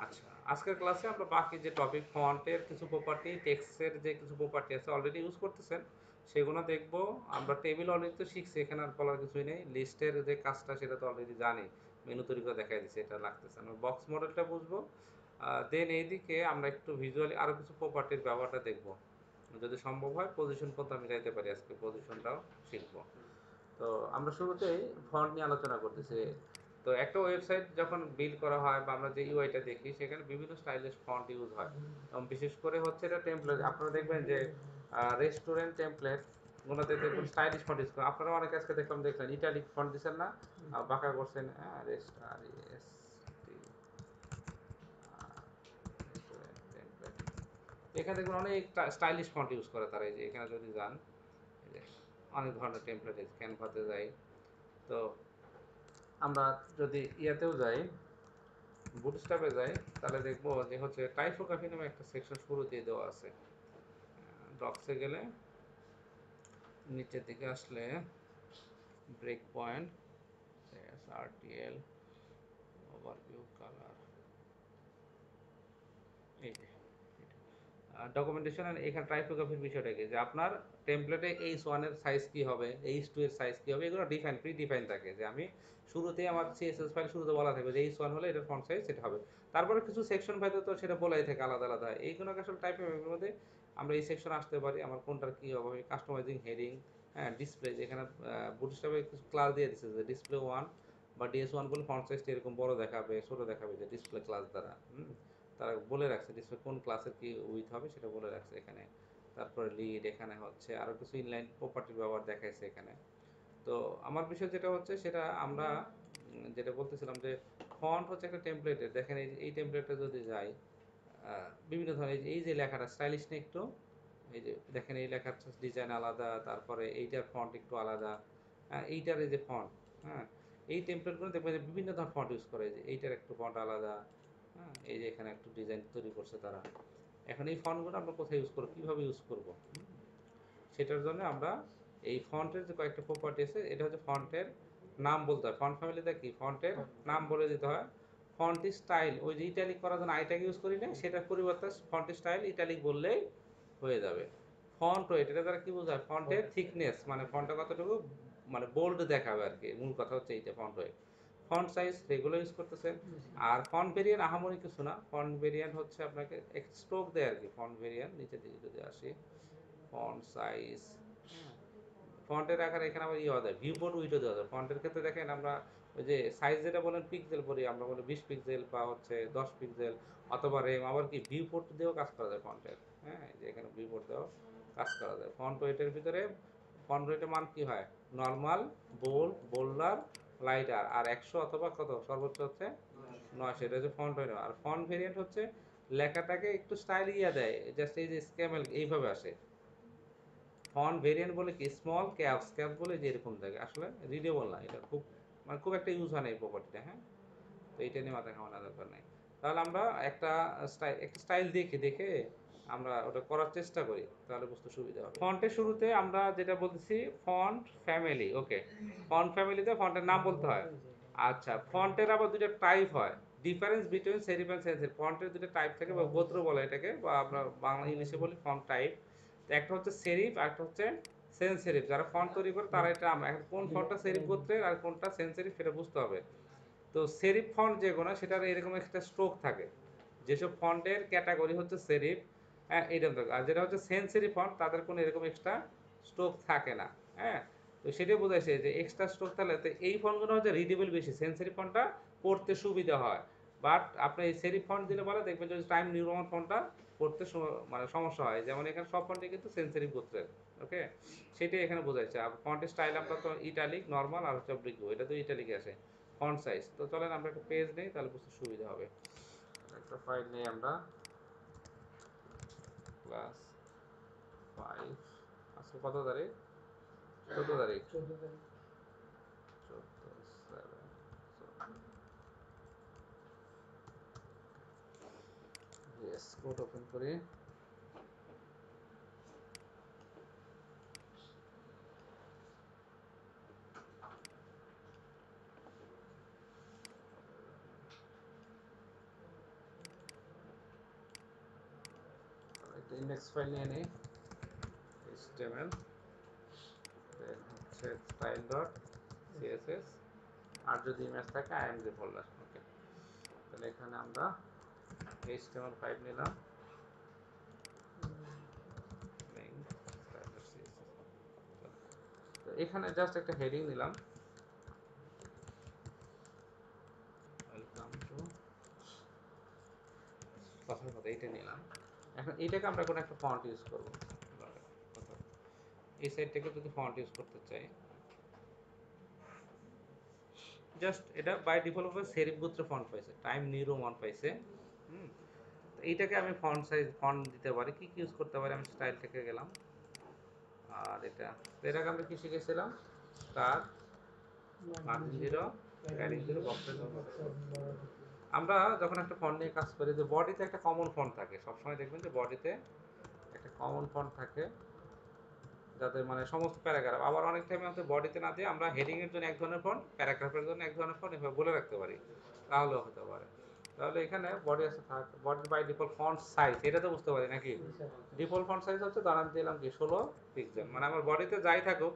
আচ্ছা, আজকের ক্লাসে আমরা বাকি যে টপিক ফন্টের কিছু প্রপার্টি, টেক্সটের যে কিছু প্রপার্টি আছে অলরেডি ইউজ করতেছেন সেগুলো দেখব। আমরা টেবিল অলরেডি তো শিখছি, এখানে আর বলার কিছুই নেই। লিস্টের যে কাজটা সেটা তো অলরেডি জানি, মেনু তৈরি করে দেখাই দিচ্ছে, এটা লাগতেছে না। বক্স মডেলটা বুঝবো, দেন এইদিকে আমরা একটু ভিজুয়ালি আরও কিছু প্রপার্টির ব্যবহারটা দেখব। যদি সম্ভব হয় পজিশন পর্যন্ত আমি যাইতে পারি, আজকে পজিশনটাও শিখবো। তো আমরা শুরুতেই ফন্ট নিয়ে আলোচনা করতেছি। তো একটা ওয়েবসাইট যখন বিল্ড করা হয় বা আমরা যে ইউআইটা দেখি সেখানে বিভিন্ন স্টাইলিশ ফন্ট ইউজ হয়, এবং বিশেষ করে হচ্ছে এটা টেমপ্লেট। আপনারা দেখবেন যে রেস্টুরেন্ট টেমপ্লেট গুলোতে দেখবেন স্টাইলিশ ফন্ট ইউজ করে। আপনারা অনেক আজকে দেখলেন ইটালিক ফন্ট দিচ্ছেন না, বাঁকা করছেন, রেস্ট আর এস টেমপ্লেট। এখানে দেখবেন অনেক স্টাইলিশ ফন্ট ইউজ করে তারা। এই যে এখানে যদি যান, এই যে অনেক ধরনের টেমপ্লেট ক্যানভাতে যাই। তো আমরা যদি ইয়াতেও যাই, বুটস্ট্র্যাপে যাই, তাহলে দেখবো যে হচ্ছে টাইপোগ্রাফি নামে একটা সেকশন শুরুতেই দেওয়া আছে। ডক্সে গেলে নিচের দিকে আসলে break point, RTL, overview, colour, এই যে ডকুমেন্টেশন। এখানে টাইপোগ্রাফির বিষয়টা কি, যে আপনার টেমপ্লেটে H1 এর সাইজ কি হবে, H2 এর সাইজ কি হবে, এগুলো ডিফাইন প্রি ডিফাইন থাকে। যে আমি শুরুতেই আমার সিএসএস ফাইল শুরুতে বলা থাকবে যে H1 হলে এটার ফন্ট সাইজ সেটা হবে। তারপরে কিছু সেকশন ভেদে তো সেটা বলাই থাকে আলাদা আলাদা। এইগুলোকে আসলে টাইপের মধ্যে আমরা এই সেকশন আসতে পারি, আমার কোনটার কি হবে, কাস্টমাইজিং হেডিং, হ্যাঁ, ডিসপ্লে। যেখানে বুটস্ট্র্যাপে কিছু ক্লাস দিয়ে দিচ্ছে যে ডিসপ্লে 1 বা DS1 বলে ফন্ট সাইজটা এরকম বড় দেখাবে, ছোট দেখাবে, যে ডিসপ্লে ক্লাস দ্বারা। তারা বলে রাখছে ডিসপ্লে কোন ক্লাসের কি উইথ হবে সেটা বলে রাখছে এখানে। তারপরে লিড, এখানে হচ্ছে আরও কিছু ইনলাইন প্রপার্টির ব্যবহার দেখাইছে এখানে। তো আমার বিষয় যেটা হচ্ছে সেটা আমরা যেটা বলতেছিলাম যে ফন্ট হচ্ছে একটা টেমপ্লেটের। দেখেন এই টেমপ্লেটটা যদি যাই, বিভিন্ন ধরনের এই যে লেখাটা স্টাইলিশ না একটু, এই যে দেখেন এই লেখার ডিজাইন আলাদা, তারপরে এইটার ফন্ট একটু আলাদা, এইটার এই যে ফন্ট, হ্যাঁ, এই টেমপ্লেটগুলো দেখবেন যে বিভিন্ন ধরনের ফন্ট ইউজ করে। যে এইটার একটু ফন্ট আলাদা, হ্যাঁ, এই যে এখানে একটু ডিজাইন তৈরি করছে তারা। এখন এই ফন্টগুলো আমরা কোথায় ইউজ করবো, কীভাবে ইউজ করবো, সেটার জন্য আমরা এই ফন্টের যে কয়েকটা প্রপার্টি আছে, এটা হচ্ছে ফন্টের নাম বলতে হয়। ফন্ট ফ্যামিলিতে কি ফন্টের নাম বলে দিতে হয়। ফন্ট স্টাইল, ওই যে ইটালিক করার জন্য আইটাকে ইউজ করি না, সেটার পরিবর্তে ফন্ট স্টাইল ইটালিক বললেই হয়ে যাবে। ফন্ট ওয়েট, এটা দ্বারা কি বোঝায়, ফন্টের থিকনেস, মানে ফন্টটা কতটুকু মানে বোল্ড দেখাবে আর কি, মূল কথা হচ্ছে এইটা font wait. Font size regular use করতেছেন। আর ফন্ট ভেরিয়েন্ট আহামরি কিছু না, ফন্ট ভেরিয়েন্ট হচ্ছে আপনাকে স্ট্রোক দেয় আর কি। ফন্ট ভেরিয়েন্ট নিচের দিকে যদি আসি, ফন্ট সাইজ, ফন্টের আকার এখানে আবার ইয়ে দেয়, ভিউপোর্ট উইডো দেওয়া যায়। ফন্টের ক্ষেত্রে দেখেন আমরা ওই যে সাইজ যেটা বলেন পিক্সেল বলি, আমরা বলি 20 পিক্সেল বা হচ্ছে 10 পিক্সেল, অথবা রেম। আবার কি ভিউপোর্ট দিয়েও কাজ করা যায় ফন্টের, হ্যাঁ, যে এখানে ভিউপোর্ট দিয়েও কাজ করা যায়। ফন্ট ওয়েটের ভিতরে ফন্ট ওয়েটের মান কি হয়, নর্মাল, বোল্ড, বোল্ডার, লাইটার, আর 100 অথবা কত সর্বোচ্চ হচ্ছে 900। এটা হচ্ছে ফন্ট ওয়েট। আর ফন্ট ভেরিয়েন্ট হচ্ছে লেখাটাকে একটু স্টাইল ইয়া দেয়, জাস্ট এই যে স্ক্যামেল এইভাবে আসে। ফন্ট ভেরিয়েন্ট বলে কি স্মল ক্যাপস, ক্যাপ বলে যে এরকম থাকে, আসলে রিডেবল না। এটা খুব মানে খুব একটা ইউজ হয় না এই প্রপার্টিটা, হ্যাঁ। তো এইটা নিয়ে মাথা ঘামানোর দরকার নেই। তাহলে আমরা একটা স্টাইল দেখে দেখে আমরা ওটা করার চেষ্টা করি, তাহলে বুঝতে সুবিধা হবে। ফন্টের শুরুতে আমরা যেটা বলতেছি ফন্ট ফ্যামিলি, ওকে। ফন্ট ফ্যামিলিতে ফন্টের নাম বলতে হয়। আচ্ছা, ফন্টের আবার দুটো টাইপ হয়। Difference between serif and sense serif, ফন্টের দুটো টাইপ থাকে বা গোত্র বলে এটাকে, বা আমরা বাংলা ইংলিশে বলি ফন্ট টাইপ। তো একটা হচ্ছে সেরিফ আর একটা হচ্ছে সেন্স সেরিফ। যারা ফন্ট তৈরি করে তারা এটা এখন কোন ফন্টটা সেরিফ গোত্রের আর কোনটা সেন্স সেরিফ সেটা বুঝতে হবে। তো সেরিফ ফন্ট যেগুলো সেটার এরকম একটা স্ট্রোক থাকে। যেসব ফন্টের ক্যাটাগরি হচ্ছে সেরিফ, হ্যাঁ, এইরকম থাকে। আর যেটা হচ্ছে সেন্স সেরিফ ফন্ট, তাদের কোনো এরকম এক্সট্রা স্ট্রোক থাকে না, হ্যাঁ। তো সেটাই বোঝাইছে যে এক্সট্রা স্ট্রোক থাকলে তো এই ফন্টগুলো হচ্ছে রিডেবল বেশি, সেন্স সেরিফ ফন্টটা পড়তে সুবিধা হয়। বাট আপনি এই সেরিফ ফন্ট দিলে বলে দেখবেন যে টাইম নিউ রোমান ফন্টটা পড়তে মানে সমস্যা হয়। যেমন এখানে সব ফন্টে কিন্তু সেন্স সেরিফ গোত্রের, ওকে। সেটাই এখানে বোঝাইছে। আর ফন্টের স্টাইল আমরা তো ইটালিক, নর্মাল আর হচ্ছে অব্লিক, এটা তো ইটালিক আসে। ফন্ট সাইজ, তো চলেন আমরা একটা পেজ নেই, তাহলে বুঝতে সুবিধা হবে। একটা ফাইল নেই আমরা, ক্লাস 5, আজকে কত তারিখ, 14 তারিখ, 14/7। ইয়েস, কোড ওপেন করি। ইন্ডেক্স ফাইল নিয়ে নিই, HTML, দেন হচ্ছে স্টাইল ডট সিএসএস, আর যদি ইমেজ থাকে IMG ফোল্ডার। ওকে, তাহলে এখানে আমরা HTML5 নিলাম, তো এখানে জাস্ট একটা হেডিং নিলাম, ওয়েলকাম টু কথার কথা, এইটা নিলাম। এখন এইটাকে আমরা কোনো একটা ফন্ট ইউজ করবো, এই সাইড থেকে যদি ফন্ট ইউজ করতে চাই, জাস্ট এটা বাই ডিফল্ট ভাবে সেরিফ গোত্রে ফন্ট পাইছে, টাইম নিউ রোমান পাইছে। এইটাকে আমি ফন্ট সাইজ ফন্ট দিতে পারি, কি ইউজ করতে পারি, আমি স্টাইল থেকে গেলাম, আর এটাকে আমরা কি শিখেছিলাম, স্টার মার্জিন 0 প্যাডিং 0 বক্সের। আমরা যখন একটা ফন্ট নিয়ে কাজ করি, যে বডিতে একটা কমন ফন্ট থাকে, সবসময় দেখবেন যে বডিতে একটা কমন ফন্ট থাকে, যাতে মানে সমস্ত প্যারাগ্রাফ, আবার অনেক টাইমে হয়তো বডিতে না দিয়ে আমরা হেডিং এর জন্য এক ধরনের ফন্ট, প্যারাগ্রাফের জন্য এক ধরনের ফন্ট এভাবে বলে রাখতে পারি, তাহলেও হতে পারে। তাহলে এখানে বডি আছে, থাক body by default font size, এটা তো বুঝতে পারি নাকি, ডিফল্ট ফন্ট সাইজ হচ্ছে, ধরেন দিলাম কি 16 পিক্সেল, মানে আমার বডিতে যাই থাকুক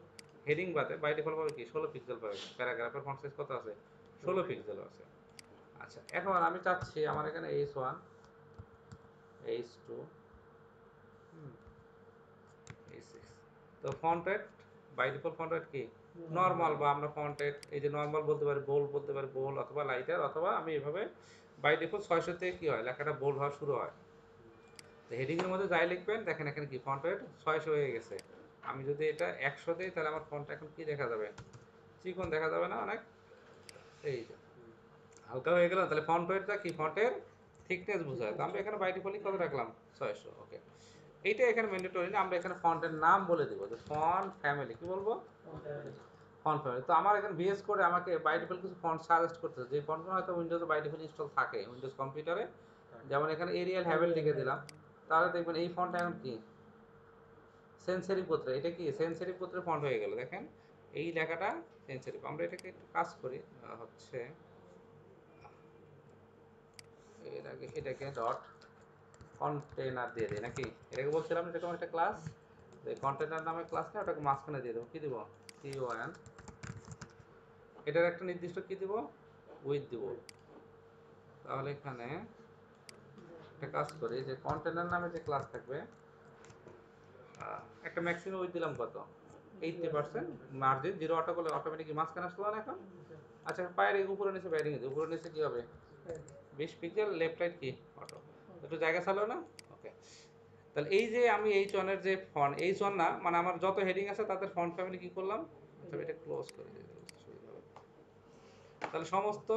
হেডিং বাদে বাই ডিফল্ট পাবে কি 16 পিক্সেল পাবে, প্যারাগ্রাফের ফন্ট সাইজ কত আছে, 16 পিক্সেল আছে। আচ্ছা, এখন আমি চাচ্ছি আমার এখানে H1 H2 H6, তো font rate by default font rate কি নরমাল, বা আমরা ফন্ট রেট এই যে নরমাল বলতে পারি, বোল্ড বলতে পারি, বোল্ড অথবা লাইটার, অথবা আমি এভাবে বাই ডিফল্ট 600 থেকে কি হয় লেখাটা বোল্ড হওয়া শুরু হয়। তো হেডিং এর মধ্যে যাই লিখবেন, দেখেন এখানে কি ফন্ট রেট 600 হয়ে গেছে। আমি যদি এটা 100 দিই, তাহলে আমার ফন্ট এখন কি দেখা যাবে, চিকন দেখা যাবে না অনেক, এই যে হালকা হয়ে গেল। তাহলে ফন্ট ওয়েটটা কি ফন্টের থিকনেস বোঝায়, তো আমরা এখানে বাই ডিফল্ট কত রাখলাম 600। ওকে, এইটা এখানে ম্যান্ডেটরি না, আমরা এখানে ফন্টের নাম বলে দিব, যে ফন্ট ফ্যামিলি, কি বলবো, ফন্ট ফ্যামিলি। তো আমার এখানে ভিএস করে আমাকে বাই ডিফল্ট কিছু ফন্ট সাজেস্ট করতেছে, যে ফন্টগুলো হয়তো উইন্ডোজে বাই ডিফল্ট ইনস্টল থাকে উইন্ডোজ কম্পিউটারে, যেমন এখানে এরিয়াল হ্যাভেল লিখে দিলাম, তাহলে দেখবেন এই ফন্ট এখন কি সেন্সেরি গোত্রে, এটা কি সেন্সেরি গোত্রে ফন্ট হয়ে গেল, দেখেন এই লেখাটা সেন্সেরি। আমরা এটাকে একটু কাজ করি, হচ্ছে এর আগে এটাকে ডট কন্টেনার দিয়ে দিই নাকি, এটাকে বলছিলাম এটা কোনো একটা ক্লাস, কন্টেনার নামে ক্লাস না, ওটাকে মাঝখানে দিয়ে দেবো, কি দিব C1, এটার একটা নির্দিষ্ট কি দিব উইথ দিব। তাহলে এখানে একটা কাজ করি, যে কন্টেনার নামে যে ক্লাস থাকবে, একটা ম্যাক্সিমাম উইথ দিলাম কত 80%, মার্জিন 0 অটো করলে অটোমেটিক মাঝখানে আসলো না এখন। আচ্ছা, পায়ের উপরে নিচে ব্যারিং আছে, উপরে নিচে কি হবে 20 পিক্সেল, লেফট রাইট কি অটো, একটু জায়গা চালো না। ওকে, তাহলে এই যে আমি H1 এর যে ফন্ট, H1 না মানে আমার যত হেডিং আছে তাদের ফন্ট ফ্যামিলি কি করলাম, আচ্ছা এটা ক্লোজ করে দিই, তাহলে সমস্ত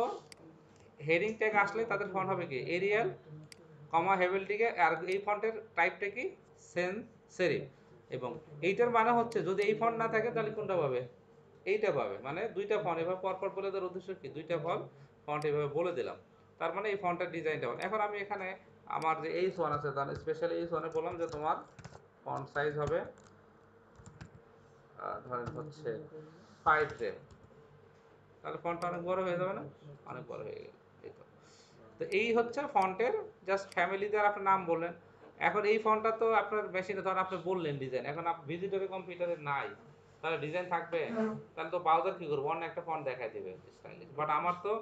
হেডিং ট্যাগ আসলে তাদের ফন্ট হবে কি এরিয়াল কমা হেভেল টিকে, আর এই ফন্টের টাইপটা কি সেন্স সেরিফ। এবং এইটার মানে হচ্ছে যদি এই ফন্ট না থাকে তাহলে কোনটা পাবে, এইটা পাবে, মানে দুইটা ফন্ট এভাবে পরপর বলে দেওয়ার উদ্দেশ্য কি, দুইটা ফন্ট এভাবে বলে দিলাম, তার মানে এই ফন্টের ডিজাইনটা। এখন আমি এখানে আমার যে H1 আছে, তার স্পেশালি H1 এ বললাম যে তোমার ফন্ট সাইজ হবে ধরেন হচ্ছে 5 রেম, তাহলে ফন্টটা অনেক বড় হয়ে যাবে না, অনেক বড় হয়ে গেল। এই তো, তো এই হচ্ছে ফন্টের জাস্ট ফ্যামিলি দিয়ে আপনার নাম বললেন। এখন এই ফন্টটা তো আপনার মেশিনে ধরেন আপনি বললেন ডিজাইন, এখন আপনি ভিজিটরে কম্পিউটারে নাই, তাহলে ডিজাইন থাকবে, তাহলে তো ব্রাউজার কি করবো অন্য একটা ফন্ট দেখাই দিবে স্টাইলিশ, বাট আমার তো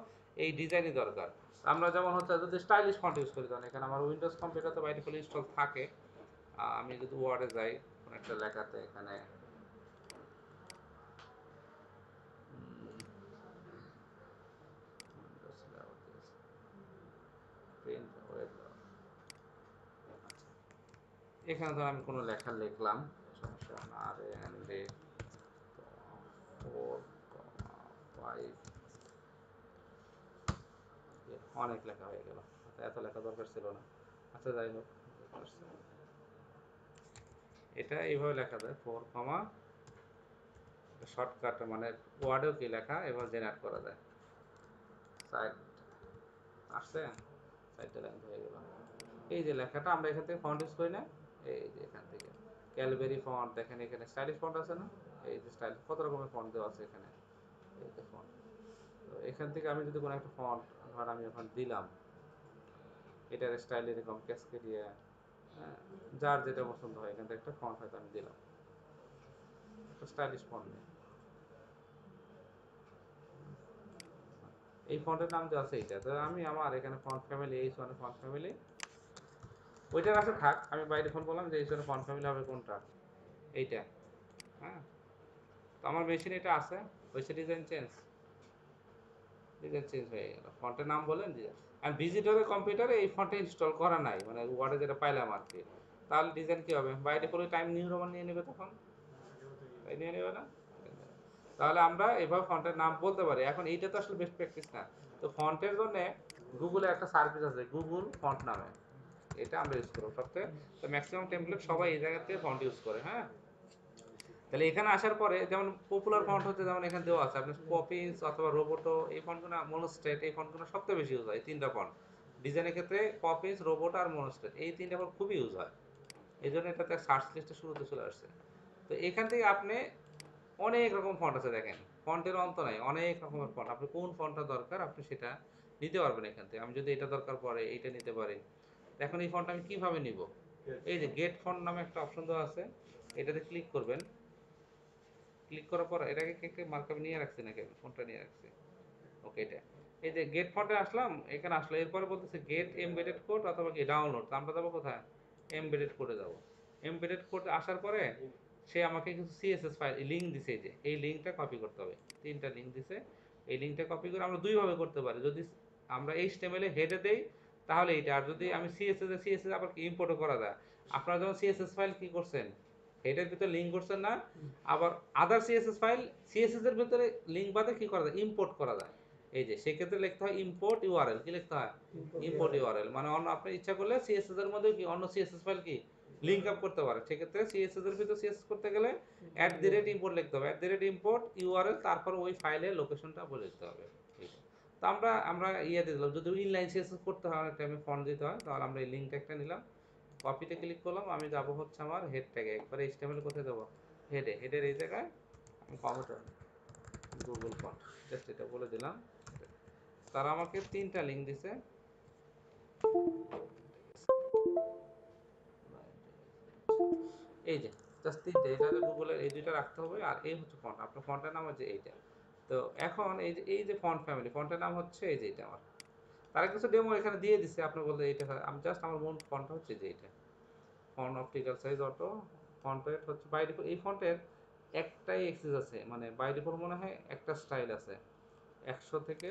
এই ডিজাইনই দরকার। আমরা যেমন হচ্ছে যদি স্টাইলিশ ফন্ট ইউজ করি, তখন এখানে আমার উইন্ডোজ কম্পিউটার তো বাই ডিফল্ট ইনস্টল থাকে। আমি যদি ওয়ার্ডে যাই কোনো একটা লেখাতে, এখানে প্রিন্ট ওয়েব, এখানে ধর আমি কোনো লেখা লিখলাম, সমস্যা না, আর এন ডে 4,5, অনেক লেখা হয়ে গেল, এত লেখা দরকার ছিল না। আচ্ছা যাই হোক, এটা এইভাবে লেখা যায় 4, শর্টকাট মানে ওয়ার্ডেও কি লেখা এবার জেনারেট করা যায়, সাইড আসছে, সাইডটা লেন্থ হয়ে গেল। এই যে লেখাটা আমরা এখান থেকে ফন্ট ইউজ করি না, এই যে এখান থেকে ক্যালবেরি ফন্ট, দেখেন এখানে স্টাইলিশ ফন্ট আছে না, এই যে স্টাইল কত রকমের ফন্ট দেওয়া আছে এখানে, এই যে ফন্ট। তো এখান থেকে আমি যদি কোনো একটা ফন্ট ধর আমি ওখানে দিলাম, এটার স্টাইল এরকম ক্যাসকেডিয়া, হ্যাঁ, যার যেটা পছন্দ হয় এখান থেকে একটা ফন্ট হয়তো আমি দিলাম, একটা স্টাইলিশ ফন্ট নেই, এই ফন্টের নাম যে আছে এইটা, তো আমি আমার এখানে font family H one font family ওইটার কাছে থাক, আমি বাই ডিফল্ট বললাম যে এইচ ওয়ান ফন্ট ফ্যামিলি হবে কোনটা, এইটা। হ্যাঁ, তো আমার মেশিনে এটা আছে, হয়েছে ডিজাইন চেঞ্জ, ডিজাইন চেঞ্জ হয়ে গেল, ফন্টের নাম বলেন যে, আর ভিজিটরের কম্পিউটারে এই ফন্টে ইনস্টল করা নাই, মানে ওয়ার্ডে যেটা পাইলাম আর কি, তাহলে ডিজাইন কি হবে, by default time new roman নিয়ে নেবে তখন, তাই নিয়ে নেবে না? তাহলে আমরা এভাবে ফন্টের নাম বলতে পারি। এখন এইটা তো আসলে বেস্ট প্র্যাকটিস না, তো ফন্টের জন্য গুগলে একটা সার্ভিস আছে গুগল ফন্ট নামে, এটা আমরা ইউজ করবো সবথেকে, তো ম্যাক্সিমাম টেমপ্লেট সবাই এই জায়গা থেকে ফন্ট ইউজ করে। হ্যাঁ, তাহলে এখানে আসার পরে যেমন পপুলার ফন্ট হচ্ছে, যেমন এখানে দেওয়া আছে আপনার পপিন্স অথবা রোবোটো, এই ফন্টগুলো মনোস্টেট, এই ফন্টগুলো সবথেকে বেশি ইউজ হয়, এই তিনটা ফন্ট ডিজাইনের ক্ষেত্রে, পপিন্স, রোবোটো আর মনোস্টেট, এই তিনটা ফন্ট খুবই ইউজ হয়, এই জন্য এটাতে সার্চ লিস্টে শুরুতে চলে আসছে। তো এখান থেকে আপনি অনেক রকম ফন্ট আছে, দেখেন ফন্টের অন্ত নাই, অনেক রকমের ফন্ট, আপনি কোন ফন্টটা দরকার আপনি সেটা নিতে পারবেন এখান থেকে। আমি যদি এটা দরকার পড়ে এইটা নিতে পারি। এখন এই ফন্ট আমি কিভাবে নিব, এই যে গেট ফন্ট নামে একটা অপশন দেওয়া আছে, এটাতে ক্লিক করবেন, ক্লিক করার পর এটাকে কে মার্কআপ নিয়ে রাখছি নাকি, ফোনটা নিয়ে রাখছি, ওকে এটা, এই যে গেট ফন্টে আসলাম, এখানে আসলো, এরপরে বলতেছে গেট এমবেডেড কোড অথবা কি ডাউনলোড, তো আমরা যাবো কোথায়, এমবেডেড কোডে যাবো। এমবেডেড কোড আসার পরে সে আমাকে কিছু সিএসএস ফাইল লিঙ্ক দিছে, এই যে এই লিঙ্কটা কপি করতে হবে, তিনটা লিঙ্ক দিছে, এই লিঙ্কটা কপি করে আমরা দুইভাবে করতে পারি, যদি আমরা এইচটিএমএল এ হেডে দেই তাহলে এইটা, আর যদি আমি সিএসএস আবার ইম্পোর্টও করা যায়। আপনারা যখন সিএসএস ফাইল কি করছেন, হেডের ভিতরে লিঙ্ক করছেন না, আবার আদার সিএসএস ফাইল, সিএসএস এর ভিতরে লিঙ্ক বাদে কি করা যায়, ইম্পোর্ট করা যায়। এই যে সেক্ষেত্রে লিখতে হয় ইম্পোর্ট ইউআরএল, কি লিখতে হয়, ইম্পোর্ট ইউআরএল, মানে অন্য আপনি ইচ্ছা করলে সিএসএস এর মধ্যে কি অন্য সিএসএস ফাইল কি লিঙ্ক আপ করতে পারে, সেক্ষেত্রে সিএসএস এর ভিতরে সিএসএস করতে গেলে @ইম্পোর্ট লিখতে হবে, @ইম্পোর্ট ইউআরএল, তারপর ওই ফাইলের লোকেশনটা বলে দিতে হবে। ঠিক আছে, তো আমরা আমরা ইয়ে দিয়ে দিলাম, যদি ইনলাইন সিএসএস করতে হয় অনেক টাইমে ফন্ট দিতে হয়, তাহলে আমরা এই লিঙ্কটা একটা নিলাম, কপিতে ক্লিক করলাম, আমি যাব হচ্ছে আমার হেড ট্যাগে, একবারে এইচটিএমএল কোথায় দেবো, হেডে, হেডের এই জায়গায় আমি কম্পিউটার গুগল ফন্ট জাস্ট এটা বলে দিলাম, তারা আমাকে তিনটা লিঙ্ক দিছে, এই যে জাস্ট তিনটে, এটা গুগলের এই দুইটা রাখতে হবে, আর এই হচ্ছে ফন্ট, আপনার ফন্টের নাম হচ্ছে এইটা। তো এখন এই যে ফন্ট ফ্যামিলি, ফন্টের নাম হচ্ছে এই যে এটা আমার, তারা কিছু ডেমো এখানে দিয়ে দিছে, আপনি বলতে এইটা আমি জাস্ট আমার মূল ফন্টটা হচ্ছে যে এইটা, font optical size auto, font wait হচ্ছে বাই ডিফল্ট, এই ফন্টের একটাই এক্সিস আছে, মানে বাই ডিফল্ট মনে হয় একটা স্টাইল আছে, 100 থেকে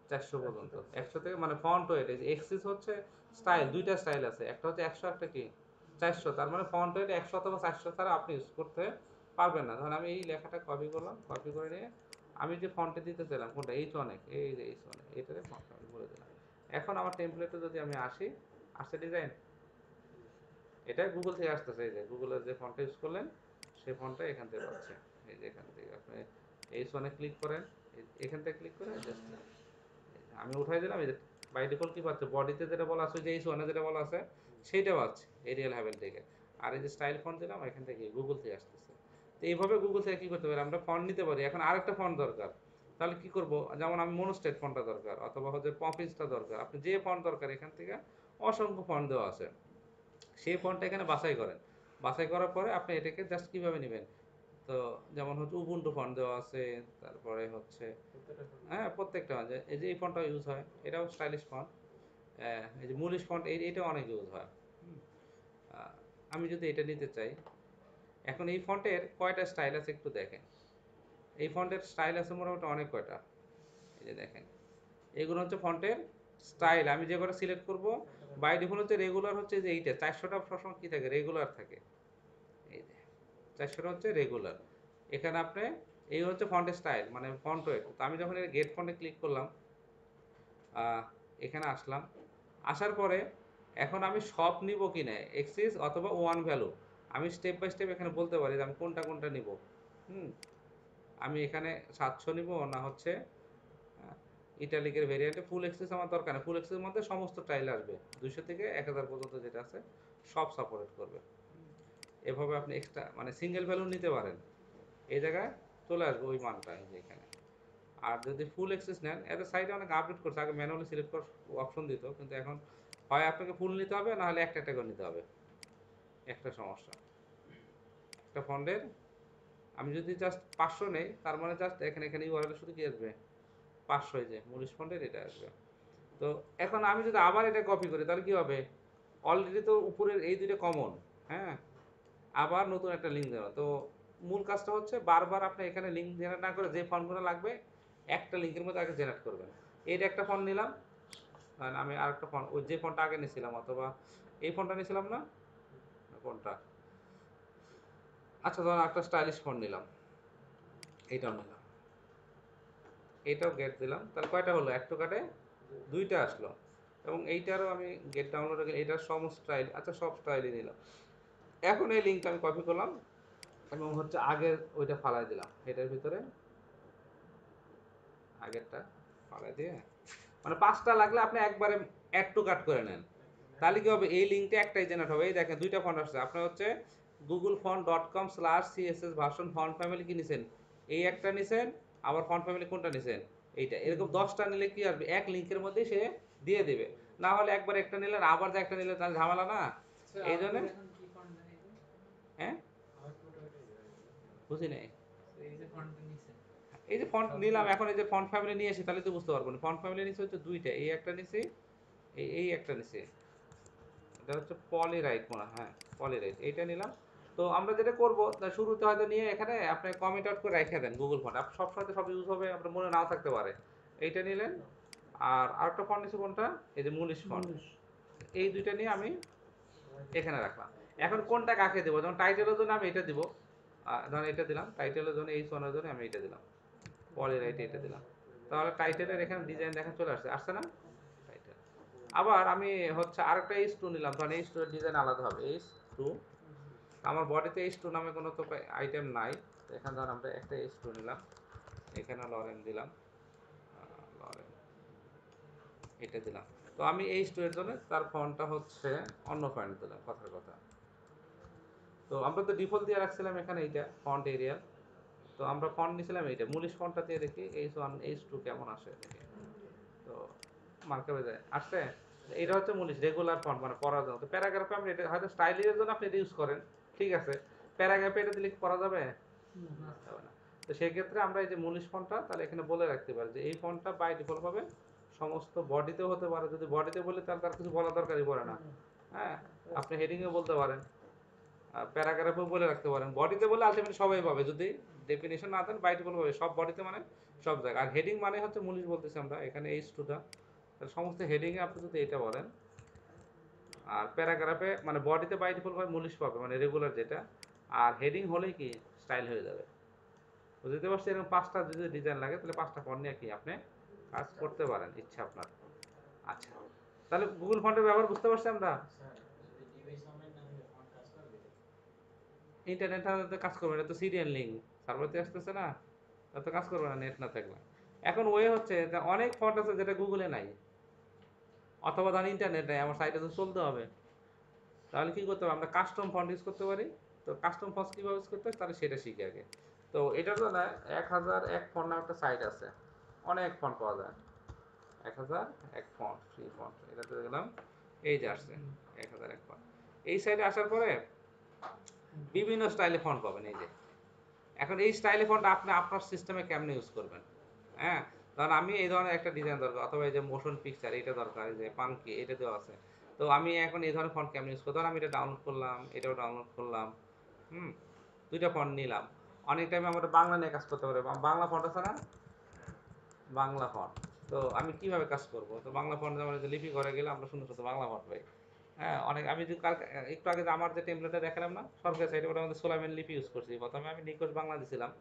400 পর্যন্ত, 100 থেকে মানে ফন্ট ওয়েট, এই যে এক্সিস হচ্ছে স্টাইল, দুইটা স্টাইল আছে, একটা হচ্ছে 100, একটা কি 400, তার মানে ফন্ট ওয়েট 100 অথবা 400 ছাড়া আপনি ইউজ করতে পারবেন না। ধরুন আমি এই লেখাটা কপি করলাম, কপি করে নিয়ে আমি যে ফন্টে দিতে চাইলাম কোনটা, এইচ অনেক, এই যে এইচ অনেক, এইটারে ফন্ট আমি বলে দিলাম। এখন আমার টেমপ্লেটে যদি আমি আসি, আসছে ডিজাইন, এটা গুগল থেকে আসতেছে, এই যে গুগলের যে ফন্টটা ইউজ করলেন সেই ফন্টটা এখান থেকে পাচ্ছে, এই যে এখান থেকে আপনি এইচ ওয়ানে ক্লিক করেন, এখান থেকে ক্লিক করে জাস্ট আমি উঠাই দিলাম, এই যে বাই ডিফল্ট কি পাচ্ছে, বডিতে যেটা বলা আছে, যে এইচ ওয়ানে যেটা বলা আছে সেইটা পাচ্ছে এরিয়াল হ্যাভেল থেকে, আর এই যে স্টাইল ফন্ট দিলাম এখান থেকে গুগল থেকে আসতেছে। তো এইভাবে গুগল থেকে কি করতে পারি, আমরা ফন্ট নিতে পারি। এখন আরেকটা ফন্ট দরকার, তাহলে কি করব, যেমন আমি মনোস্টেট ফন্টটা দরকার অথবা হচ্ছে পপিন্সটা দরকার, আপনি যে ফন্ট দরকার এখান থেকে অসংখ্য ফন্ট দেওয়া আছে, সেই ফন্টটা এখানে বাছাই করেন, বাছাই করার পরে আপনি এটাকে জাস্ট কিভাবে নেবেন, তো যেমন হচ্ছে উবুন্টু ফন্ট দেওয়া আছে, তারপরে হচ্ছে হ্যাঁ প্রত্যেকটা আছে, এই যে এই ফন্টটা ইউজ হয়, এটাও স্টাইলিশ ফন্ট, এই যে মুলিশ ফন্ট, এটা অনেক ইউজ হয়। হুম, আহ, আমি যদি এটা নিতে চাই, এখন এই ফন্টের কয়টা স্টাইল আছে একটু দেখেন, এই ফন্টের স্টাইল আছে মোটামুটি অনেক কয়টা, এই যে দেখেন এগুলো হচ্ছে ফন্টের স্টাইল, আমি যে কটা সিলেক্ট করব, বাই ডিফল্ট হচ্ছে রেগুলার, হচ্ছে যে এইটা 400টা সবসময় কি থাকে, রেগুলার থাকে, এই যে 400টা হচ্ছে রেগুলার। এখানে আপনি এই হচ্ছে ফন্টের স্টাইল, মানে ফন্ট ওয়েট, তো আমি যখন গেট ফন্টে ক্লিক করলাম, এখানে আসলাম, আসার পরে এখন আমি সব নিব কি না, এক্সিস অথবা ওয়ান ভ্যালু, আমি স্টেপ বাই স্টেপ এখানে বলতে পারি যে আমি কোনটা কোনটা নিব। হুম, আমি এখানে 700 নিব না হচ্ছে ইটালিকের ভেরিয়েন্টে, ফুল এক্সিস আমার দরকার নেই, ফুল এক্সিসের মধ্যে সমস্ত টাইল আসবে, 200 থেকে 1000 পর্যন্ত যেটা আছে সব সাপোর্ট করবে। এভাবে আপনি এক্সট্রা মানে সিঙ্গেল ভ্যালু নিতে পারেন, এই জায়গায় চলে আসবে ওই মানটা, এই যে এখানে। আর যদি ফুল অ্যাক্সেস নেন, এদের সাইটে অনেক আপডেট করছে, আগে ম্যানুয়ালি সিলেক্ট করার অপশন দিত, কিন্তু এখন হয় আপনাকে ফুল নিতে হবে, না হলে একটা একটা করে নিতে হবে। একটা সমস্যা, একটা ফন্ডের আমি যদি জাস্ট 500 নেই, তার মানে জাস্ট এখানে এখানে ইউআরএল শুধু কি আসবে 500, যে মুলিশ ফন্ডের এটা আসবে। তো এখন আমি যদি আবার এটা কপি করি তাহলে কি হবে, অলরেডি তো উপরের এই দুইটা কমন, হ্যাঁ, আবার নতুন একটা লিঙ্ক দেওয়া। তো মূল কাজটা হচ্ছে বারবার আপনি এখানে লিঙ্ক জেনারেট না করে যে ফন্টগুলো লাগবে একটা লিঙ্কের মধ্যে আগে জেনারেট করবেন। এইটা একটা ফন্ট নিলাম, আর আমি আরেকটা ফন্ট ওই যে ফন্টটা আগে নিয়েছিলাম, অথবা এই ফন্টটা নিয়েছিলাম না, কোনটা, আচ্ছা ধরুন একটা স্টাইলিশ ফন্ট নিলাম, এইটাও নিলাম, এইটাও গেট দিলাম, তাহলে কয়টা হলো, একটু কাটে দুইটা আসলো। এবং এইটারও আমি গেট ডাউনলোড, এটার সব স্টাইল, আচ্ছা সব স্টাইলই নিলাম। এখন এই লিঙ্কটা আমি কপি করলাম এবং হচ্ছে আগের ওইটা ফালাই দিলাম এটার ভিতরে, আগেরটা ফালাই দিয়ে, মানে 5টা লাগলে আপনি একবারে অ্যাড টু কাট করে নেন। তাহলে কি হবে, এই লিঙ্কটা একটাই জেনারেট হবে। এই দেখেন দুইটা ফন্ট আসছে, আপনার হচ্ছে googlefont.com/css ভার্সন ফন্ট ফ্যামিলি কি নিছেন, এই একটা নিছেন, আবার ফন্ট ফ্যামিলি কোনটা নিছেন, এইটা, এরকম 10টা নিলে কি আসবে, এক লিঙ্কের মধ্যে সে দিয়ে দিবে। না হলে একবার একটা নিলেন আবার যে একটা নিলে তাহলে ঝামেলা না, এই জন্য। হ্যাঁ, বুঝি নাই। এই যে ফন্ট নিলাম, এখন এই যে ফন্ট ফ্যামিলি নিয়ে এসে তাহলে তো বুঝতে পারবো না, ফন্ট ফ্যামিলি নিচে হচ্ছে দুইটা, এই একটা নিচে, এই একটা নিচে, এটা হচ্ছে পলিরাইট মনে হয়, হ্যাঁ পলিরাইট, এইটা নিলাম। তো আমরা যেটা করবো, শুরুতে হয়তো নিয়ে এখানে আপনি কমেন্ট আউট করে রেখে দেন গুগল ফন্ট, আপনার সবসময় তো সব ইউজ হবে আপনার মনে নাও থাকতে পারে। এইটা নিলেন, আর আরেকটা ফন্ট নিচ্ছে কোনটা, এই যে মুলিশ ফন্ট, এই দুইটা নিয়ে আমি এখানে রাখলাম। এখন কোনটা কাকে দেবো, যেমন টাইটেলের জন্য আমি এটা দিব, ধরেন এটা দিলাম, টাইটেলের জন্য এই সোনার জন্য আমি এটা দিলাম, পলিরাইট এটা দিলাম। তাহলে টাইটেলের এখানে ডিজাইন দেখা চলে আসছে, আসছে না টাইটেল। আবার আমি হচ্ছে আরেকটা H2 নিলাম, কারণ H2 এর ডিজাইন আলাদা হবে, H2, আমার বডিতে H2 নামে কোনো তো আইটেম নাই, তো এখানে ধর আমরা একটা H2 নিলাম, এখানে লরেন দিলাম, লরেন এটা দিলাম। তো আমি H2 এর জন্য তার ফন্টটা হচ্ছে অন্য ফন্ট দিলাম, কথার কথা। তো আমরা তো ডিফল্ট দিয়ে রাখছিলাম এখানে এইটা ফন্ট এরিয়া, তো আমরা ফন্ট নিয়েছিলাম এইটা মুলিশ ফন্টটা দিয়ে দেখি H1 H2 কেমন আসে দেখি। তো মার্কআপে যায় আসছে, এটা হচ্ছে মুলিশ রেগুলার ফন্ট, মানে পড়ার জন্য। তো প্যারাগ্রাফে আপনি এটা হয়তো স্টাইলের জন্য আপনি এটা ইউজ করেন, ঠিক আছে, প্যারাগ্রাফে এটা দিলে কি পড়া যাবে, যাবে না। তো সেই ক্ষেত্রে আমরা এই যে মুলিশ ফন্টটা তাহলে এখানে বলে রাখতে পারি যে এই ফন্টটা বাই ডিফল্ট ভাবে সমস্ত বডিতেও হতে পারে, যদি বডিতে বলি তাহলে তার কিছু বলা দরকারই পড়ে না, হ্যাঁ, আপনি হেডিংয়ে বলতে পারেন, প্যারাগ্রাফেও বলে রাখতে পারেন, বডিতে বলে আলটিমেটলি সবাই পাবে, যদি ডেফিনেশন না দেন বাই ডিফল্ট ভাবে সব বডিতে, মানে সব জায়গায়। আর হেডিং মানে হচ্ছে মুলিশ বলতেছি আমরা এখানে H2টা, তাহলে সমস্ত হেডিংয়ে আপনি যদি এটা বলেন, আর প্যারাগ্রাফে মানে বডিতে বাই ডিফল্ট ভাবে মুলিশ পাবে মানে রেগুলার যেটা, আর হেডিং হলেই কি স্টাইল হয়ে যাবে। বুঝতে পারছি, এরকম 5টা যদি ডিজাইন লাগে তাহলে 5টা ফন্ট নিয়ে কি আপনি কাজ করতে পারেন ইচ্ছা আপনার। আচ্ছা, তাহলে গুগল ফন্টের ব্যবহার বুঝতে পারছি আমরা। ইন্টারনেট তো কাজ করবে না, তো সিরিয়াল লিঙ্ক সার্ভারতে আসতেছে না, তা তো কাজ করবে না নেট না থাকলে। এখন ওয়ে হচ্ছে যে অনেক ফন্ট আছে যেটা গুগলে নাই, অথবা ধর ইন্টারনেট নেই, আমার সাইটে তো চলতে হবে, তাহলে কি করতে হবে, আমরা কাস্টম ফন্ট ইউজ করতে পারি। তো কাস্টম ফন্ট কীভাবে ইউজ করতে হয় তাহলে সেটা শিখি আগে। তো এটার জন্য 1001 ফন্ট নামে একটা সাইট আছে, অনেক ফন্ট পাওয়া যায়, 1001 ফন্ট ফ্রি ফন্ট, এটাতে গেলাম, এই যে আসছে 1001 ফন্ট। এই সাইটে আসার পরে বিভিন্ন স্টাইলে ফন্ট পাবেন, এই যে এখন এই স্টাইলে ফন্ট আপনি আপনার সিস্টেমে কেমনে ইউজ করবেন, হ্যাঁ, কারণ আমি এই ধরনের একটা ডিজাইন দরকার, অথবা এই যে মোশন পিকচার এটা দরকার, এই যে পাঙ্কি এটা দেওয়া আছে, তো আমি এখন এই ধরনের ফন্ট কেমন ইউজ করতে, ধর আমি এটা ডাউনলোড করলাম, এটাও ডাউনলোড করলাম, হুম, দুইটা ফন্ট নিলাম। অনেক টাইমে আমরা বাংলা নিয়ে কাজ করতে পারি, বাংলা ফন্ট আছে না, বাংলা ফন্ট। তো আমি কিভাবে কাজ করব, তো বাংলা ফন্ট যেমন লিপি করে গেলে আমরা সুন্দর সুন্দর বাংলা ফন্ট পাই, হ্যাঁ, অনেক আমি যদি কালকে একটু আগে যে আমার যে টেমপ্লেটটা দেখালাম না সরকারি সাইটে, ওটা আমাদের সোলাইমান লিপি ইউজ করছি, প্রথমে আমি নিকোজ বাংলা দিছিলাম,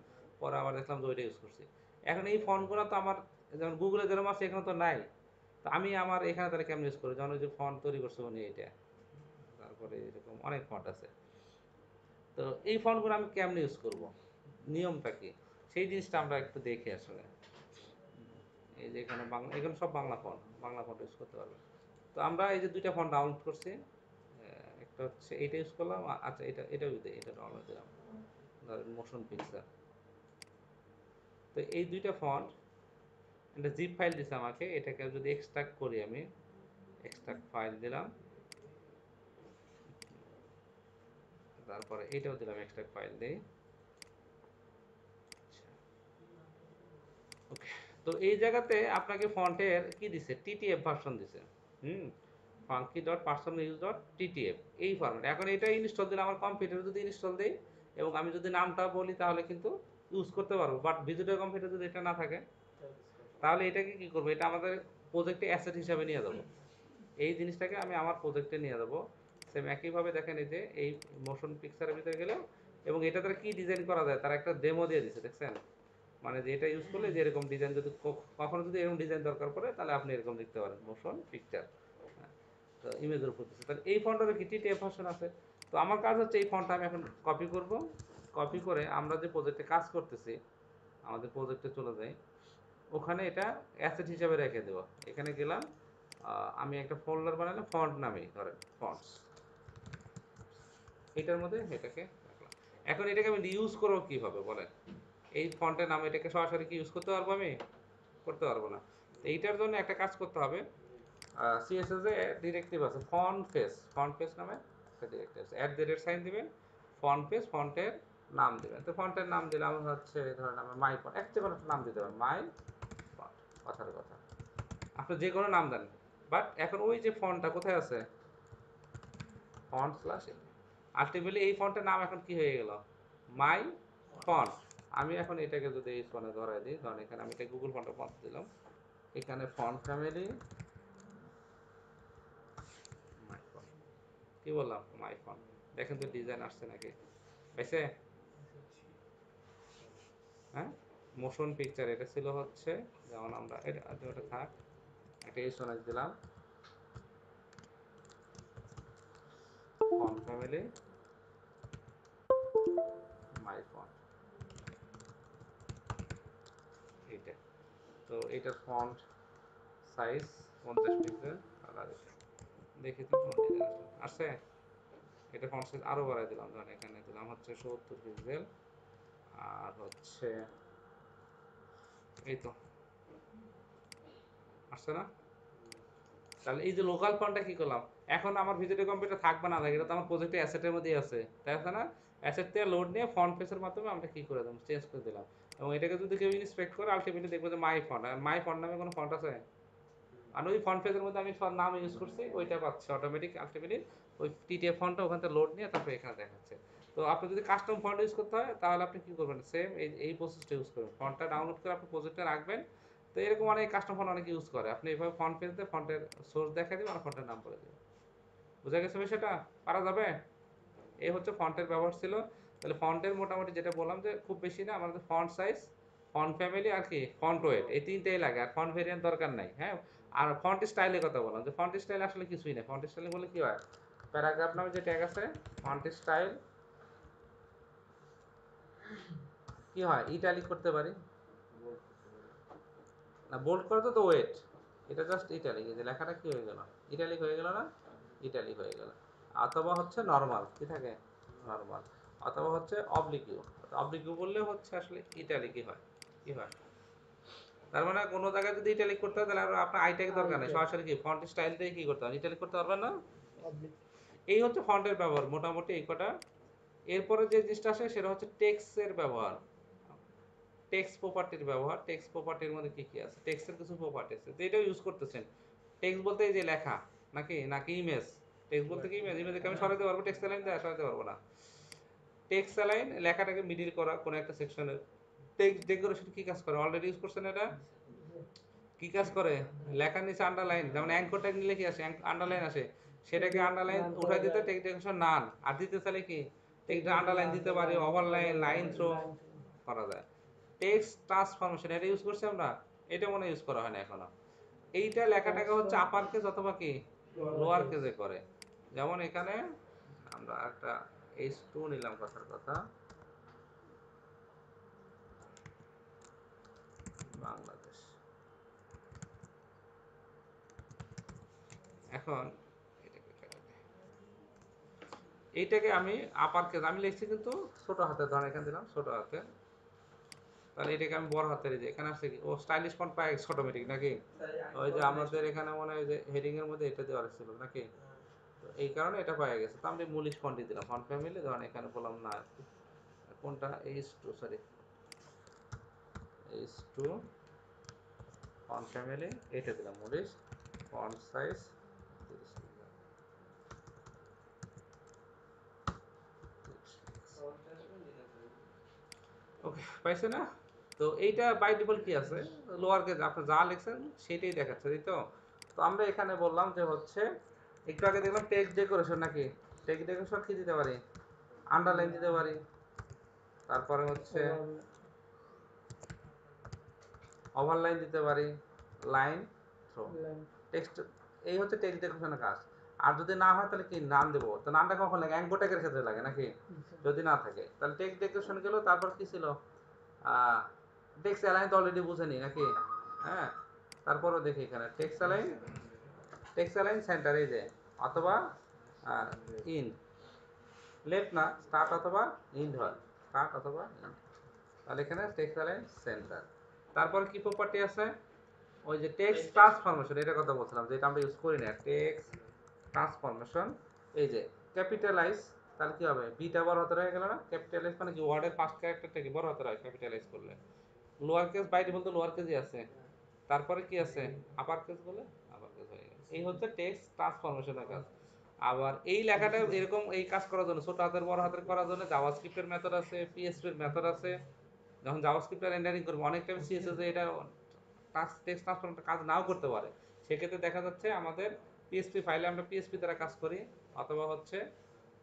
পরে আবার দেখলাম যে ওইটা ইউজ করছি। এখন এই ফন্টগুলো তো আমার যেমন গুগলে যেরকম আছে এখানে তো নাই, তো আমি আমার এখানে তাহলে কেমন ইউজ করি, যেমন ওই যে ফন্ট তৈরি করছে উনি এটা, তারপরে এরকম অনেক ফন্ট আছে, তো এই ফন্টগুলো আমি কেমন ইউজ করব, নিয়মটা কি, সেই জিনিসটা আমরা একটু দেখে আসলে। এই যে এখানে বাংলা, এখানে সব Bangla font, Bangla font use করতে পারবেন। তো আমরা এই যে দুইটা ফন্ট ডাউনলোড করছি, একটা হচ্ছে এইটা ইউজ করলাম, আচ্ছা এটাও এটা ডাউনলোড দিলাম, ধরেন মোশন পিকচার। তো এই দুইটা ফন্ট একটা জিপ ফাইল দিছে আমাকে, এটাকে যদি এক্সট্রাক্ট করি আমি, এক্সট্রাক্ট ফাইল দিলাম, তারপরে এটাও দিলাম এক্সট্রাক্ট ফাইল দেই। ওকে, তো এই জায়গাতে আপনাকে ফন্টের কি দিছে, টিটিএফ ভার্সন দিছে। হুম, funky.personaluse.ttf এই ফরম্যাট। এখন এটা ইনস্টল দিলে আমার কম্পিউটারে যদি ইনস্টল দেই এবং আমি যদি নামটা বলি তাহলে কিন্তু ইউজ করতে পারবো, বাট ভিজিটর কম্পিউটার যদি এটা না থাকে তাহলে এটাকে কি করবো, এটা আমাদের প্রজেক্টে অ্যাসেট হিসাবে নিয়ে যাবো। এই জিনিসটাকে আমি আমার প্রজেক্টে নিয়ে যাবো। সেম একইভাবে দেখেন এই যে এই মোশন পিকচারের ভিতরে গেলে, এবং এটা তারা কি ডিজাইন করা যায় তারা একটা ডেমো দিয়ে দিচ্ছে, দেখছেন? মানে যে এটা ইউজ করলে যে এরকম ডিজাইন, যদি কখনো যদি এরকম ডিজাইন দরকার পড়ে তাহলে আপনি এরকম দেখতে পারেন মোশন পিকচার। তো ইমেজের উপর দিচ্ছে, তাহলে এই ফন্টের কি টিটিএফ ভার্সন আছে। তো আমার কাজ হচ্ছে এই ফন্টটা আমি এখন কপি করব। কপি করে আমরা যে প্রজেক্টে কাজ করতেছি, আমাদের প্রজেক্টে চলে যাই, ওখানে এটা অ্যাসেট হিসাবে রেখে দেব। এখানে গেলাম, আমি একটা ফোল্ডার বানালাম ফন্ট নামেই, ধরেন ফন্টস, এটার মধ্যে এটাকে রাখলাম। এখন এটাকে আমি ইউজ করবো কিভাবে বলেন? এই ফন্টের নাম এটাকে সরাসরি কি ইউজ করতে পারবো আমি? করতে পারবো না। এইটার জন্য একটা কাজ করতে হবে, সিএসএস এ ডিরেক্টিভ আছে ফন্ট ফেস নামে একটা ডিরেক্টিভ আছে, অ্যাট দ্য রেট সাইন দিবেন, ফন্ট ফেস, ফন্টের নাম দিবেন। তো ফন্টের নাম দিলাম হচ্ছে ধরেন আমার মাই ফন্ট, একটা কোনো নাম দিতে পারেন, মাই ফন্ট, কথার কথা, আপনি যে কোনো নাম দেন। বাট এখন ওই যে ফন্টটা কোথায় আছে, ফন্ট স্ল্যাশ, আলটিমেটলি এই ফন্টের নাম এখন কি হয়ে গেল, মাই ফন্ট। আমি এখন এটাকে যদি এই ফোনে ধরাই দিই, ধরেন এখানে আমি এটা গুগল ফন্টে ফন্ট দিলাম, এখানে ফন্ট ফ্যামিলি মাই ফন্ট, কি বললাম, মাই ফন্ট। দেখেন তো ডিজাইন আসছে নাকি, পাইছে? হ্যাঁ, মোশন পিকচার এটা ছিল হচ্ছে, যেমন আমরা এটা ওটা থাক, একটা এসওনেস দিলাম, ফন্ট ফ্যামিলি মাই ফন্ট, এইটা। তো এটার ফন্ট সাইজ 50 পিক্সেল, আর দেখি তো কোন ডিজাইন আসছে। এটা ফন্ট সাইজ আরো বাড়াই দিলাম, ধরেন এখানে দিলাম হচ্ছে 70 পিক্সেল, আর হচ্ছে এই তো আসছে না। তাহলে এই যে লোকাল ফন্টটা কি করলাম, এখন আমার ভিজিটর কম্পিউটার থাকবে না লাগে, এটা তো আমার প্রজেক্টে অ্যাসেটের মধ্যেই আছে, তাই আছে না? অ্যাসেট থেকে লোড নিয়ে ফন্ট ফেসের মাধ্যমে আমরা কি করে দিলাম, চেঞ্জ করে দিলাম। এবং এটাকে যদি কেউ ইন্সপেক্ট করে আলটিমেটলি দেখবো যে মাই ফন্ট, আর মাই ফন্ট নামে কোনো ফন্ট আছে? আর ওই ফন্ট পেজের মধ্যে আমি সব নাম ইউজ করছি ওইটা পাচ্ছে অটোমেটিক, আলটিমেটলি ওই টিটিএফ ফন্টটা ওখান থেকে লোড নিয়ে তারপরে এখানে দেখাচ্ছে। তো আপনি যদি কাস্টম ফন্ট ইউজ করতে হয় তাহলে আপনি কি করবেন, সেম এই প্রসেসটা ইউজ করবেন, ফন্টটা ডাউনলোড করে আপনি প্রজেক্টে রাখবেন। তো এরকম অনেক কাস্টম ফন্ট অনেকে ইউজ করে, আপনি এইভাবে ফন্ট পেজে ফন্টের সোর্স দেখা দিবেন আর ফন্টের নাম বলে দিবেন। বুঝা গেছে বিষয়টা? পারা যাবে? এই হচ্ছে ফন্টের ব্যবহার ছিল। তাহলে ফন্টের মোটামুটি যেটা বললাম যে খুব বেশি না, আমাদের ফন্ট সাইজ, ফন্ট ফ্যামিলি আর কি ফন্ট ওয়েট, এই তিনটেই লাগে, আর ফন্ট ভেরিয়েন্ট দরকার নাই। হ্যাঁ, আর ফন্ট স্টাইলের কথা বললাম, যে ফন্ট স্টাইল আসলে কিছুই না, ফন্ট স্টাইল বলে কি হয়, প্যারাগ্রাফ নামে যে ট্যাগ আছে, ফন্ট স্টাইল কি হয়, ইটালিক করতে পারি না, বোল্ড করে তো ওয়েট, এটা জাস্ট ইটালিক, এই যে লেখাটা কি হয়ে গেল, ইটালিক হয়ে গেল না, ইটালিক হয়ে গেল। অথবা হচ্ছে নর্মাল কি থাকে, নর্মাল, অথবা হচ্ছে অবলিকিউ, অবলিকিউ বললে হচ্ছে আসলে ইটালিকই হয়, কি হয়। তার মানে কোনো জায়গায় যদি ইটালিক করতে হয় তাহলে আপনার আইট্যাগ দরকার নেই, সরাসরি কি ফন্ট স্টাইল দিয়ে কি করতে হবে, ইটালিক করতে পারবেন না। এই হচ্ছে ফন্টের ব্যবহার মোটামুটি এই কটা। এরপরে যে জিনিসটা আসে সেটা হচ্ছে টেক্সটের ব্যবহার, টেক্সট প্রপার্টির ব্যবহার। টেক্সট প্রপার্টির মধ্যে কি কি আছে, টেক্সটের কিছু প্রপার্টি আছে যেটাও ইউজ করতেছেন। টেক্সট বলতে এই যে লেখা, নাকি নাকি ইমেজ, টেক্সট বলতে কি ইমেজ, ইমেজকে আমি সরাতে পারবো, টেক্সট লাইন দিয়ে সরাতে পারবো না। টেক্সট লাইন লেখাটাকে মিডিল করা কোনো একটা সেকশনের, টেক্সট ডেকোরেশন কি কাজ করে, অলরেডি ইউজ করছেন এটা, কি কাজ করে, লেখার নিচে আন্ডারলাইন, যেমন অ্যাঙ্কর ট্যাগ নিলে কি আসে, আন্ডারলাইন আসে, সেটাকে আন্ডারলাইন উঠাই দিতে টেক্সট ডেকোরেশন নান, আর দিতে চাইলে কি টেক্সট আন্ডারলাইন দিতে পারি, ওভারলাইন, লাইন থ্রো করা যায়। টেক্সট ট্রান্সফরমেশন এটা ইউজ করছি আমরা, এটা মনে ইউজ করা হয় না এখনো। এইটা লেখাটাকে হচ্ছে আপার কেস অথবা কি লোয়ার কেসে করে, যেমন এখানে আমরা একটা H2 নিলাম, কথার কথা, বাংলাদেশ। এখন এইটাকে আমি আপার কেস আমি লিখছি কিন্তু ছোট হাতে, ধরেন এখানে দিলাম ছোট হাতে, তাহলে এটাকে আমি বড় হাতের যে এখানে আসছে কি ও স্টাইলিশ ফন্ট পায় গেছে অটোমেটিক নাকি? ওই যে আমাদের এখানে মনে হয় যে হেডিং এর মধ্যে এটা দেওয়া ছিল নাকি? তো এই কারণে এটা পাওয়া গেছে। তো আমি মূলিশ ফন্টই দিলাম ফন্ট ফ্যামিলি, ধরেন এখানে বললাম না কোনটা H2 sorry H2 font family এটা দিলাম মূলিশ ফন্ট সাইজ 30 দিলাম। ওকে পাইছে না? তো এইটা বাই ডিফল্ট কি আছে লোয়ার কেস আপনি যা লিখছেন সেটাই দেখাচ্ছে তাই তো। তো আমরা এখানে বললাম যে হচ্ছে একটু আগে দেখলাম টেক্সট ডেকোরেশন নাকি, টেক্সট ডেকোরেশন কি দিতে পারি, আন্ডারলাইন দিতে পারি, তারপরে হচ্ছে ওভারলাইন দিতে পারি, লাইন থ্রো, টেক্সট, এই হচ্ছে টেক্সট ডেকোরেশনের কাজ। আর যদি না হয় তাহলে কি নাম দেবো, তো নামটা কখন লাগে অ্যাঙ্গো ট্যাগের ক্ষেত্রে লাগে নাকি, যদি না থাকে তাহলে টেক্সট ডেকোরেশন গেল। তারপর কি ছিল টেক্সট অ্যালাইন তো অলরেডি বুঝেনি নাকি, হ্যাঁ। তারপরও দেখি এখানে টেক্সট অ্যালাইন সেন্টার এই যে, অথবা ইন লেফট না স্টার্ট অথবা ইন্ড হয়, স্টার্ট অথবা ইন্ড, তাহলে এখানে টেক্সট অ্যালাইন সেন্টার। তারপর কি প্রপার্টি আছে, ওই যে টেক্সট ট্রান্সফরমেশন, এটা কথা বলছিলাম যেটা আমরা ইউজ করি না, টেক্সট ট্রান্সফরমেশন। এই যে ক্যাপিটালাইজ, তাহলে কি হবে বিটা বড় হাতের হয়ে গেল না, ক্যাপিটালাইজ মানে কি ওয়ার্ডের ফার্স্ট ক্যারেক্টারটা কি বড় হাতের হয় ক্যাপিটালাইজ করলে, লোয়ার কেস বাই ডিফল্ট তো লোয়ার কেসই আছে, তারপরে কি আছে আপার কেস বলে আপার কেস হয়ে গেল। এই হচ্ছে টেক্সট ট্রান্সফরমেশনের কাজ। আবার এই লেখাটা এরকম এই কাজ করার জন্য ছোট হাতের বড় হাতের করার জন্য জাভাস্ক্রিপ্টের মেথড আছে, পিএইচপির মেথড আছে। যখন জাভাস্ক্রিপ্ট রেন্ডারিং করব অনেক টাইম সিএসএস এ এটা টেক্সট ট্রান্সফরমেশন কাজ নাও করতে পারে, সেক্ষেত্রে দেখা যাচ্ছে আমাদের পিএসপি ফাইলে আমরা পিএসপি দ্বারা কাজ করি, অথবা হচ্ছে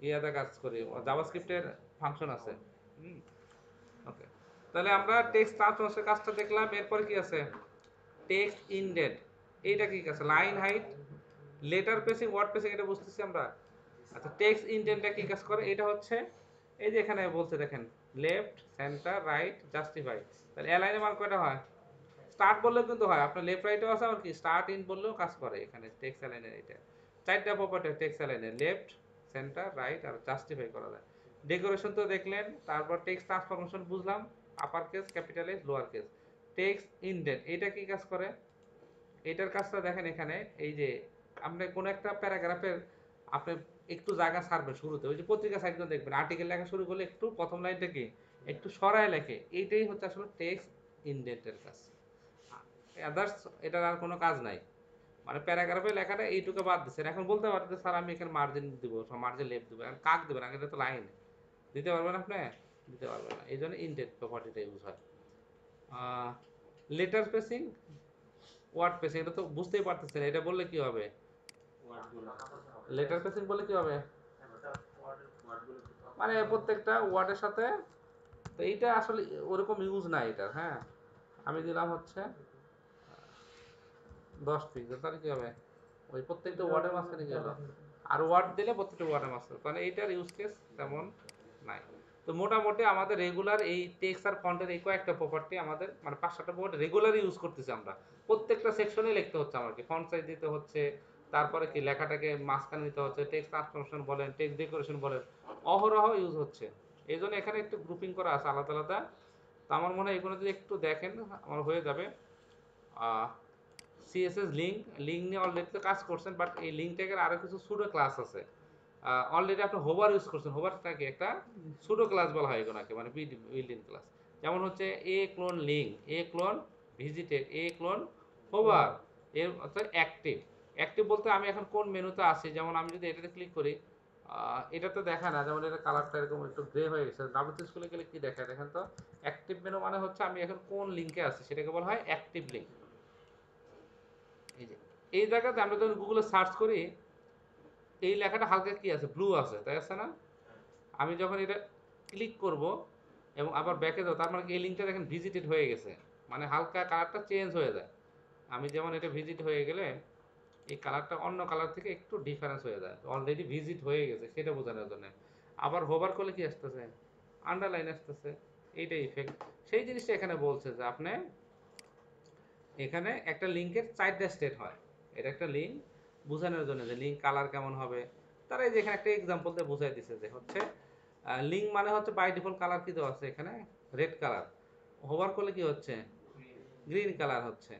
ইয়াতে কাজ করি, জাভাস্ক্রিপ্টের ফাংশন আছে। ওকে, তাহলে আমরা টেক্সট ট্রান্সফরমেশনের কাজটা দেখলাম। এরপর কি আছে টেক্সট ইনডেন্ট, এইটা কি আছে line height, letter spacing, word spacing, এটা বুঝতেছি আমরা। আচ্ছা টেক্সট ইনডেন্টটা কি কাজ করে, এটা হচ্ছে এই যে এখানে বলছে দেখেন লেফট সেন্টার রাইট জাস্টিফাই, তাহলে অ্যালাইনে মান কয়টা হয়, স্টার্ট বললেও কিন্তু হয়, আপনার লেফট রাইটও আছে, আবার কি স্টার্ট ইন বললেও কাজ করে এখানে টেক্সট অ্যালাইনের। এটা চারটা প্রপার্টি টেক্সট অ্যালাইনের, লেফট সেন্টার রাইট আর জাস্টিফাই করা যায়। ডেকোরেশন তো দেখলেন, তারপর টেক্সট ট্রান্সফরমেশন বুঝলাম, upper case capitalise lower case. Text indent এটা কি কাজ করে, এটার কাজটা দেখেন এখানে, এই যে আপনি কোন একটা প্যারাগ্রাফের আপনি একটু জায়গা ছাড়বেন শুরুতে, ওই যে পত্রিকা সাইটগুলো দেখবেন আর্টিকেল লেখা শুরু করলে একটু প্রথম লাইনটা কি একটু সরায় লেখে, এইটাই হচ্ছে আসলে টেক্সট ইনডেন্টের কাজ। আদার্স এটার আর কোনো কাজ নাই, মানে প্যারাগ্রাফে লেখাটা এইটুকু বাদ দিচ্ছেন। এখন বলতে পারবেন স্যার আমি এখানে মার্জিন দিব, মার্জিন লেফট দিব, এখন কাক দেবেন আগে, এটা তো লাইন দিতে পারবেন আপনি, দিতে পারবেন না, এই জন্য ইনডেন্ট প্রপার্টিটা ইউজ হয়। লেটার স্পেসিং, ওয়ার্ড স্পেসিং, এটা তো বুঝতেই পারতেছেন, এটা বললে কি হবে, লেটার স্পেসিং বললে কি হবে, মানে প্রত্যেকটা ওয়ার্ডের সাথে, তো এইটা আসলে ওরকম ইউজ নাই এটা, হ্যাঁ। আমি দিলাম হচ্ছে 10 পিক্সেল, তাহলে কি হবে ওই প্রত্যেকটা ওয়ার্ডের মাঝখানে কি হলো, আর ওয়ার্ড দিলে প্রত্যেকটা ওয়ার্ডের মাঝখানে, মানে এইটার ইউজ কেস তেমন নাই। তো মোটামুটি আমাদের রেগুলার এই টেক্সট আর ফন্টের এই কয়েকটা প্রপার্টি আমাদের মানে 5-7টা প্রপার্টি রেগুলার ইউজ করতেছি আমরা, প্রত্যেকটা সেকশনে লিখতে হচ্ছে আমাকে, ফন্ট সাইজ দিতে হচ্ছে, তারপরে কি লেখাটাকে মাঝখানে দিতে হচ্ছে, টেক্সট ট্রান্সফরমেশন বলেন, টেক্সট ডেকোরেশন বলেন, অহরহ ইউজ হচ্ছে। এই জন্য এখানে একটু গ্রুপিং করা আছে আলাদা আলাদা। তো আমার মনে হয় এগুলো যদি একটু দেখেন আমার হয়ে যাবে। সিএসএস লিঙ্ক, লিঙ্ক নিয়ে অলরেডি তো কাজ করছেন, বাট এই লিঙ্ক ট্যাগের আরো কিছু সুডো ক্লাস আছে। অলরেডি আপনি হোভার ইউজ করছেন, হোভারটাকে একটা সুডো ক্লাস বলা হয় এগুলোকে, মানে বিল্ট ইন ক্লাস। যেমন হচ্ছে এ ক্লোন লিঙ্ক, এ ক্লোন ভিজিটেড, এ ক্লোন হোভার, এর অর্থাৎ অ্যাক্টিভ। অ্যাক্টিভ বলতে আমি এখন কোন মেনুতে আছি, যেমন আমি যদি এটাতে ক্লিক করি এটা তো দেখা না, যেমন এটা কালারটা এরকম একটু গ্রে হয়ে গেছে, ডাব্লিউসি স্কুলে গেলে কি দেখায় দেখেন তো, অ্যাক্টিভ মেনু মানে হচ্ছে আমি এখন কোন লিঙ্কে আছি সেটাকে বলা হয় অ্যাক্টিভ লিঙ্ক। এই যে এই জায়গাতে আমরা যখন গুগলে সার্চ করি এই লেখাটা হালকা কি আছে ব্লু আছে, তাই আছে না, আমি যখন এটা ক্লিক করব এবং আবার ব্যাকে যাবো, তার মানে এই লিঙ্কটা দেখেন ভিজিটেড হয়ে গেছে, মানে হালকা কালারটা চেঞ্জ হয়ে যায়। আমি যেমন এটা ভিজিট হয়ে গেলে এই কালারটা অন্য কালার থেকে একটু ডিফারেন্স হয়ে যায়, অলরেডি ভিজিট হয়ে গেছে সেটা বোঝানোর জন্য। আবার হোভার করলে কি আসতেছে, আন্ডারলাইন আসতেছে, এইটাই ইফেক্ট। সেই জিনিসটা এখানে বলছে যে আপনি এখানে একটা লিঙ্কের 4টা স্টেট হয়, এটা একটা লিঙ্ক বোঝানোর জন্য যে লিঙ্ক কালার কেমন হবে। তারা এই যে এখানে একটা এক্সাম্পল দিয়ে বুঝাই দিছে যে হচ্ছে লিঙ্ক মানে হচ্ছে বাই ডিফল্ট কালার কি দেওয়া আছে এখানে রেড কালার, হোভার করলে কি হচ্ছে, গ্রিন কালার হচ্ছে।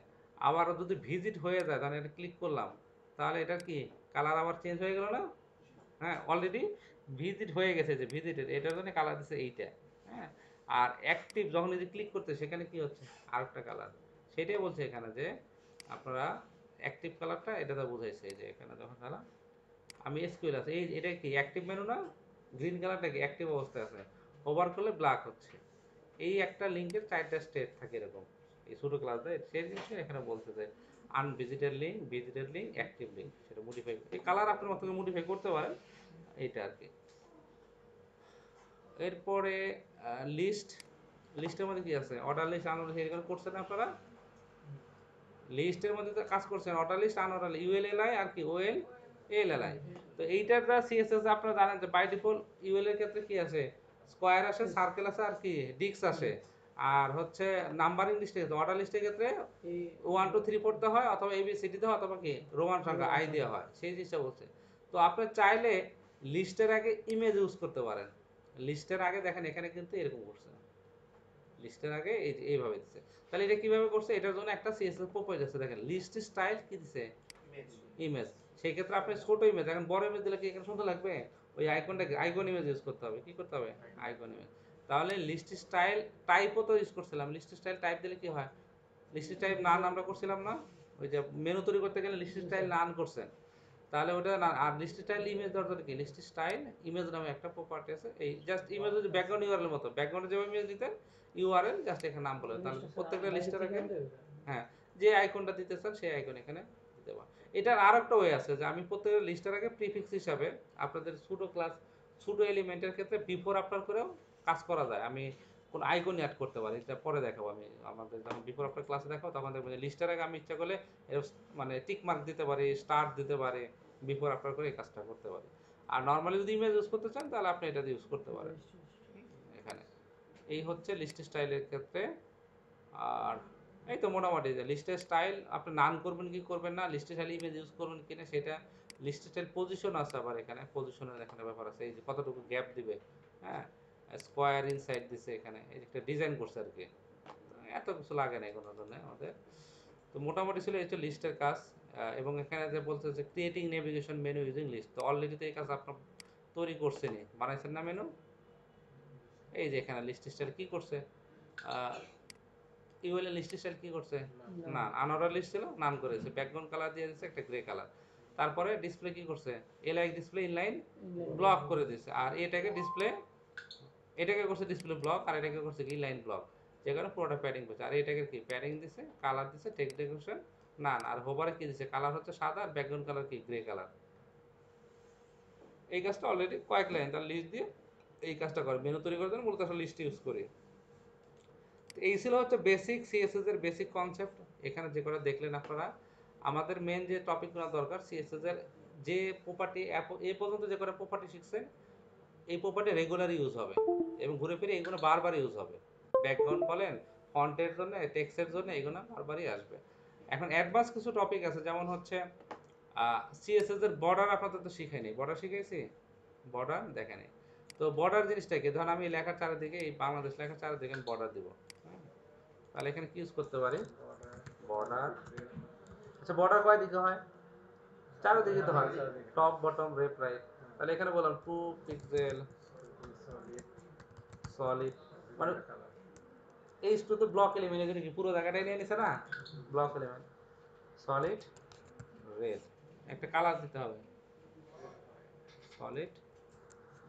আবার যদি ভিজিট হয়ে যায় তাহলে এটা ক্লিক করলাম, তাহলে এটা কি কালার আবার চেঞ্জ হয়ে গেল না? হ্যাঁ, অলরেডি ভিজিট হয়ে গেছে, যে ভিজিটেড এটার জন্য কালার দিচ্ছে এইটা। হ্যাঁ, আর অ্যাক্টিভ যখন যদি ক্লিক করতে সেখানে কি হচ্ছে আরেকটা কালার। সেটাই বলছে এখানে যে আপনারা অ্যাক্টিভ কালারটা এটাতে বুঝাইছে, যে এখানে যখন কালার আমি এসকিউএল আছে এই এটা কি অ্যাক্টিভ মেনু না, গ্রিন কালারটা কি অ্যাক্টিভ অবস্থায় আছে, ওভার করলে ব্ল্যাক হচ্ছে। এই একটা লিঙ্কের 4টা স্টেট থাকে এরকম, এই ছোটো ক্লাস দেয় সেই জিনিসটা এখানে বলছে যে unvisited link, visited link, active link, সেটা মডিফাই এই কালার আপনার মতো মডিফাই করতে পারেন, এইটা আর কি। এরপরে লিস্ট, লিস্টের মধ্যে কি আছে, অর্ডার লিস্ট, আনঅর্ডার লিস্ট, এখানে করছেন আপনারা লিস্টের মধ্যে তো কাজ করছেন, অর্ডার লিস্ট, আনঅর্ডার ইউএলএলআই আর কি ওএল এলএলআই। তো এইটার যা সিএসএস আপনারা জানেন যে বাই ডিফল্ট ইউএল এর ক্ষেত্রে কি আছে, স্কয়ার আসে, সার্কেল আছে আর কি ডিস্ক আসে। আর হচ্ছে নাম্বারিং লিস্টে অর্ডার লিস্টের ক্ষেত্রে 1 2 3 পড়তে হয়, অথবা এবিসিডি দেওয়া, অথবা কি রোমান সংখ্যা আই দেওয়া হয়, সেই জিনিসটা বলছে। তো আপনি চাইলে লিস্টের আগে ইমেজ ইউজ করতে পারেন। লিস্টের আগে দেখেন এখানে কিন্তু এরকম করছে, লিস্টের আগে এই যে এইভাবে দিচ্ছে। তাহলে এটা কিভাবে করছে, এটার জন্য একটা সিএসএস প্রপার্টি আছে, দেখেন লিস্ট স্টাইল কি দিছে, ইমেজ। সেই ক্ষেত্রে আপনি ছোট ইমেজ, এখন বড় ইমেজ দিলে কি এখানে সুন্দর লাগবে, ওই আইকনটাকে আইকন ইমেজ ইউজ করতে হবে, কি করতে হবে, আইকন ইমেজ। তাহলে লিস্ট স্টাইল টাইপও তো ইউজ করছিলাম, লিস্ট স্টাইল টাইপ দিলে কি হয়, লিস্ট টাইপ নান আমরা করছিলাম না, ওই যে মেনু তৈরি করতে গেলে লিস্ট স্টাইল নান করছেন, তাহলে ওটা না। আর লিস্ট স্টাইল ইমেজ দরকার কি, লিস্ট স্টাইল ইমেজ নামে একটা প্রপার্টি আছে, এই জাস্ট ইমেজ যদি ব্যাকগ্রাউন্ড ইউআরএল মতো, ব্যাকগ্রাউন্ডে যেভাবে ইমেজ দিতেন ইউআরএল জাস্ট এখানে নাম বলে, তাহলে প্রত্যেকটা লিস্টের আগে হ্যাঁ যে আইকনটা দিতে চান সেই আইকন এখানে দিতে পারেন। এটার আর একটা ওয়ে আছে যে আমি প্রত্যেকটা লিস্টের আগে প্রিফিক্স হিসাবে আপনাদের ছোটো ক্লাস ছোটো এলিমেন্টের ক্ষেত্রে বিফোর আফটার করেও কাজ করা যায়, আমি কোন আইকন অ্যাড করতে পারি, এটা পরে দেখাবো আমি আমাদের যখন বিফোর আফটার ক্লাসে দেখাবো, তখন দেখবেন যে লিস্টের আগে আমি ইচ্ছা করলে মানে টিক মার্ক দিতে পারি, স্টার দিতে পারি, বিফোর আফটার করে এই কাজটা করতে পারি। আর নর্মালি যদি ইমেজ ইউজ করতে চান তাহলে আপনি এটা ইউজ করতে পারেন এখানে। এই হচ্ছে লিস্ট স্টাইলের ক্ষেত্রে। আর এই তো মোটামুটি যে লিস্টের স্টাইল আপনি নান করবেন কি করবেন না, লিস্টের স্টাইল ইমেজ ইউজ করবেন কিনা সেটা, লিস্টের স্টাইল পজিশন আছে, আবার এখানে পজিশনের এখানে ব্যাপার আছে, এই যে কতটুকু গ্যাপ দিবে, হ্যাঁ স্কোয়ার ইনসাইড দিছে এখানে, এই একটা ডিজাইন করছে আর কি, এত কিছু লাগে না কোনো জন্য আমাদের। তো মোটামুটি ছিল এই হচ্ছে লিস্টের কাজ। এবং এখানে যে বলছে যে creating navigation menu using list, তো অলরেডি তো এই কাজ আপনার তৈরি করছেনই, বানাইছেন না মেনু। এই যে এখানে লিস্ট স্টাইল কি করছে, ইউএল লিস্ট স্টাইল কি করছে, না আনঅর্ডার লিস্ট ছিল নাম করেছে, ব্যাকগ্রাউন্ড কালার দিয়ে দিয়েছে একটা গ্রে কালার। তারপরে ডিসপ্লে কি করছে, এলআই ডিসপ্লে ইনলাইন ব্লক করে দিয়েছে, আর এটাকে ডিসপ্লে, এটাকে করছে ডিসপ্লে ব্লক, আর এটাকে করছে কি লাইন ব্লক, যে কারণে পুরোটা প্যাডিং করছে। আর এটাকে কি প্যাডিং দিছে, কালার দিছে, টেক্সট ডেকোরেশন না, আর হোভারে কি দিছে, কালার হচ্ছে সাদা, আর ব্যাকগ্রাউন্ড কালার কি গ্রে কালার। এই কাজটা অলরেডি কয়েক লাইন তার লিস্ট দিয়ে এই কাজটা করে, মেনু তৈরি করার জন্য মূলত আসলে লিস্ট ইউজ করি। এই ছিল হচ্ছে বেসিক সিএসএস এর বেসিক কনসেপ্ট। এখানে যে করে দেখলেন আপনারা, আমাদের মেন যে টপিকগুলো দরকার সিএসএস এর, যে প্রপার্টি এই পর্যন্ত যে করে প্রপার্টি শিখছেন, এই প্রপার্টি রেগুলার ইউজ হবে এবং ঘুরে ফিরে এইগুলো বারবার ইউজ হবে। ব্যাকগ্রাউন্ড বলেন, ফন্টের জন্য, টেক্সটের জন্য, এগুলো বারবারই আসবে। এখন অ্যাডভান্স কিছু টপিক আছে, যেমন হচ্ছে সিএসএস এর বর্ডার আপনাদের তো শিখাইনি, বর্ডার শিখাইছি, বর্ডার দেখেনি। তো বর্ডার জিনিসটা কি, ধরুন আমি লেখার চারিদিকে, এই বাংলাদেশ লেখার চারিদিকে আমি বর্ডার দিব, তাহলে এখানে কি ইউজ করতে পারি, বর্ডার। আচ্ছা বর্ডার কয় দিকে হয়, চারিদিকে তো হয়, টপ বটম লেফট রাইট। তাহলে এখানে বললাম 2 পিক্সেল সলিড, মানে এই টু তো ব্লক এলিমেন্ট, এখানে কি পুরো জায়গাটাই নিয়ে নিছে না, ব্লক এলিমেন্ট সলিড রেড, একটা কালার দিতে হবে, সলিড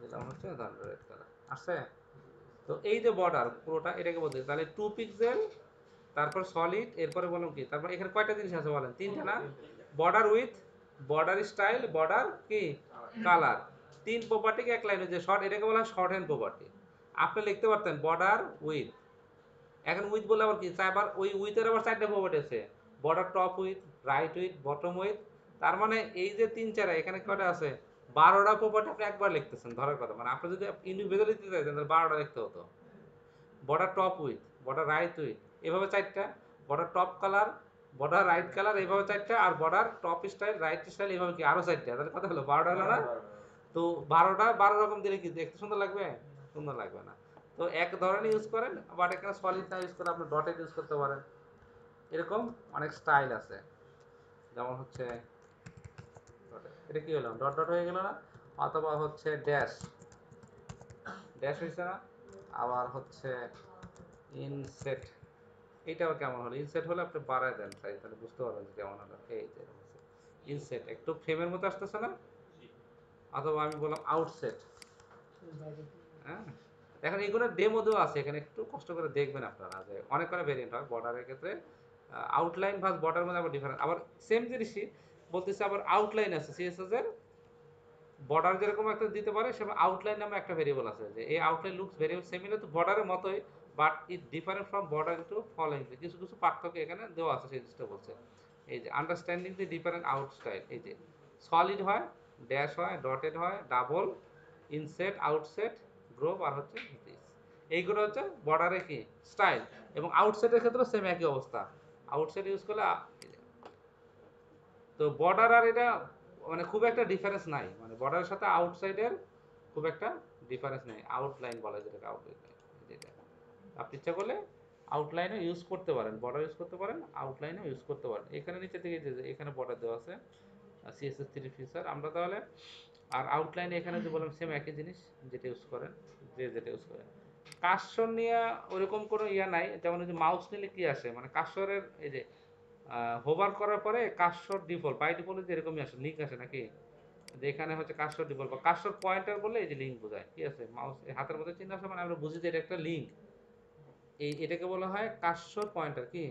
দিলাম হচ্ছে রেড কালার আসছে। তো এই যে বর্ডার পুরোটা এটাকে বলতে, তাহলে 2 পিক্সেল, তারপর সলিড, এরপরে বললাম কি, তারপর এখানে কয়টা জিনিস আছে বলেন, তিনটা না, border with, border style, border কি কালার, তিন প্রপার্টিকে এক লাইনে যে শর্ট, এটাকে বলা হয় শর্ট হ্যান্ড প্রপার্টি। আপনি লিখতে পারতেন বর্ডার উইথ, এখন উইথ বলে আবার কি, আবার ওই উইথের আবার 4টা প্রপার্টি আছে, border top with, right with, bottom with. তার মানে এই যে 3 4 এখানে কয়টা আছে, 12টা প্রপার্টি আপনি একবার লিখতেছেন ধরার কথা, মানে আপনি যদি ইন্ডিভিজুয়ালি দিতে চাইতেন তাহলে 12টা লিখতে হতো। Border top width, border right width, এভাবে 4টা, border top colour, border right colour, এভাবে 4টা, আর border top style, right style, এভাবে কি আরো 4টা, তাহলে কথা হলো 12টা হলো না। তো 12টা 12 রকম দিলে কি দেখতে সুন্দর লাগবে, সুন্দর লাগবে না। তো এক ধরনের ইউজ করেন, বাট এখানে সলিড না ইউজ করে আপনি ডটেড ইউজ করতে পারেন। এরকম অনেক স্টাইল আছে, যেমন হচ্ছে এটা কি হলো, ডট ডট হয়ে গেল না, অথবা হচ্ছে ড্যাশ ড্যাশ হয়েছে না, আবার হচ্ছে ইনসেট, এইটাও কেমন হলো, ইনসেট হলে আপনি বাড়ায় দেন সাইজ, তাহলে বুঝতে পারবেন যে কেমন হলো। এই যে ইনসেট একটু ফ্রেমের মতো আসতেছে না, অথবা আমি বললাম আউটসেট। হ্যাঁ, এখন এগুলো ডেমো দেওয়া আছে এখানে, একটু কষ্ট করে দেখবেন আপনারা, যে অনেক কটা ভেরিয়েন্ট হয় বর্ডারের ক্ষেত্রে। আউটলাইন ভার্স বর্ডার মধ্যে আবার ডিফারেন্ট, আবার সেম জিনিসই বলতেছে, আবার আউটলাইন আছে সিএসএস এর। বর্ডার যেরকম একটা দিতে পারে, সেরকম আউটলাইন নামে একটা ভেরিয়েবল আছে, যে এই outline looks variable similar to বর্ডারের মতোই, but it different from border to following, কিছু কিছু পার্থক্য এখানে দেওয়া আছে, সেই জিনিসটা বলছে। এই যে understanding the different out style, এই যে সলিড হয়, ড্যাশ হয়, ডটেড হয়, ডাবল, ইনসেট, আউটসেট, গ্রুপ, আর হচ্ছে দিস। এইগুলো হচ্ছে বর্ডারে কি স্টাইল, এবং আউটসেটের ক্ষেত্রে সেম একই অবস্থা। আউটসেট ইউজ করলে তো বর্ডার আর এটা মানে খুব একটা ডিফারেন্স নাই, মানে বর্ডারের সাথে আউটসাইডের খুব একটা ডিফারেন্স নেই, আউটলাইন বলা যায় যেটাকে, আউটলাইন যেটা আপনি ইচ্ছা করলে আউটলাইনও ইউজ করতে পারেন, বর্ডার ইউজ করতে পারেন, আউটলাইনও ইউজ করতে পারেন। এখানে নিচে থেকে যে এখানে বর্ডার দেওয়া আছে CSS3 ফিচার, আমরা তাহলে আর আউটলাইনে এখানে যে বললাম সেম একই জিনিস, যেটা ইউজ করেন, যে যেটা ইউজ করেন। কার্সর নিয়ে ওরকম কোনো ইয়া নাই, যেমন এই যে মাউস নিলে কি আসে, মানে কার্সরের এই যে হোভার করার পরে কার্সর ডিফল্ট বাই ডিফল্ট এরকমই আসে, লিঙ্ক আসে নাকি, যে এখানে হচ্ছে কার্সর ডিফল্ট বা কার্সর পয়েন্টার বলে এই যে লিঙ্ক বোঝায়, ঠিক আছে, মাউস হাতের মধ্যে চিহ্ন আসে, মানে আমরা বুঝি যে এটা একটা লিঙ্ক, এই এটাকে বলা হয় কার্সর পয়েন্টার, কি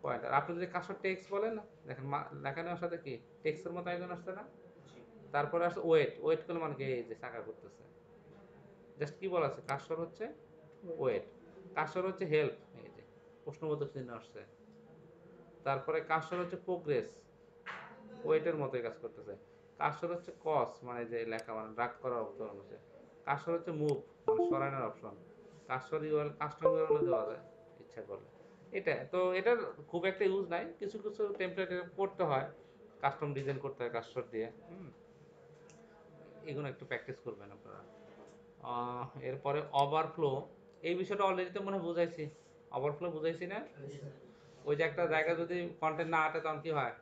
পয়েন্টার। আপনি যদি কার্সর টেক্সট বলেন, দেখেন লেখানোর সাথে কি টেক্সটের মতো আইকন আসছে না, তারপরে আসছে ওয়েট, ওয়েট করলে মানে কি এই যে চাকা করতেছে, জাস্ট কি বলা আছে, কার্সর হচ্ছে ওয়েট, কার্সর হচ্ছে হেল্প, এই যে প্রশ্নবোধক চিহ্ন আসছে, তারপরে কার্সর হচ্ছে প্রোগ্রেস, ওয়েটের মতোই কাজ করতেছে। কার্সর হচ্ছে কস, মানে যে লেখা মানে ড্রাগ করার অপশন আছে। কার্সর হচ্ছে মুভ, মানে সরানোর option. Cursor URL custom URL দেওয়া যায় ইচ্ছা করলে। এটা তো এটার খুব একটা ইউজ নাই, কিছু কিছু টেমপ্লেট করতে হয়, কাস্টম ডিজাইন করতে হয় কার্সর দিয়ে। এগুলো একটু প্র্যাকটিস করবেন আপনারা। এরপরে ওভারফ্লো, এই বিষয়টা অলরেডি তো মনে হয় বুঝাইছি, ওভারফ্লো বুঝাইছি না, ওই যে একটা জায়গা যদি কন্টেন্ট না আটে তখন কি হয়,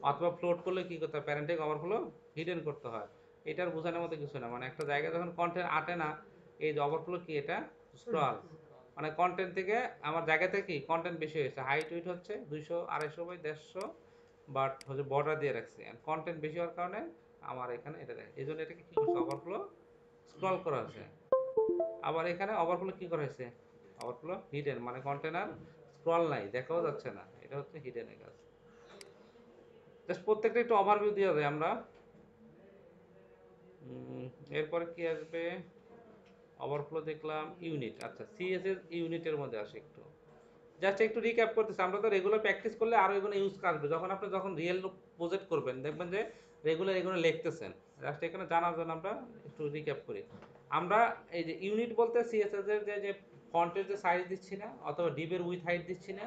অথবা ফ্লোট করলে কি করতে হয়, প্যারেন্টিক ওভারফ্লো হিডেন করতে হয়। এটার বোঝানোর মতো কিছু না, মানে একটা জায়গায় যখন কন্টেন্ট আটে না, এই যে ওভারফ্লো কি, এটা স্ক্রল, মানে কন্টেন্ট থেকে আমার জায়গা থেকে কি কন্টেন্ট বেশি হয়েছে, হাইট উইট হচ্ছে 200 250 বাই 150, বাট হচ্ছে বর্ডার দিয়ে রাখছি, কন্টেন্ট বেশি হওয়ার কারণে আমার এখানে এটা দেয়, এই জন্য এটাকে কি করছে, ওভারফ্লো স্ক্রল করা হয়েছে। আবার এখানে ওভারফ্লো কি করা হয়েছে, ওভারফ্লো হিডেন, মানে কন্টেনার স্ক্রল নাই, দেখাও যাচ্ছে না, এটা হচ্ছে হিডেনের কাজ। জাস্ট প্রত্যেকটা একটু ওভারভিউ দিয়ে দেয় আমরা। এরপরে কি আসবে, ওভারফ্লো দেখলাম, ইউনিট, আচ্ছা সিএসএস ইউনিটের মধ্যে আসে একটু, জাস্ট একটু রিক্যাপ করতেছি, আমরা তো রেগুলার প্র্যাকটিস করলে আরো এগুলো ইউজ আসবে, যখন আপনি যখন রিয়েল প্রজেক্ট করবেন দেখবেন যে রেগুলার এগুলো লিখতেছেন। জাস্ট এখানে জানার জন্য আমরা একটু রিক্যাপ করি। আমরা এই যে ইউনিট বলতে সিএসএস এর যে যে ফন্টের যে সাইজ দিচ্ছি না, অথবা ডিপের উইথ হাইট দিচ্ছি না,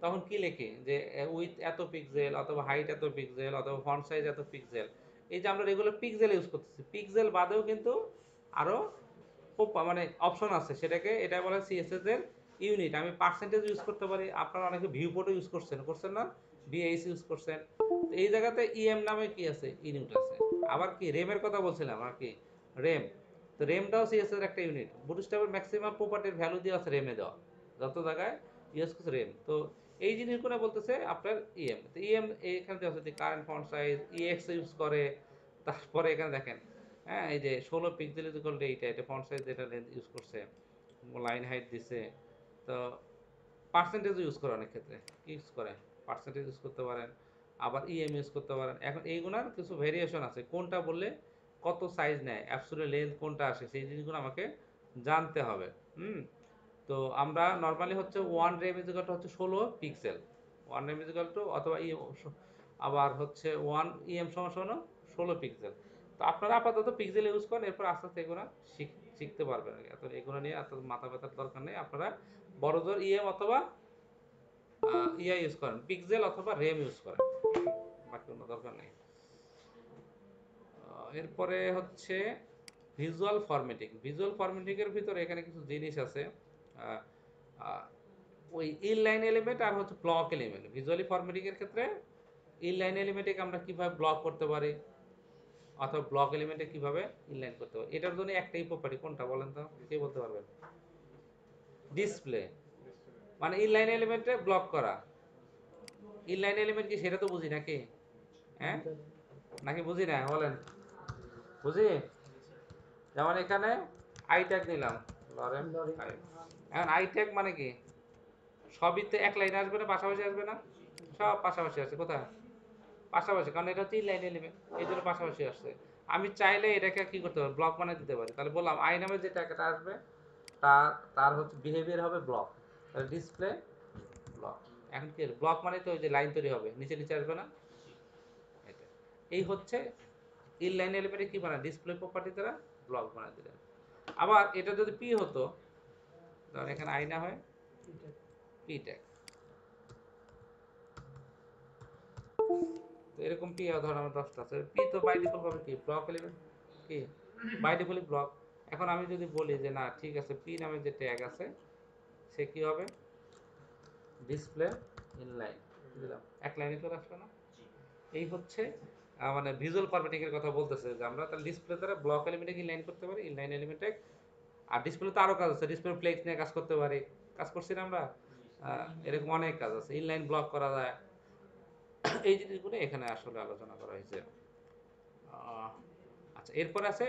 তখন কি লেখে যে উইথ এত পিক্সেল, অথবা হাইট এত পিক্সেল, অথবা ফন্ট সাইজ এত পিক্সেল। এই যে আমরা রেগুলার পিক্সেল ইউজ করতেছি, পিক্সেল বাদেও কিন্তু আরো খুব মানে অপশন আছে, সেটাকে এটা বলে সিএসএস এর ইউনিট। আমি পার্সেন্টেজ ইউজ করতে পারি, আপনারা অনেকে ভিউ পোর্টও ইউজ করছেন, করছেন না, ভিএইচ ইউজ করছেন। তো এই জায়গাতে ইএম নামে কি আছে, ইউনিট আছে। আবার কি রেমের কথা বলছিলাম আর কি, রেম, তো রেমটাও সিএসএস এর একটা ইউনিট। বুটস্ট্র্যাপের ম্যাক্সিমাম প্রপার্টির ভ্যালু দিয়ে আছে রেমে দেওয়া, যত জায়গায় ইউজ করছে রেম। তো এই জিনিসগুলো বলতেছে আপনার ইএম, তো ইএম এখানে দেওয়া আছে current font size, EX use করে। তারপরে এখানে দেখেন, হ্যাঁ এই যে 16 পিক্সেল ইজ ইকুয়াল টু এইটা, এটা ফন্ট সাইজ যেটা লেন্থ ইউজ করছে, লাইন হাইট দিছে। তো পার্সেন্টেজও ইউজ করে অনেক ক্ষেত্রে, কি ইউজ করে, পার্সেন্টেজ ইউজ করতে পারেন, আবার ইএম ইউজ করতে পারেন। এখন এইগুলার কিছু ভেরিয়েশন আছে, কোনটা বললে কত সাইজ নেয়, অ্যাবসোলিউট লেন্থ কোনটা আসে, সেই জিনিসগুলো আমাকে জানতে হবে। তো আমরা নর্মালি হচ্ছে one rem is equal to হচ্ছে 16 pixel, one rem is equal to, অথবা আবার হচ্ছে ওয়ান ইএম সমান সমান 16 পিক্সেল। তো আপনারা আপাতত পিক্সেল ইউজ করেন, এরপর আস্তে আস্তে এগুলো শিখতে পারবেন, এত এগুলো নিয়ে এত মাথা ব্যথার দরকার নেই। আপনারা বড় জোর ইএম অথবা ইয়া ইউজ করেন, পিক্সেল অথবা রেম ইউজ করেন, বাকি কোনো দরকার নেই। এরপরে হচ্ছে ভিজুয়াল ফরম্যাটিং এর ভিতরে এখানে কিছু জিনিস আছে। আহ, আহ, ওই ইনলাইন এলিমেন্ট আর হচ্ছে ব্লক এলিমেন্ট। ভিজুয়ালি ফরম্যাটিং এর ক্ষেত্রে ইনলাইন এলিমেন্টকে আমরা কিভাবে ব্লক করতে পারি অথবা ব্লক এলিমেন্টে কিভাবে ইনলাইন করতে পারি, এটার জন্য একটাই প্রপার্টি, কোনটা বলেন তো, কে বলতে পারবেন? ডিসপ্লে, মানে ইনলাইন এলিমেন্টে ব্লক করা। ইনলাইন এলিমেন্ট কি সেটা তো বুঝি নাকি? হ্যাঁ, নাকি বুঝি না বলেন? বুঝি। যেমন এখানে আই ট্যাগ নিলাম, লরেন আই। এখন আই ট্যাগ মানে কি, সবই তো এক লাইনে আসবে না, পাশাপাশি আসবে না? সব পাশাপাশি আসছে, কোথায় পাশাপাশি, কারণ এটা হচ্ছে ইনলাইন এলিমেন্ট, এই জন্য পাশাপাশি আসছে। আমি চাইলে এটাকে কি করতে পারি, ব্লক বানিয়ে দিতে পারি। তাহলে বললাম আই নামে যে ট্যাগটা আসবে তার তার হচ্ছে বিহেভিয়ার হবে ব্লক। তাহলে ডিসপ্লে ব্লক। এখন কি ব্লক মানে তো ওই যে লাইন তৈরি হবে, নিচে নিচে আসবে না? এটা এই হচ্ছে ইনলাইন এলিমেন্টে কি বানায়, ডিসপ্লে প্রপার্টি দ্বারা ব্লক বানিয়ে দিলেন। আবার এটা যদি পি হতো, ধরেন এখানে আই না হয় পি ট্যাগ, তো এরকম পি ধরেন আমার 10টা আছে, পি তো বাই ডিফল্ট হবে কি ব্লক এলিমেন্ট, কি বাই ডিফল্ট ব্লক। এখন আমি যদি বলি যে না ঠিক আছে, পি নামে যে ট্যাগ আছে সে কি হবে, ডিসপ্লে ইনলাইন দিলাম, এক লাইনে চলে আসলো না? এই হচ্ছে মানে ভিজুয়াল ফরম্যাটিং এর কথা বলতেছে, যে আমরা তাহলে ডিসপ্লে দ্বারা ব্লক এলিমেন্টকে ইনলাইন করতে পারি, ইনলাইন এলিমেন্টে। আর ডিসপ্লে তো আরো কাজ আছে, ডিসপ্লে ফ্লেক্স নিয়ে কাজ করতে পারি, কাজ করছি না আমরা? এরকম অনেক কাজ আছে, ইনলাইন ব্লক করা যায়। এই জিনিসগুলো এখানে আসলে আলোচনা করা হয়েছে। আচ্ছা, এরপরে আছে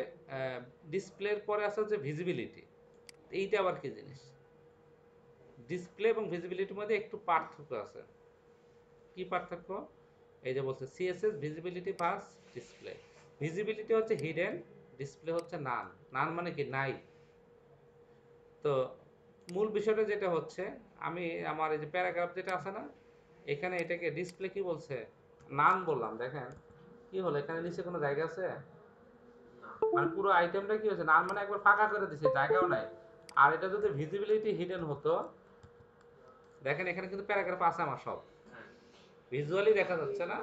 ডিসপ্লের পরে আছে হচ্ছে ভিজিবিলিটি। এইটা আবার কি জিনিস? ডিসপ্লে এবং ভিজিবিলিটির মধ্যে একটু পার্থক্য আছে। কি পার্থক্য? এই যে বলছে CSS visibility pass display. Visibility হচ্ছে হিডেন, ডিসপ্লে হচ্ছে নান। নান মানে কি নাই। তো মূল বিষয়টা যেটা হচ্ছে, আমি আমার এই যে প্যারাগ্রাফ যেটা আছে না, এখানে এটাকে ডিসপ্লে কি বলছে, নান বললাম। দেখেন কি হলো, এখানে নিচে কোনো জায়গা আছে, মানে পুরো আইটেমটা কি হচ্ছে, নান মানে একবার ফাঁকা করে দিছে, জায়গাও নাই। আর এটা যদি ভিজিবিলিটি হিডেন হতো, দেখেন এখানে কিন্তু প্যারাগ্রাফ আছে আমার সব, ভিজুয়ালি দেখা যাচ্ছে না।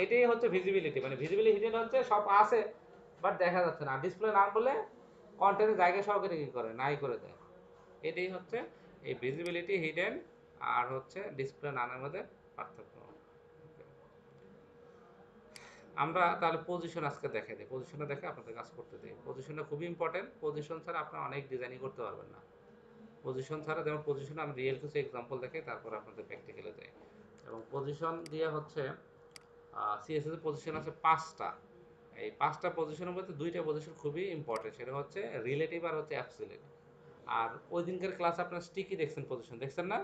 এটাই হচ্ছে ভিজিবিলিটি, মানে ভিজিবিলিটি হিডেন হচ্ছে সব আছে বাট দেখা যাচ্ছে না। ডিসপ্লে নাম বলে কন্টেন্টের জায়গা সহকারে কি করে, নাই করে দেয়। এটাই হচ্ছে এই ভিজিবিলিটি হিডেন আর হচ্ছে ডিসপ্লে নানের মধ্যে পার্থক্য। আমরা তাহলে পজিশন আজকে দেখে দিই, পজিশনটা দেখে আপনাদের কাজ করতে দিই। পজিশনটা খুবই ইম্পর্টেন্ট, পজিশন ছাড়া আপনারা অনেক ডিজাইনিং করতে পারবেন না। পজিশন ছাড়া, যেমন পজিশন আমি রিয়েল কিছু এক্সাম্পল দেখে তারপর আপনাদের প্র্যাকটিক্যালে যাই। এবং পজিশন দিয়ে হচ্ছে সিএসএস এর পজিশন আছে 5টা। এই 5টা পজিশনের মধ্যে 2টা পজিশন খুবই ইম্পর্টেন্ট, সেটা হচ্ছে রিলেটিভ আর হচ্ছে অ্যাবসলিউট। আর ওই দিনকার ক্লাসে আপনারা স্টিকি দেখছেন, পজিশন দেখছেন না?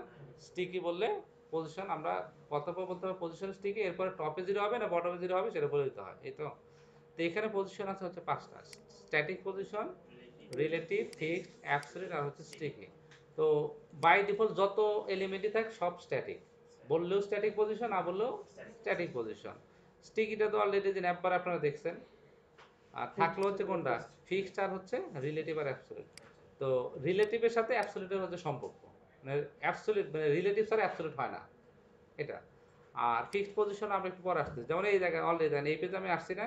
স্টিকি বললে পজিশন আমরা কত বলতে হবে, পজিশন স্টিকি, এরপরে টপে জিরো হবে না বটমে জিরো হবে সেটা বলে দিতে হয়, এই তো। তো এখানে পজিশন আছে হচ্ছে 5টা: static position, relative, fixed, absolute আর হচ্ছে স্টিকি। তো বাই ডিফল্ট যত এলিমেন্টই থাক সব স্ট্যাটিক, বললেও স্ট্যাটিক পজিশন, না বললেও স্ট্যাটিক পজিশন। স্টিকিটা তো অলরেডি যে একবার আপনারা দেখছেন। আর থাকলো হচ্ছে কোনটা, ফিক্সড আর হচ্ছে রিলেটিভ আর অ্যাবসলিউট। তো রিলেটিভের সাথে অ্যাবসলিউটের হচ্ছে সম্পর্ক, মানে অ্যাবসলিউট মানে রিলেটিভ ছাড়া অ্যাবসলিউট হয় না, এটা। আর ফিক্সড পজিশন আমরা একটু পরে আসতেছি, যেমন এই জায়গায় অলরেডি দেন, এই পেজে আমি আসছি না,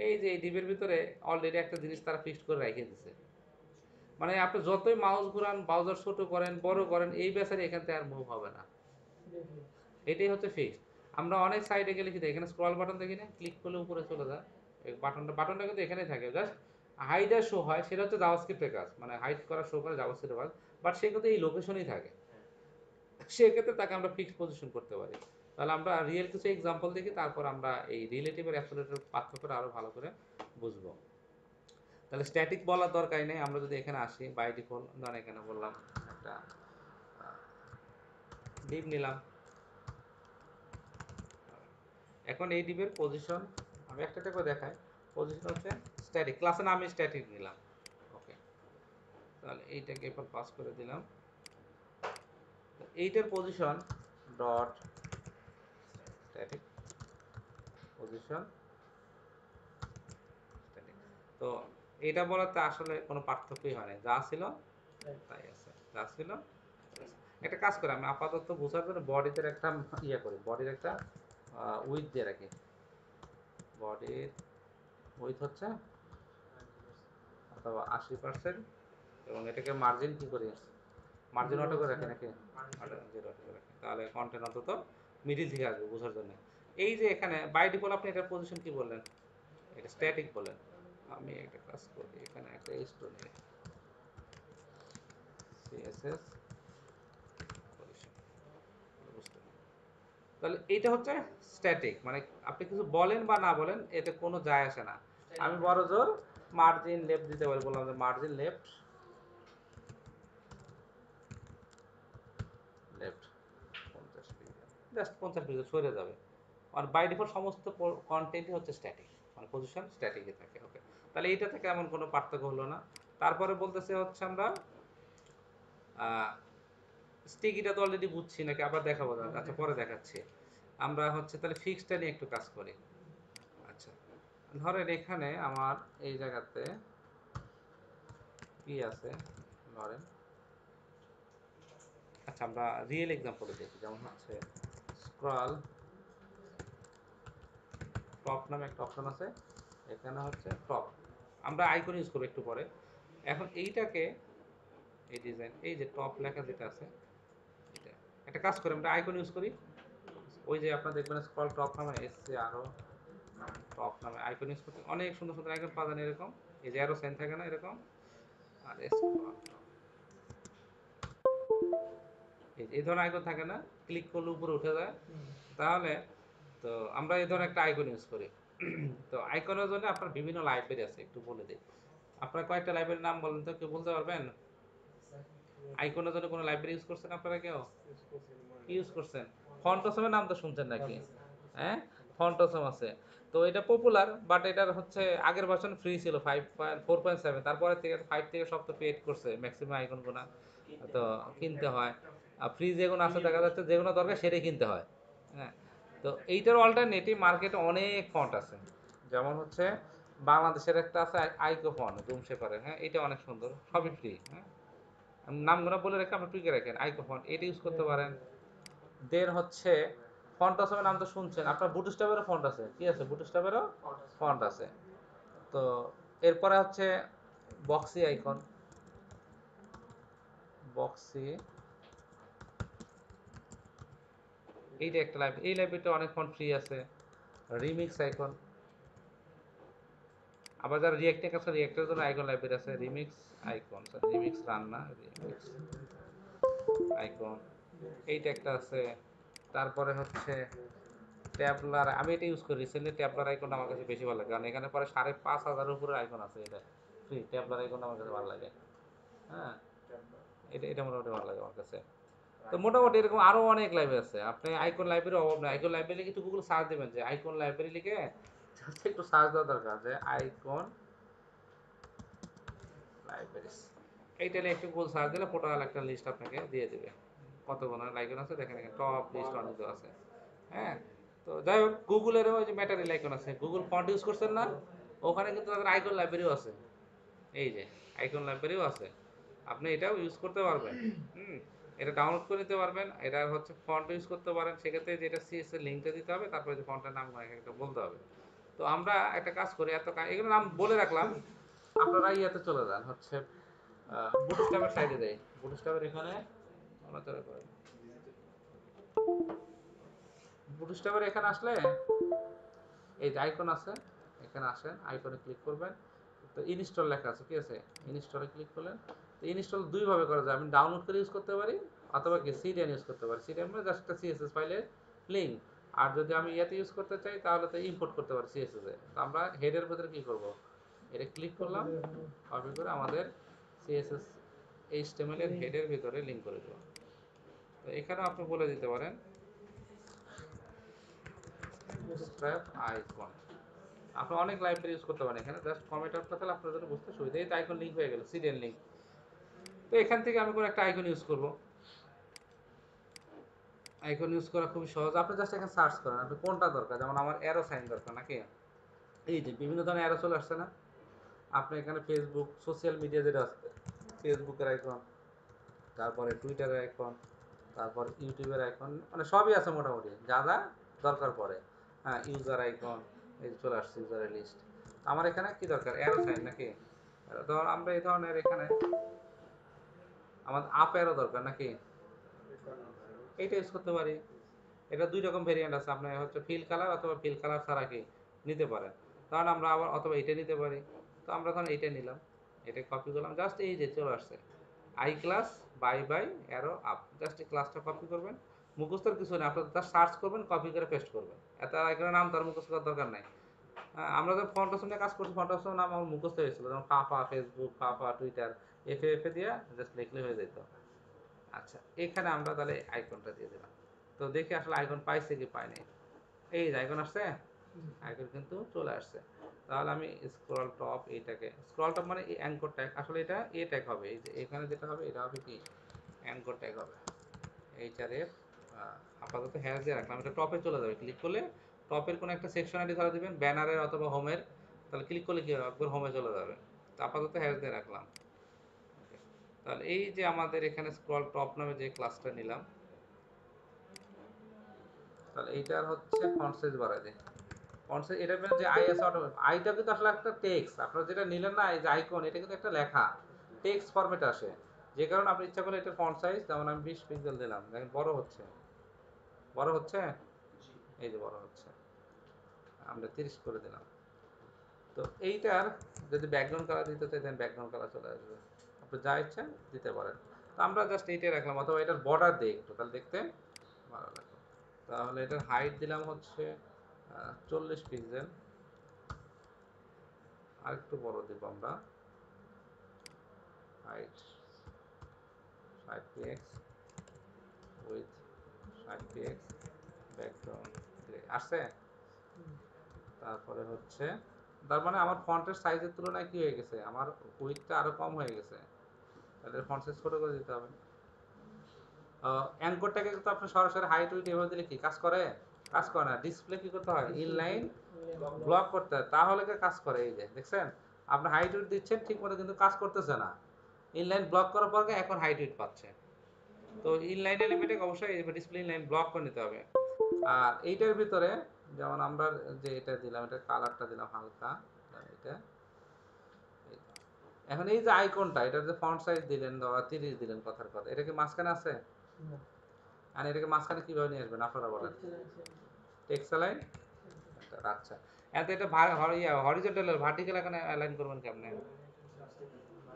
এই যে এই ডিবের ভিতরে অলরেডি একটা জিনিস তারা ফিক্সড করে রেখে দিছে। মানে আপনি যতই মাউস ঘুরান, ব্রাউজার ছোট করেন, বড় করেন, এই বেসারে এখান থেকে আর মুভ হবে না। এটাই হচ্ছে ফিক্সড। আমরা অনেক সাইডে গেলে কি দেখি, এখানে স্ক্রল বাটন দেখি না, ক্লিক করলে উপরে চলে যায়। এই বাটনটা কিন্তু এখানেই থাকে, জাস্ট হাইড আর শো হয়, সেটা হচ্ছে জাভাস্ক্রিপ্টের কাজ, মানে হাইড করা শো করা জাভাস্ক্রিপ্টের কাজ। বাট সে কিন্তু এই লোকেশনেই থাকে, সেক্ষেত্রে তাকে আমরা ফিক্সড পজিশন করতে পারি। তাহলে আমরা রিয়েল কিছু এক্সাম্পল দেখি, তারপর আমরা এই রিলেটিভ আর অ্যাবসলিউটের পার্থক্যটা আরো ভালো করে বুঝবো। তাহলে স্ট্যাটিক বলার দরকার নেই, আমরা যদি এখানে আসি বাই ডিফল্ট, ধরেন এখানে বললাম একটা ডিপ নিলাম। এখন এই ডিপের পজিশন আমি একটা করে দেখাই। পজিশন হচ্ছে স্ট্যাটিক, ক্লাসের নাম আমি স্ট্যাটিক নিলাম। ওকে, তাহলে এইটাকে এরপর পাস করে দিলাম। এইটার position dot static position static. তো এটা বলাতে আসলে কোনো পার্থক্যই হয় না, যা ছিল তাই আছে, যা ছিল। একটা কাজ করে আমি আপাতত বোঝার জন্য বডিতে একটা ইয়ে করি, বডির একটা উইথ দিয়ে রাখি। বডির উইথ হচ্ছে অথবা 80%, এবং এটাকে মার্জিন কি করি, মার্জিন অটো করে রাখি নাকি, জিরো অটো করে রাখি, তাহলে কন্টেন্ট অন্তত মিডিল থেকে আসবে বোঝার জন্য। এই যে এখানে বাই ডিফল্ট আপনি এটার পজিশন কি বললেন, এটা স্ট্যাটিক বলেন। আমি একটা কাজ করি, এখানে একটা স্টোরি সিএসএস পজিশন, বুঝতে পারলাম। তাহলে এইটা হচ্ছে স্ট্যাটিক, মানে আপনি কিছু বলেন বা না বলেন এতে কোনো যায় আসে না। আমি বড় জোর মার্জিন লেফট দিতে পারি, বললাম যে margin left, left 50 degree, just 50 degree সরে যাবে। আর বাই ডিফল্ট সমস্ত কন্টেন্টই হচ্ছে স্ট্যাটিক, মানে পজিশন স্ট্যাটিকই থাকে। ওকে, তাহলে এইটা থেকে এমন কোনো পার্থক্য হলো না। তারপরে বলতেছে হচ্ছে আমরা স্টিকিটা তো অলরেডি বুঝছি নাকি আবার দেখাবো, আচ্ছা পরে দেখাচ্ছি। আমরা হচ্ছে তাহলে ফিক্সটা নিয়ে একটু কাজ করি। আচ্ছা, ধরেন এখানে আমার এই জায়গাতে কি আছে ধরেন, আচ্ছা আমরা রিয়েল এক্সাম্পলে দেখি, যেমন হচ্ছে স্ক্রল টপ নামে একটা অপশন আছে, এখানে হচ্ছে টপ, আমরা আইকন ইউজ করবো একটু পরে। এখন এইটাকে, এই ডিজাইন, এই যে টপ লেখা যেটা আছে, এটা একটা কাজ করে আমরা আইকন ইউজ করি। ওই যে আপনারা দেখবেন স্ক্রল টপ নামে এসছে, আরো টপ নামে আইকন ইউজ করতে অনেক সুন্দর সুন্দর আইকন পাওয়া যায় এরকম, এই যে অ্যারো সাইন থাকে না এরকম, আর স্ক্রল এই ধরনের আইকন থাকে না, ক্লিক করলে উপরে উঠে যায়। তাহলে তো আমরা এই ধরনের একটা আইকন ইউজ করি। তো আইকনের জন্য আপনার বিভিন্ন লাইব্রেরি আছে, একটু বলে দিই। আপনারা কয়েকটা লাইব্রেরির নাম বলেন তো, কেউ বলতে পারবেন? আইকনের জন্য কোনো লাইব্রেরি ইউজ করছেন আপনারা কেউ? কি ইউজ করছেন? ফন্টসমের নাম তো শুনছেন নাকি? হ্যাঁ, ফন্টসম আছে। তো এটা পপুলার, বাট এটার হচ্ছে আগের ভার্সন ফ্রি ছিল 5.4.7, তারপরে থেকে 5 থেকে সব তো পেড করছে ম্যাক্সিমাম আইকনগুলো, তো কিনতে হয়। আর ফ্রি যেগুলো আছে দেখা যাচ্ছে যেগুলো দরকার সেটাই কিনতে হয়। হ্যাঁ, তো এইটার অল্টারনেটিভ মার্কেটে অনেক ফন্ট আছে, যেমন হচ্ছে বাংলাদেশের একটা আছে আইকো ফন্ট, জুম শেপারের, হ্যাঁ এটা অনেক সুন্দর, সবই ফ্রি। হ্যাঁ, নামগুলো বলে রেখে আপনি টুকে রাখেন, আইকো ফন্ট এটা ইউজ করতে পারেন। দেন হচ্ছে ফন্ট আছে, নাম তো শুনছেন আপনার, বুটস্ট্র্যাপেরও ফন্ট আছে, কি আছে, বুটস্ট্র্যাপেরও ফন্ট আছে। তো এরপরে হচ্ছে বক্সি আইকন, বক্সি এইটা একটা লাইব্রেরি, এই লাইব্রেরিতে অনেক ফন্ট ফ্রি আছে। রিমিক্স আইকন, আবার যারা রিয়েক্টিং আছে রিয়েক্টের জন্য আইকন লাইব্রেরি আছে, রিমিক্স আইকন, রিমিক্স রান্না, রিমিক্স আইকন এইটা একটা আছে। তারপরে হচ্ছে ট্যাবলার, আমি এটা ইউজ করি রিসেন্টলি, ট্যাবলার আইকনটা আমার কাছে বেশি ভালো লাগে, কারণ এখানে পরে 5,500 উপরে আইকন আছে, এটা ফ্রি ট্যাবলার আইকনটা আমার কাছে ভালো লাগে। হ্যাঁ, এটা এটা মোটামুটি ভালো লাগে আমার কাছে। তো মোটামুটি এরকম আরো অনেক লাইব্রেরি আছে, আপনি আইকন লাইব্রেরি অভাব নেই, আইকন লাইব্রেরি লিখে একটু গুগল সার্চ দেবেন, যে আইকন লাইব্রেরি লিখে জাস্ট একটু সার্চ দেওয়া দরকার, যে আইকন লাইব্রেরিজ, এইটা নিয়ে একটু গুগল সার্চ দিলে টোটাল একটা লিস্ট আপনাকে দিয়ে দেবে, কতগুলো আইকন আছে দেখেন, এখানে টপ লিস্ট অনেক দেওয়া আছে। হ্যাঁ, তো যাই হোক, গুগলেরও ওই যে ম্যাটারিয়াল আইকন আছে, গুগল ফন্ট ইউজ করছেন না, ওখানে কিন্তু তাদের আইকন লাইব্রেরিও আছে, এই যে আইকন লাইব্রেরিও আছে, আপনি এটাও ইউজ করতে পারবেন। হুম, এটা ডাউনলোড করে নিতে পারবেন, এটা হচ্ছে ফন্ট ইউজ করতে পারেন, সেক্ষেত্রে যেটা সিএস এর লিঙ্কটা দিতে হবে, তারপরে যে ফন্টের নাম একটা বলতে হবে। তো আমরা একটা কাজ করি, এগুলো নাম বলে রাখলাম, আপনারা ইয়াতে চলে যান হচ্ছে বুটস্ট্র্যাপের সাইডে দেয়, বুটস্ট্র্যাপের এখানে নড়াচড়া করেন, বুটস্ট্র্যাপের এখানে আসলে এই যে আইকন আছে, এখানে আসেন, আইকনে ক্লিক করবেন, তো ইনস্টল লেখা আছে, কি আছে, ইনস্টলে ক্লিক করলেন। তো ইনস্টল দুইভাবে করা যায়, আমি ডাউনলোড করে ইউজ করতে পারি, অথবা কি সিডিএন ইউজ করতে পারি, সিডিএন মানে জাস্ট একটা সিএসএস ফাইলের লিঙ্ক। আর যদি আমি ইয়াতে ইউজ করতে চাই তাহলে তো ইম্পোর্ট করতে পারি সিএসএস এ। তো আমরা হেডের ভিতরে কি করব, এটা ক্লিক করলাম, কপি করে আমাদের সিএসএস এইচটিএমএল এর হেডের ভিতরে লিঙ্ক করে দেব। তো এখানেও আপনি বলে দিতে পারেন স্ট্র্যাপ আইকন, আপনি অনেক লাইব্রেরি ইউজ করতে পারেন, এখানে জাস্ট কমেন্ট আউট করতে হলে আপনার জন্য বুঝতে সুবিধা, এই আইকন লিঙ্ক হয়ে গেল, সিডিএন লিঙ্ক। তো এখান থেকে আমি কোনো একটা আইকন ইউজ করব, আইকন ইউজ করা খুবই সহজ, আপনি জাস্ট এখানে সার্চ করেন আপনি কোনটা দরকার, যেমন আমার অ্যারো সাইন দরকার নাকি, এই যে বিভিন্ন ধরনের অ্যারো চলে আসছে না, আপনি এখানে ফেসবুক সোশ্যাল মিডিয়া যেটা আছে, ফেসবুকের আইকন, তারপরে টুইটারের আইকন, তারপর ইউটিউবের আইকন, মানে সবই আছে মোটামুটি যা যা দরকার পড়ে। হ্যাঁ, ইউজার আইকন, এই যে চলে আসছে ইউজারের লিস্ট। আমার এখানে কি দরকার, অ্যারো সাইন নাকি, ধর আমরা এই ধরনের এখানে আমাদের আপ অ্যারো দরকার নাকি, এইটা ইউজ করতে পারি। এটা দুই রকম ভেরিয়েন্ট আছে, আপনি হচ্ছে ফিল কালার অথবা ফিল কালার ছাড়া কি নিতে পারেন। কারণ আমরা আবার অথবা এটা নিতে পারি। তো আমরা তখন এইটা নিলাম, এটা কপি করলাম, জাস্ট এই যে চলে আসছে I class by arrow up, just এই ক্লাসটা কপি করবেন। মুখস্থর কিছু নেই, আপনার জাস্ট সার্চ করবেন, কপি করে পেস্ট করবেন, এত এখানে নাম তার মুখস্থ করার দরকার নাই। আমরা যখন ফন্ট হাউস নিয়ে কাজ করছি, ফন্ট হাউসের নাম আমার মুখস্থ হয়েছিল, যেমন ফাফা ফেসবুক, ফাফা টুইটার, এফে এফে দিয়ে জাস্ট লিখলে হয়ে যেত। আচ্ছা, এখানে আমরা তাহলে আইকনটা দিয়ে দিলাম। তো দেখি আসলে আইকন পাইছে কি পায়নি। এই যে আইকন আসছে, আইকন কিন্তু চলে আসছে। তাহলে আমি স্ক্রল টপ, এইটাকে স্ক্রল টপ মানে অ্যাঙ্কর ট্যাগ, আসলে এটা এ ট্যাগ হবে। এই যে এখানে যেটা হবে এটা হবে কি অ্যাঙ্কর ট্যাগ হবে। এইচআরএফ আপাতত হ্যাশ দিয়ে রাখলাম, এটা টপে চলে যাবে। ক্লিক করলে টপের কোনো একটা সেকশন আইডি ধরে দিবেন, ব্যানারের অথবা হোমের, তাহলে ক্লিক করলে কি হবে একবার হোমে চলে যাবে। তো আপাতত হ্যাশ দিয়ে রাখলাম। তাহলে এই যে আমাদের এখানে স্ক্রল টপ নামে যে ক্লাসটা নিলাম, তাহলে এইটার হচ্ছে ফন্ট সাইজ বাড়াই দিই। ফন্ট সাইজ এটা যে আই আছে অটোমেটিক, আইটা কিন্তু আসলে একটা টেক্সট, আপনারা যেটা নিলেন না এই যে আইকন, এটা কিন্তু একটা লেখা টেক্সট ফরম্যাটে আসে। যে কারণে আপনি ইচ্ছা করলে এটার ফন্ট সাইজ, যেমন আমি 20 পিক্সেল দিলাম, দেখেন বড় হচ্ছে, বড় হচ্ছে, এই যে বড় হচ্ছে। আমরা 30 করে দিলাম। তো এইটার যদি ব্যাকগ্রাউন্ড কালার দিতে চাই, দেন ব্যাকগ্রাউন্ড কালার চলে আসবে, আপনি যা ইচ্ছা দিতে পারেন। তো আমরা জাস্ট এইটাই রাখলাম, অথবা এটার বর্ডার দিই একটু, তাহলে দেখতে ভালো লাগবে। তাহলে এটার হাইট দিলাম হচ্ছে 40 পিক্সেল, আরেকটু বড় দেব আমরা, height 60 px, with 60 px, background grey আসছে। তারপরে হচ্ছে, তার মানে আমার ফন্টের সাইজের তুলনায় কি হয়ে গেছে, আমার উইথটা আরো কম হয়ে গেছে, তাহলে ফন্ট সাইজ ছোট করে দিতে হবে। অ্যাঙ্করটাকে তো আপনি সরাসরি হাইট উইথ এভাবে দিলে কি কাজ করে, কাজ করে না। ডিসপ্লে কি করতে হয়, ইনলাইন ব্লক করতে হয়, তাহলে কি কাজ করে। এই যে দেখছেন, আপনি হাইট উইথ দিচ্ছেন ঠিক মতো, কিন্তু কাজ করতেছে না। ইনলাইন ব্লক করার পর এখন হাইট উইথ পাচ্ছে। তো ইনলাইন এলিমেন্টে অবশ্যই ডিসপ্লে ইনলাইন ব্লক করে নিতে হবে। আর এইটার ভিতরে যেমন আমরা যে এটা দিলাম, এটা কালারটা দিলাম হালকা, এটা এখন এই যে আইকনটা, এটার যে ফন্ট সাইজ দিলেন ধরা 30 দিলেন, কথার কথা, এটা কি মাঝখানে আছে? আর এটাকে মাঝখানে কিভাবে নিয়ে আসবেন আপনারা বলেন? Text align. আচ্ছা, এত এটা হরিজন্টাল ভার্টিক্যাল এখানে অ্যালাইন করবেন কেমনে?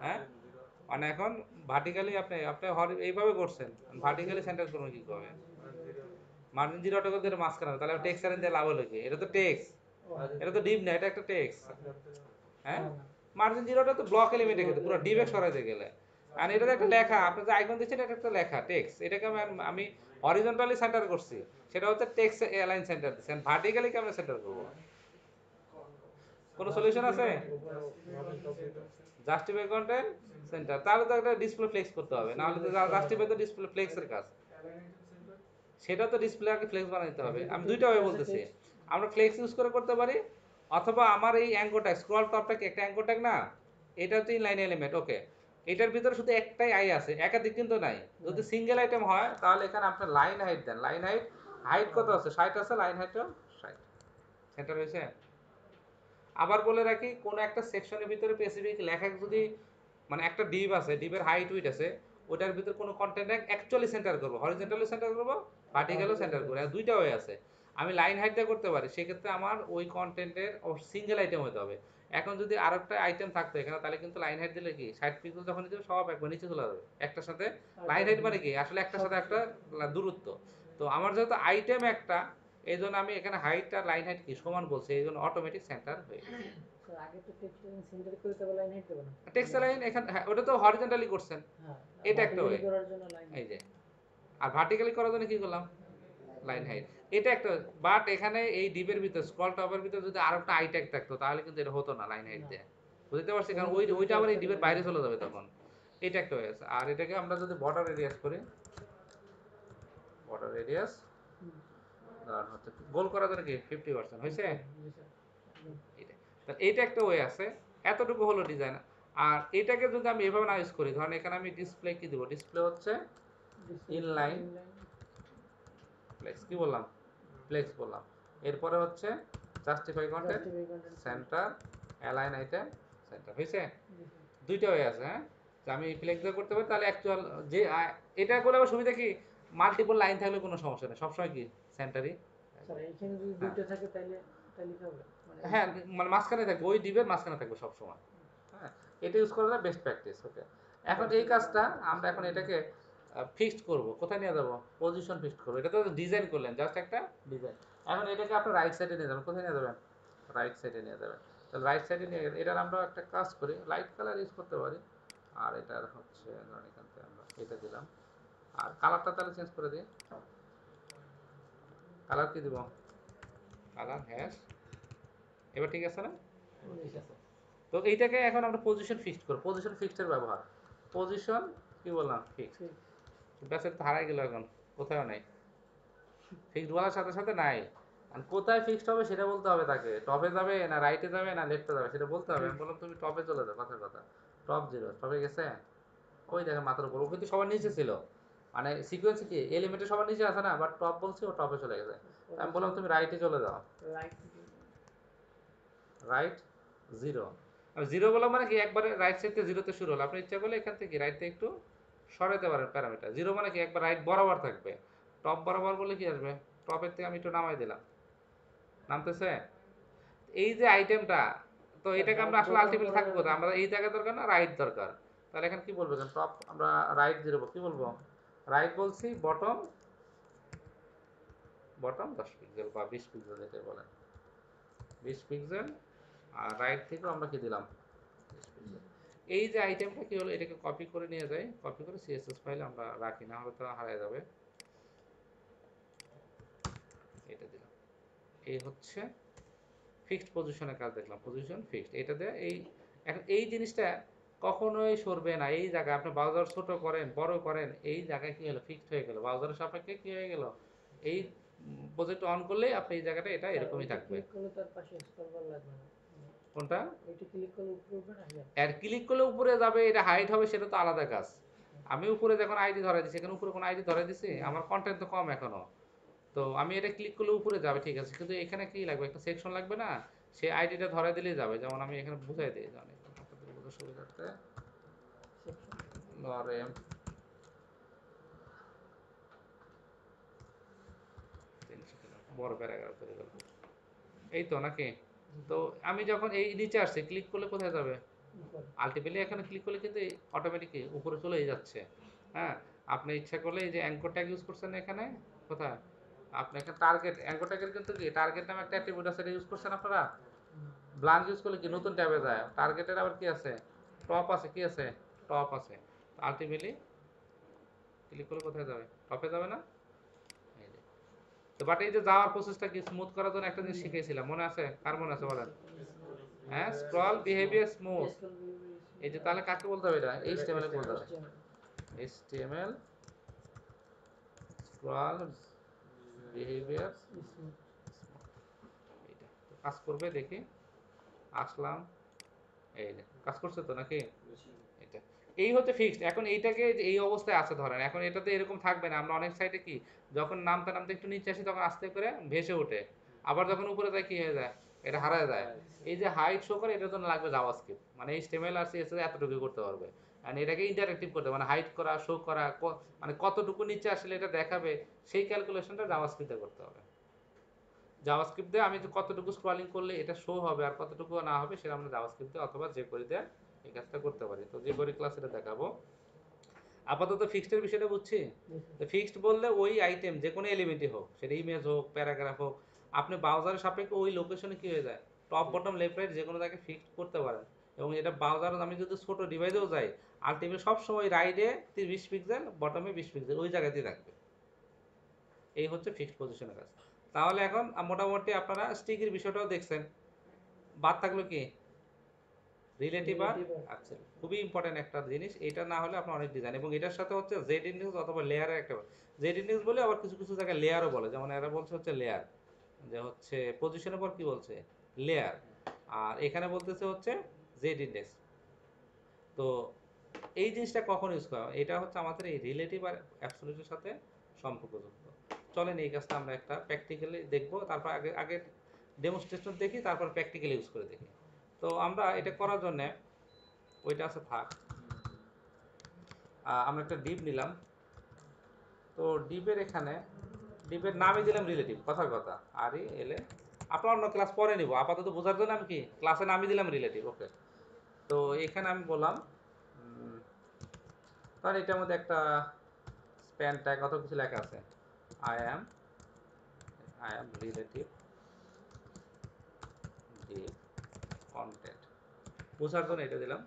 হ্যাঁ, মানে এখন ভার্টিক্যালি আপনি আপনি এইভাবে করছেন, ভার্টিক্যালি সেন্টার করবেন কি করে? মার্জিন 0 টাকা দিয়ে মাঝখানে, তাহলে টেক্সট অ্যালাইন দিয়ে লাভ হলো কি? এটা তো টেক্সট, এটা তো ডিপ না, এটা একটা টেক্সট। হ্যাঁ, মার্জিন 0টা তো ব্লক এলিমেন্টে গেছে, পুরো ডিবে সরাইতে গেলে। আর এটা তো একটা লেখা, আপনি যে আইকন দিচ্ছেন এটা একটা লেখা টেক্সট, এটাকে আমি হরিজন্টালি সেন্টার করছি, সেটা হচ্ছে টেক্সট অ্যালাইন সেন্টার দিচ্ছেন, ভার্টিক্যালি কেমন সেন্টার করবো? কোনো সলিউশন আছে? জাস্টিফাই কন্টেন্ট সেন্টার, তাহলে তো একটা ডিসপ্লে ফ্লেক্স করতে হবে, না হলে তো জাস্টিফাই তো ডিসপ্লে ফ্লেক্সের কাজ, সেটা তো ডিসপ্লে আগে ফ্লেক্স বানাইতে হবে। আমি দুইটা ওয়ে বলতেছি, আমরা ফ্লেক্স ইউজ করে করতে পারি, অথবা আমার এই অ্যাঙ্কর ট্যাগ স্ক্রল টপটা কি একটা অ্যাঙ্কর ট্যাগ না, এটা হচ্ছে ইনলাইন এলিমেন্ট। ওকে, এটার ভিতরে শুধু একটাই আই আছে, একাধিক কিন্তু নাই। যদি সিঙ্গেল আইটেম হয় তাহলে এখানে আপনি লাইন হাইট দেন, লাইন হাইট, হাইট কত আছে 60 আছে, লাইন হাইটও 60, সেন্টার হয়েছে। আবার বলে রাখি, কোন একটা সেকশনের ভিতরে স্পেসিফিক লেখা যদি, মানে একটা ডিভ আছে, ডিভের হাইট উইড আছে, ওটার ভিতরে কোনো কন্টেন্ট অ্যাকচুয়ালি সেন্টার করবো, হরিজন্টালি সেন্টার করবো, ভার্টিক্যালও সেন্টার করবো, দুইটা ওয়ে আছে। আমি লাইন হাইটটা করতে পারি, সেক্ষেত্রে আমার ওই কন্টেন্টের সিঙ্গেল আইটেম হতে হবে। এখন যদি আর একটা আইটেম থাকতো এখানে, তাহলে কিন্তু লাইন হাইট দিলে কি 60 পিক্সেল যখন দিতে সব একবার নিচে চলে যাবে একটার সাথে। লাইন হাইট মানে কি আসলে একটার সাথে একটা দূরত্ব। তো আমার যেহেতু আইটেম একটা, এই জন্য আমি এখানে হাইট আর লাইন হাইট কি সমান বলছি, এই জন্য অটোমেটিক সেন্টার হয়ে গেছে। আগে তো টেক্সট লাইন সেন্টার করে তবে লাইন হাইট দেব না, টেক্সট লাইন এখানে, হ্যাঁ ওটা তো হরিজন্টালি করছেন, হ্যাঁ এটা একটা ভার্টিক্যালি ওয়ে। করার জন্য লাইন এই যে, আর ভার্টিক্যালি করার জন্য কি করলাম, লাইন হাইট, এটা একটা। বাট এখানে এই ডিপের ভিতর স্ক্রল টপের ভিতর যদি আর একটা আই ট্যাগ থাকতো, তাহলে কিন্তু এটা হতো না লাইন হাইট দিয়ে, বুঝতে পারছি, কারণ ওইটা আবার এই ডিপের বাইরে চলে যাবে তখন। এটা একটা ওয়ে আছে। আর এটাকে আমরা যদি বর্ডার রেডিয়াস করি, বর্ডার রেডিয়াস হচ্ছে গোল করার জন্য কি 50% হয়েছে। এটা, তাহলে এইটা একটা ওয়ে আছে। এতটুকু হলো ডিজাইন। আর এটাকে যদি আমি এভাবে না ইউজ করি, ধরেন এখানে আমি ডিসপ্লে কি দেবো, ডিসপ্লে হচ্ছে ইনলাইন ফ্লেক্স, কি বললাম, ফ্লেক্স বললাম। এরপরে হচ্ছে justify content centre, align item centre হয়েছে, জি স্যার। দুইটা হয়ে আছে। হ্যাঁ, তো আমি ফ্লেক্সিবল করতে পারি, তাহলে অ্যাকচুয়াল যে এটা করলে আবার সুবিধা কি, মাল্টিপল লাইন থাকলে কোনো সমস্যা নেই, সবসময় কি সেন্টারই। স্যার এইখানে যদি হ্যাঁ দুইটা থাকে তাহলে তাহলে কি হবে? মানে হ্যাঁ, মানে মাঝখানে থাকবে, ওই ডিবের মাঝখানে থাকবে সবসময়। হ্যাঁ, এটা ইউজ করা যায় বেস্ট প্র্যাকটিস। ওকে, এখন এই কাজটা আমরা এখন এটাকে ফিক্সড করব, কোথায় নিয়ে যাবো, পজিশন ফিক্সড করবো। এটা তো ডিজাইন করলেন, জাস্ট একটা ডিজাইন। এখন এটাকে আপনি রাইট সাইডে নিয়ে যাবেন, কোথায় নিয়ে যাবেন, রাইট সাইডে নিয়ে যাবেন। তাহলে রাইট সাইডে নিয়ে গেলে এটার আমরা একটা কাজ করি, লাইট কালার ইউজ করতে পারি। আর এটার হচ্ছে ধরেন এখান থেকে আমরা এটা দিলাম, আর কালারটা তাহলে চেঞ্জ করে দিই। কালার কি দিব, কালার হ্যাশ, এবার ঠিক আছে না? ঠিক আছে। তো এইটাকে এখন আমরা পজিশন ফিক্সড করব, পজিশন ফিক্সডের ব্যবহার, পজিশন কি বললাম, ফিক্সড। ব্যাস, তো হারাই গেল এখন, কোথাও নাই, ফিক্সড বলার সাথে সাথে নাই। আর কোথায় ফিক্সড হবে সেটা বলতে হবে তাকে, টপে যাবে না রাইটে যাবে না লেফটে যাবে সেটা বলতে হবে। আমি বললাম তুমি টপে চলে যাও, কথার কথা, টপ জিরো, টপে গেছে, ওই দেখেন মাথার উপর, ও কিন্তু সবার নিচে ছিল, মানে সিকোয়েন্স কি এলিমেন্টে সবার নিচে আছে না, বাট টপ বলছি, ও টপে চলে গেছে। আমি বললাম তুমি রাইটে চলে যাও, রাইট রাইট জিরো। আর জিরো বলা মানে কি, একবারে রাইট সাইড থেকে জিরোতে শুরু হলো, আপনি ইচ্ছা করলে এখান থেকে রাইট থেকে একটু সরাইতে পারেন প্যারামিটার। জিরো মানে কি একবার রাইট বরাবর থাকবে, টপ বরাবর বলে কি আসবে, টপের থেকে আমি একটু নামাই দিলাম, নামতেছে। এই যে আইটেমটা, তো এটাকে আমরা আসলে আলটিমেটলি থাকবো কোথায়, আমরা এই জায়গায় দরকার না রাইট দরকার। তাহলে এখন কি বলবো, টপ আমরা রাইট জিরো কি বলবো, রাইট বলছি, বটম, বটম 10 পিক্সেল বা 20 পিক্সেল যেটা বলেন, 20 পিক্সেল। আর রাইট থেকেও আমরা কি দিলাম, 20 পিক্সেল। এই যে আইটেমটা কি হলো, এটাকে কপি করে নিয়ে যাই, কপি করে সিএসএস ফাইলে আমরা রাখি, না হলে তো হারিয়ে যাবে। এটা দিলাম, এই হচ্ছে ফিক্সড পজিশনের কাজ দেখলাম, পজিশন ফিক্সড, এটা দিয়ে এই, এখন এই জিনিসটা কখনোই সরবে না। এই জায়গায় আপনি ব্রাউজার ছোট করেন বড় করেন, এই জায়গায় কি হলো, ফিক্সড হয়ে গেল, ব্রাউজারের সাপেক্ষে কি হয়ে গেল, এই প্রজেক্ট অন করলেই আপনি এই জায়গাটা এটা এরকমই থাকবে। ক্লিক করলে তার পাশে স্ক্রল বার লাগবে না, কোনটা, ওইটা ক্লিক করলে উপরে উঠবে না ইয়া। আর ক্লিক করলে উপরে যাবে, এটা হাইট হবে, সেটা তো আলাদা কাজ। আমি উপরে যখন আইডি ধরে দিচ্ছি, এখানে উপরে কোনো আইডি ধরে দিছি, আমার কন্টেন্ট তো কম এখনো, তো আমি এটা ক্লিক করলে উপরে যাবে, ঠিক আছে, কিন্তু এখানে কি লাগবে, একটা সেকশন লাগবে না, সে আইডিটা ধরে দিলেই যাবে। যেমন আমি এখানে বুঝাই দিই, জানি আপনাদের বোঝার সুবিধার্থে, ধরেন বড় প্যারাগ্রাফ তৈরি করবো, এই তো নাকি। তো আমি যখন এই নিচে আসছি, ক্লিক করলে কোথায় যাবে, আলটিমেটলি এখানে ক্লিক করলে কিন্তু অটোমেটিক উপরে চলেই যাচ্ছে। হ্যাঁ, আপনি ইচ্ছা করলে এই যে অ্যাঙ্কর ট্যাগ ইউজ করছেন এখানে, কোথায়, আপনি এখানে টার্গেট, অ্যাঙ্কর ট্যাগের কিন্তু কি টার্গেট নামে একটা অ্যাট্রিবিউট আছে, এটা ইউজ করছেন আপনারা। ব্লাঙ্ক ইউজ করলে কি নতুন ট্যাবে যায়, টার্গেটের আবার কি আছে, টপ আছে, কি আছে, টপ আছে। আলটিমেটলি ক্লিক করলে কোথায় যাবে, টপে যাবে না, এই যে। তো বাট এই যে যাওয়ার প্রসেসটা কি স্মুথ করার জন্য একটা জিনিস শিখিয়েছিলাম, মনে আছে, কার মনে আছে বলেন, হ্যাঁ, স্ক্রল বিহেভিয়ার স্মুথ। এই যে তাহলে কাকে বলতে হবে, এটা এইচটিএমএল এ বলতে হবে, এইচটিএমএল স্ক্রল বিহেভিয়ার, এইটা তো কাজ করবে দেখি, আসলাম, এই যে কাজ করছে তো নাকি, এটা এই হচ্ছে ফিক্সড। এখন এইটাকে যে এই অবস্থায় আছে ধরেন, এখন এটাতে এরকম থাকবে না, আমরা অনেক সাইটে কি যখন নামতে নামতে একটু নিচে আসি তখন আস্তে করে ভেসে ওঠে, আবার যখন উপরে যায় কি হয়ে যায়, এটা হারায় যায়। এই যে হাইট শো করে, এটার জন্য লাগবে জাভাস্ক্রিপ্ট, মানে এইচটিএমএল আর সিএসএস এতটুকু করতে পারবে। আর এটাকে ইন্টারঅ্যাক্টিভ করতে, মানে হাইট করা, শো করা, মানে কতটুকু নিচে আসলে এটা দেখাবে, সেই ক্যালকুলেশনটা জাভাস্ক্রিপ্টে করতে হবে। জাভাস্ক্রিপ্ট দিয়ে আমি যে কতটুকু স্ক্রলিং করলে এটা শো হবে আর কতটুকু না হবে, সেটা আমরা জাভাস্ক্রিপ্ট দিয়ে অথবা যে করে দিয়ে এই কাজটা করতে পারি। তো যে করে ক্লাস এটা দেখাবো। আপাতত ফিক্সডের বিষয়টা বুঝছি। তো ফিক্সড বললে ওই আইটেম যে কোনো এলিমেন্টই হোক, সেটা ইমেজ হোক, প্যারাগ্রাফ হোক, আপনি ব্রাউজারের সাপেক্ষে ওই লোকেশনে কি হয়ে যায়, টপ বটম লেফট রাইট যে কোনো জায়গায় ফিক্সড করতে পারেন। এবং এটা ব্রাউজার, আমি যদি ছোট ডিভাইসেও যাই, আলটিমেট সবসময় রাইটে 20 পিক্সেল, বটমে 20 পিক্সেল, ওই জায়গাতেই থাকবে। এই হচ্ছে ফিক্সড পজিশনের কাজ। তাহলে এখন মোটামুটি আপনারা স্টিকের বিষয়টাও দেখছেন, বাদ থাকলো কি, রিলেটিভ আর অ্যাবসলিউট, খুবই ইম্পর্টেন্ট একটা জিনিস। এটা না হলে আপনার অনেক ডিজাইন, এবং এটার সাথে হচ্ছে জেড ইন্ডেক্স অথবা লেয়ারের একটা, জেড ইন্ডেক্স বলে আবার কিছু কিছু জায়গায় লেয়ারও বলে, যেমন এরা বলছে হচ্ছে লেয়ার, যে হচ্ছে পজিশনের পর কি বলছে, লেয়ার, আর এখানে বলতেছে হচ্ছে জেড ইন্ডেক্স। তো এই জিনিসটা কখন ইউজ করা হয়? এটা হচ্ছে আমাদের এই রিলেটিভ আর অ্যাবসলিউটের সাথে সম্পর্কযুক্ত। চলেন এই কাজটা আমরা একটা প্র্যাকটিক্যালি দেখবো, তারপর আগে আগে ডেমনস্ট্রেশন দেখি, তারপর প্র্যাকটিক্যালি ইউজ করে দেখি। তো আমরা এটা করার জন্য ওইটা আছে থাক, আমরা একটা ডিপ নিলাম। তো ডিপের এখানে ডিপের নামই দিলাম রিলেটিভ, কথার কথা আর ই এলে আপনার অন্য ক্লাস পরে নিব, আপাতত বোঝার জন্য আমি কি ক্লাসে নামই দিলাম রিলেটিভ। ওকে, তো এখানে আমি বললাম কারণ এটার মধ্যে একটা স্প্যান ট্যাগ কত কিছু লেখা আছে, I am relative div content, বোঝার জন্য এটা দিলাম।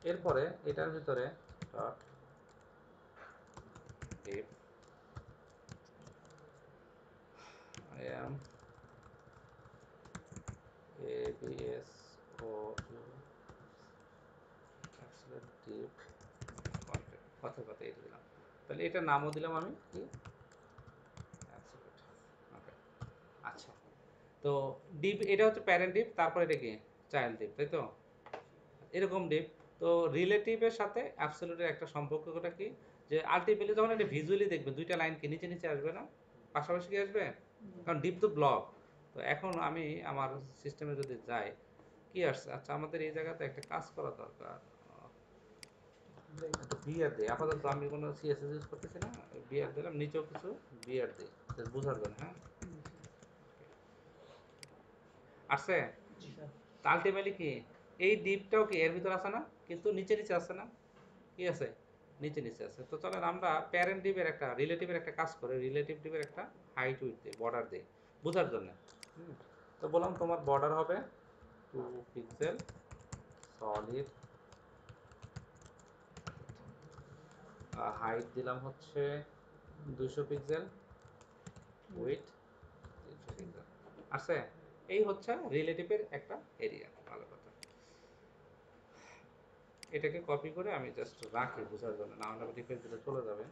এরপরে এটার ভিতরে dot div I am ABS ও ডিপ কন্টেন্ট, কথার কথা এটা দিলাম। তাহলে এটার নামও দিলাম আমি কি অ্যাবসলিউট। ওকে, আচ্ছা, তো ডিপ এটা হচ্ছে প্যারেন্ট ডিপ, তারপর এটা কি চাইল্ড ডিপ, তাই তো এরকম ডিপ। তো রিলেটিভের সাথে অ্যাবসলিউটের একটা সম্পর্কটা কি, যে আলটিমেটলি যখন এটা ভিজুয়ালি দেখবে দুইটা লাইন কি নিচে নিচে আসবে না, পাশাপাশি কি আসবে, কারণ ডিপ তো ব্লক। তো এখন আমি আমার সিস্টেমে যদি যাই কি আসছে, আচ্ছা আমাদের এই জায়গাতে একটা কাজ করা দরকার, একটা বিয়ার দিই আপাতত, আমি কোনো সিএসএস ইউজ করতেছি না, বিয়ার দিলাম, নিচেও কিছু বিয়ার দিই বোঝার জন্য। হ্যাঁ, আসছে। আলটিমেটলি কি এই ডিপটাও কি এর ভিতর আছে না, কিন্তু নিচে নিচে আছে না, কি আছে নিচে নিচে আছে। তো চলেন আমরা প্যারেন্ট ডিপের একটা রিলেটিভের একটা কাজ করে রিলেটিভ ডিপের একটা হাইট উইথ দিই, বর্ডার দিই বোঝার জন্য। তো বললাম তোমার বর্ডার হবে 2 পিক্সেল সলিড, হাইট দিলাম হচ্ছে 200 পিক্সেল উইথ 300 পিক্সেল। আছে, এই হচ্ছে রিলেটিভের একটা এরিয়া। ভালো কথা, এটাকে কপি করে আমি জাস্ট রাখি বোঝার জন্য, না হলে ডিফেন্স দিলে চলে যাবে।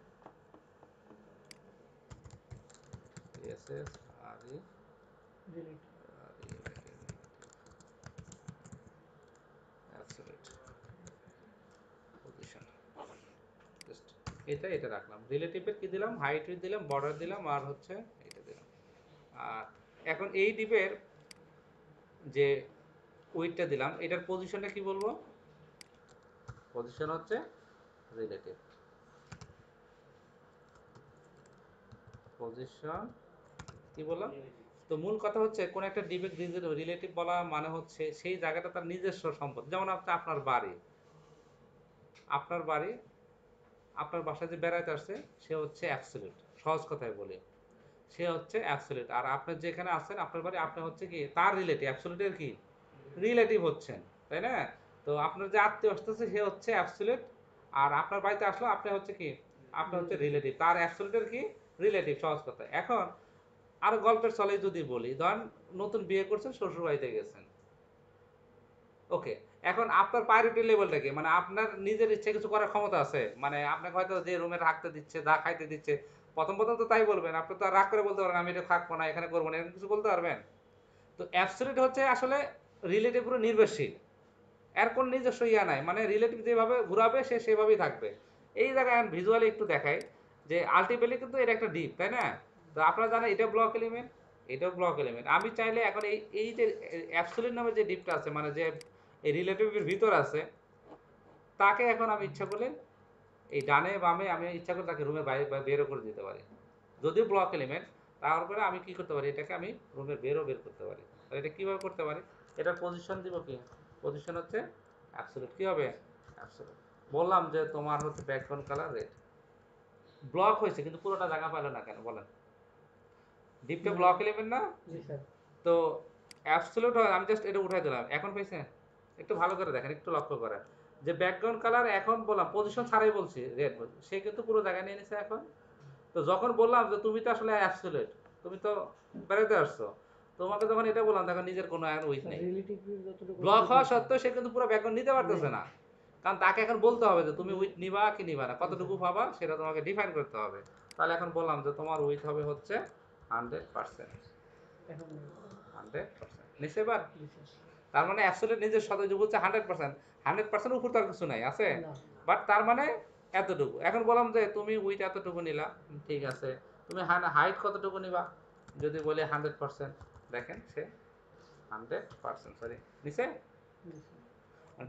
CSS RE absolute position, just এটা রাখলাম। রিলেটিভের কি দিলাম, হাইট দিলাম, বর্ডার দিলাম, আর হচ্ছে এটা দিলাম। আর এখন এই ডিপের যে উইডটা দিলাম, এটার পজিশনটা কি বলবো, পজিশন হচ্ছে রিলেটিভ পজিশন, কি বললাম। তো মূল কথা হচ্ছে কোন একটা ডিবেট রিলেটিভ বলা মানে হচ্ছে সেই জায়গাটা তার নিজস্ব সম্পদ। যেমন আপনার বাড়ি, আপনার বাড়ি, আপনার বাসায় যে বেড়াতে আসছে সে হচ্ছে অ্যাবসলিউট, সহজ কথায় বলি সে হচ্ছে অ্যাবসলিউট। আর আপনি যেখানে আছেন আপনার বাড়ি, আপনি হচ্ছে কি তার রিলেটিভ, অ্যাবসলিউটের কি রিলেটিভ হচ্ছেন, তাই না। তো আপনার যে আত্মীয় আসতেছে সে হচ্ছে অ্যাবসলিউট, আর আপনার বাড়িতে আসলো আপনি হচ্ছে কি, আপনি হচ্ছে রিলেটিভ, তার অ্যাবসলিউটের কি রিলেটিভ, সহজ কথা। এখন আর গল্পের চলে যদি বলি, ধরেন নতুন বিয়ে করছেন, শ্বশুর বাড়িতে গেছেন, ওকে, এখন আপনার প্রায়োরিটি লেভেলটা কি, মানে আপনার নিজের ইচ্ছে কিছু করার ক্ষমতা আছে, মানে আপনাকে হয়তো যে রুমে থাকতে দিচ্ছে, যা খাইতে দিচ্ছে, প্রথম প্রথম তো তাই বলবেন, আপনি তো আর রাগ করে বলতে পারেন আমি এটা থাকবো না, এখানে করবো না, এরকম কিছু বলতে পারবেন। তো অ্যাবসলিউট হচ্ছে আসলে রিলেটিভ পুরো নির্ভরশীল, এর কোন নিজস্ব ইয়া নাই, মানে রিলেটিভ যেভাবে ঘুরাবে সে সেভাবেই থাকবে। এই জায়গায় আমি ভিজুয়ালি একটু দেখাই যে আলটিমেটলি কিন্তু এটা একটা ডিপ, তাই না। তো আপনারা জানেন এটা ব্লক এলিমেন্ট, এটাও ব্লক এলিমেন্ট। আমি চাইলে এখন এই যে অ্যাবসলিউট নামে যে ডিপটা আছে, মানে যে এই রিলেটিভের ভিতর আছে, তাকে এখন আমি ইচ্ছা করলে এই ডানে বামে আমি ইচ্ছা করে তাকে রুমের বাইরে বেরও করে দিতে পারি, যদিও ব্লক এলিমেন্ট। তারপরে আমি কি করতে পারি, এটাকে আমি রুমের বের করতে পারি। তাহলে এটা কিভাবে করতে পারি, এটার পজিশন দিব কি, পজিশন হচ্ছে অ্যাবসলিউট, কি হবে অ্যাবসলিউট। বললাম যে তোমার হচ্ছে ব্যাকগ্রাউন্ড কালার রেড, ব্লক হয়েছে কিন্তু পুরোটা জায়গা পাইলো না কেন বলেন, ডিপটা ব্লক এলিমেন্ট না। তো অ্যাবসলিউট হয়, আমি জাস্ট এটা উঠাই দিলাম, এখন পাইছে। একটু ভালো করে দেখেন, একটু লক্ষ্য করেন যে ব্যাকগ্রাউন্ড কালার এখন বললাম পজিশন ছাড়াই বলছি রেড, সে কিন্তু পুরো জায়গা নিয়ে নিছে এখন। তো যখন বললাম যে তুমি তো আসলে অ্যাবসলিউট, তুমি তো বেরোতে আসছো, তোমাকে যখন এটা বললাম তখন নিজের কোনো উইথ নেই, ব্লক হওয়া সত্ত্বেও সে কিন্তু পুরো ব্যাকগ্রাউন্ড নিতে পারতেছে না, কারণ তাকে এখন বলতে হবে যে তুমি উইথ নিবা কি নিবা না, কতটুকু পাবা সেটা তোমাকে ডিফাইন করতে হবে। তাহলে এখন বললাম যে তোমার উইথ হবে হচ্ছে 100%, 100% নিচে এবার। তার মানে অ্যাবসলিউট নিজের সাথে যে বলছে 100%, 100% উপর তার কিছু নাই আছে, বাট তার মানে এতটুকু। এখন বললাম যে তুমি উইথ এতটুকু নিলা, ঠিক আছে, তুমি হাইট কতটুকু নিবা, যদি বলি 100%, দেখেন সে 100%, সরি নিচে নিচে।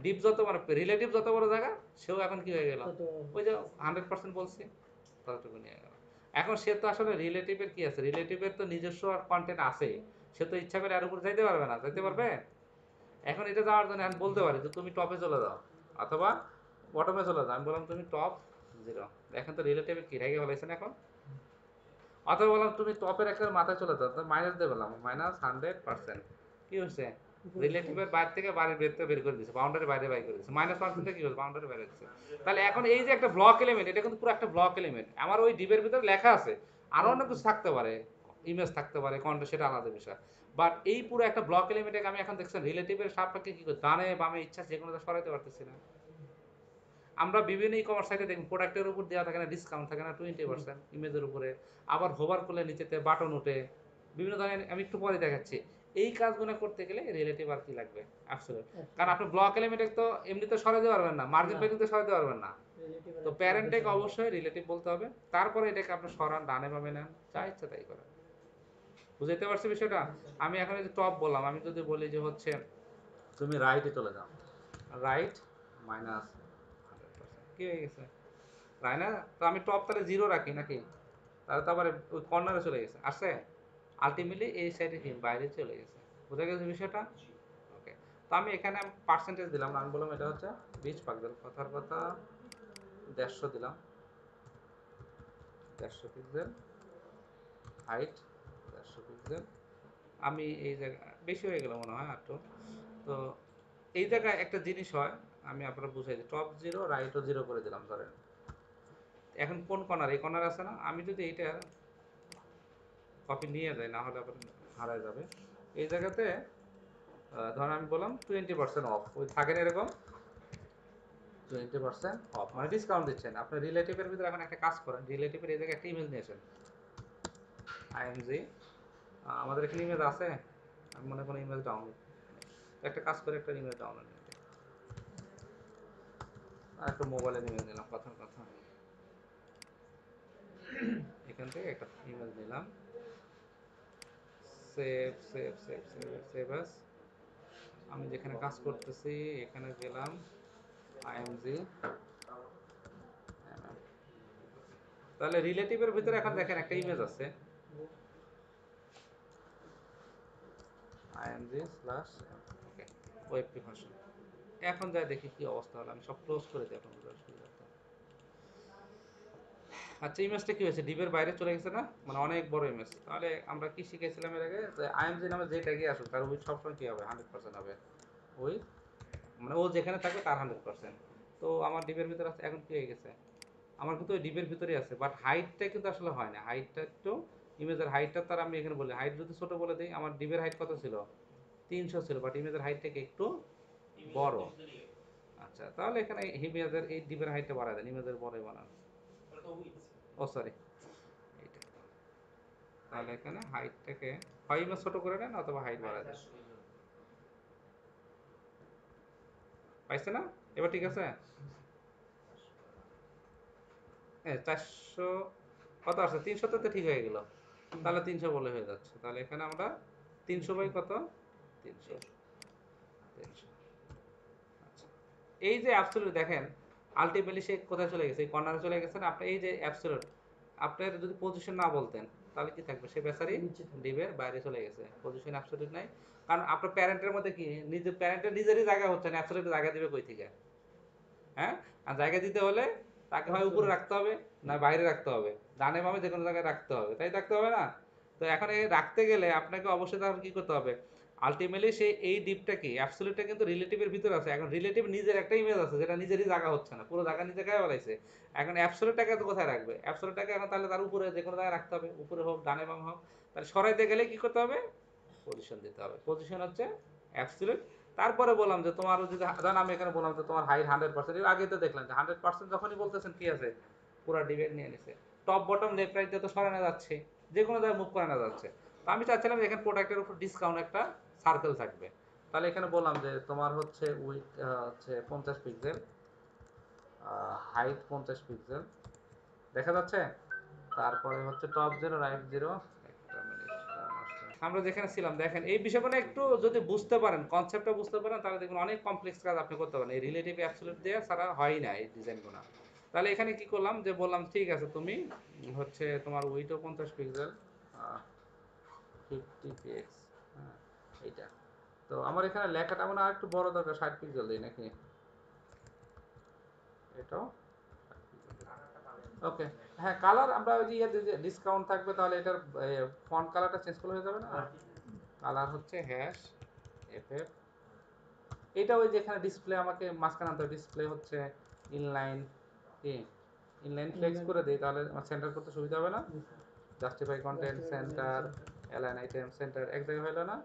ডিপ যত মানে রিলেটিভ যত বড় জায়গা সেও এখন কি হয়ে গেল, তত ওই যে 100% বলছি ততটুকু নিয়ে গেল। এখন সে তো আসলে রিলেটিভের কি আছে, রিলেটিভের তো নিজস্ব কন্টেন্ট আছে, সে তো ইচ্ছা করে আর উপর যাইতে পারবে না, যাইতে পারবে? এখন এটা যাওয়ার জন্য আমি বলতে পারি যে তুমি টপে চলে যাও অথবা বটমে চলে যাও, আমি বললাম তুমি টপ 0, এখন তো রিলেটিভের কি রেগে বলেছেন এখন, অথবা বললাম তুমি টপের একটা মাথায় চলে যাও, তো মাইনাস দিয়ে বললাম -100%, কি হচ্ছে উপরে রিলেটিভের বাইরে থেকে বাড়ির ভেতরে বের করে দিচ্ছে, বাউন্ডারি বাইরে বাইর করে দিচ্ছে, -1% কি হচ্ছে বাউন্ডারি বাইরে দিচ্ছে। তাহলে এখন এই যে একটা ব্লক এলিমেন্ট, এটা কিন্তু পুরো একটা ব্লক এলিমেন্ট, আমার ওই ডিবের ভিতরে লেখা আছে, আরো অনেক কিছু থাকতে পারে, ইমেজ থাকতে পারে, কন্টেন্ট, সেটা আলাদা বিষয়, বাট এই পুরো একটা ব্লক এলিমেন্টকে আমি এখন দেখছেন রিলেটিভের সাপেক্ষে কি করি, ডানে বামে ইচ্ছা যে কোনো সরাইতে পারতেছি না। আমরা বিভিন্ন ই কমার্স সাইটে দেখুন প্রোডাক্টের উপর দেওয়া থাকে না, ডিসকাউন্ট থাকে না 20% ইমেজের উপরে, আবার হোভার করলে নিচেতে বাটন ওঠে, বিভিন্ন ধরনের, আমি একটু পরে দেখাচ্ছি। এই কাজগুলো করতে গেলে রিলেটিভ আর কি লাগবে, অ্যাবসলিউট, কারণ আপনি ব্লক এলিমেন্টে তো এমনিতে সরাতে পারবেন না, মার্জিন না। প্যাকিং তো সরাতে পারবেন না, রিলেটিভ তো প্যারেন্টকে অবশ্যই রিলেটিভ বলতে হবে, তারপরে এটাকে আপনি সরান, ডানে বামে নেন, যা ইচ্ছা তাই করেন। বুঝতে পারছি বিষয়টা? আমি এখন এই যে টপ বললাম, আমি যদি বলি যে হচ্ছে তুমি রাইটে চলে যাও, রাইট -100%, কি হয়ে গেছে তাই না? তো আমি টপ তাহলে 0 রাখি নাকি, তাহলে তো আবার ওই কর্নারে চলে গেছে, আসছে আলটিমেটলি এই সাইডে কি বাইরে চলে গেছে। বুঝা গেছে বিষয়টা? ওকে, তো আমি এখানে পার্সেন্টেজ দিলাম না, আমি বললাম এটা হচ্ছে 20 পিক্সেল, কথার কথা 150 দিলাম, 150 পিক্সেল হাইট, 150 পিক্সেল। আমি এই জায়গা বেশি হয়ে গেল মনে হয় একটু, তো এই জায়গায় একটা জিনিস হয়, আমি আপনারা বুঝাই দিই, টপ 0 রাইটও 0 করে দিলাম ধরেন। এখন কোন কর্নার, এই কর্নার আছে না, আমি যদি এইটা কপি নিয়ে যাই, না হলে আবার হারায় যাবে, এই জায়গাতে ধরেন আমি বললাম 20% অফ, ওই থাকেন এরকম 20% অফ, মানে ডিসকাউন্ট দিচ্ছেন। আপনার রিলেটিভের ভিতরে এখন একটা কাজ করেন, রিলেটিভের এই জায়গায় একটা ইমেজ নিয়েছেন, আইএমজি, আমাদের এখানে ইমেজ আছে, আমি মনে কোনো ইমেজ ডাউনলোড, একটা কাজ করে একটা ইমেজ ডাউনলোড নিয়ে নিই। আর একটা মোবাইলের ইমেজ নিলাম, কথার কথা, এখান থেকে একটা ইমেজ নিলাম, save save save save save as, আমি যেখানে কাজ করতেছি এখানে গেলাম, আইএমজি, তাহলে রিলেটিভের ভিতরে এখন দেখেন একটা ইমেজ আছে, img স্ল্যাশ, ওকে, ওয়েব ভার্সন। এখন যাই দেখি কি অবস্থা হলো, আমি সব ক্লোজ করে দিই এখন বুঝার সুবিধার্থে। আচ্ছা, ইমেজটা কি হয়েছে, ডিবের বাইরে চলে গেছে না, মানে অনেক বড় ইমেজ। তাহলে আমরা কি শিখেছিলাম এর আগে, যে আইএমজি নামে যে ট্যাগে আসুক তার উইথ সবসময় কি হবে, 100% হবে, ওই মানে ও যেখানে থাকবে তার 100%। তো আমার ডিবের ভিতরে আছে, এখন কি হয়ে গেছে, আমার কিন্তু ওই ডিবের ভিতরেই আছে, বাট হাইটটা কিন্তু আসলে হয় না, হাইটটা একটু, ইমেজের হাইটটা তার আমি এখানে বলি, হাইট যদি ছোট বলে দিই, আমার ডিবের হাইট কত ছিল, 300 ছিল, বাট ইমেজের হাইট থেকে একটু বড়। আচ্ছা, তাহলে এখানে ইমেজের এই ডিবের হাইটটা বাড়ায় দেন, ইমেজের বড়ই বানান, ও সরি এইটা, তাহলে এখানে হাইটটাকে হয় ইমেজ ছোট করে নেন অথবা হাইট বাড়ায় দেন, পাইছে না? এবার ঠিক আছে, হ্যাঁ 400 কত আসছে, 300 তো ঠিক হয়ে গেল, তাহলে 300 বলে হয়ে যাচ্ছে, তাহলে এখানে আমরা 300 বাই কত, 300, 300। আচ্ছা, এই যে অ্যাবসলিউট দেখেন, আলটিমেটলি সে কোথায় চলে গেছে, এই কর্নারে চলে গেছে না, আপনি এই যে অ্যাবসলিউট, আপনার যদি পজিশন না বলতেন তাহলে কি থাকবে, সে বেচারি নিচে থাকবে। ডিবের বাইরে চলে গেছে, পজিশন অ্যাবসলিউট নাই, কারণ আপনার প্যারেন্টের মধ্যে কি, নিজের প্যারেন্টের নিজেরই জায়গা হচ্ছে না, অ্যাবসলিউট জায়গা দিবে কই থেকে, হ্যাঁ? আর জায়গা দিতে হলে তাকে হয় উপরে রাখতে হবে, না বাইরে রাখতে হবে, ডানে বামে যে কোনো জায়গায় রাখতে হবে, তাই রাখতে হবে না? তো এখন এই রাখতে গেলে আপনাকে অবশ্যই তাহলে কি করতে হবে, আলটিমেটলি সেই এই ডিপটা কি অ্যাবসলিউটটা কিন্তু রিলেটিভের ভিতরে আছে, এখন রিলেটিভ নিজের একটা ইমেজ আছে যেটা নিজেরই জায়গা হচ্ছে না, পুরো জায়গা নিজে গায়ে বলাইছে, এখন অ্যাবসলিউটটাকে তো কোথায় রাখবে, অ্যাবসলিউটটাকে এখন তাহলে তার উপরে যে কোনো জায়গায় রাখতে হবে, উপরে হোক ডানে বামে হোক, তাহলে সরাইতে গেলে কি করতে হবে, পজিশন দিতে হবে, পজিশন হচ্ছে অ্যাবসলিউট। তারপরে বললাম যে তোমার যদি ধরেন আমি এখানে বললাম যে তোমার হাইট 100%, এর আগে তো দেখলাম যে 100% যখনই বলতেছেন কি আছে, পুরো ডিবেট নিয়ে নিছে, টপ বটম লেফট রাইট দিয়ে তো সরানো যাচ্ছে, যে কোনো জায়গায় মুভ করানো যাচ্ছে। তো আমি চাচ্ছিলাম যে এখানে প্রোডাক্টের উপর ডিসকাউন্ট একটা সার্কেল থাকবে, তাহলে এখানে বললাম যে তোমার হচ্ছে উইথ হচ্ছে 50 পিক্সেল, হাইট 50 পিক্সেল, দেখা যাচ্ছে, তারপরে হচ্ছে টপ 0 রাইট 0, একটা মিনিট নষ্ট আমরা যেখানে ছিলাম দেখেন এই বিষয়গুলো একটু যদি বুঝতে পারেন, কনসেপ্টটা বুঝতে পারেন, তাহলে দেখবেন অনেক কমপ্লেক্স কাজ আপনি করতে পারেন। এই রিলেটিভ অ্যাবসলিউট দিয়ে ছাড়া হয় না এই ডিজাইনগুলো। তাহলে এখানে কি করলাম, যে বললাম ঠিক আছে তুমি হচ্ছে তোমার উইথও 50 পিক্সেল, 50 পিএক্স, হ্যাঁ এইটা। তো আমার এখানে লেখাটা মনে হয় একটু বড় দরকার, 60 পিক্সেল দিই নাকি? এটাও ওকে। হ্যাঁ কালার আমরা ওই যে ডিসকাউন্ট থাকবে, তাহলে এটার ফন্ট কালারটা চেঞ্জ করলে হয়ে যাবে না? কালার হচ্ছে হ্যাশ এফএফ। এটা ওই যেখানে ডিসপ্লে আমাকে মাঝখানে আনতে ডিসপ্লে হচ্ছে ইনলাইন, কি ইনলাইন ফ্লেক্স করে দিই, তাহলে আমার সেন্টার করতে সুবিধা হবে না? Justify content centre, align item centre এক জায়গায় হইলো না?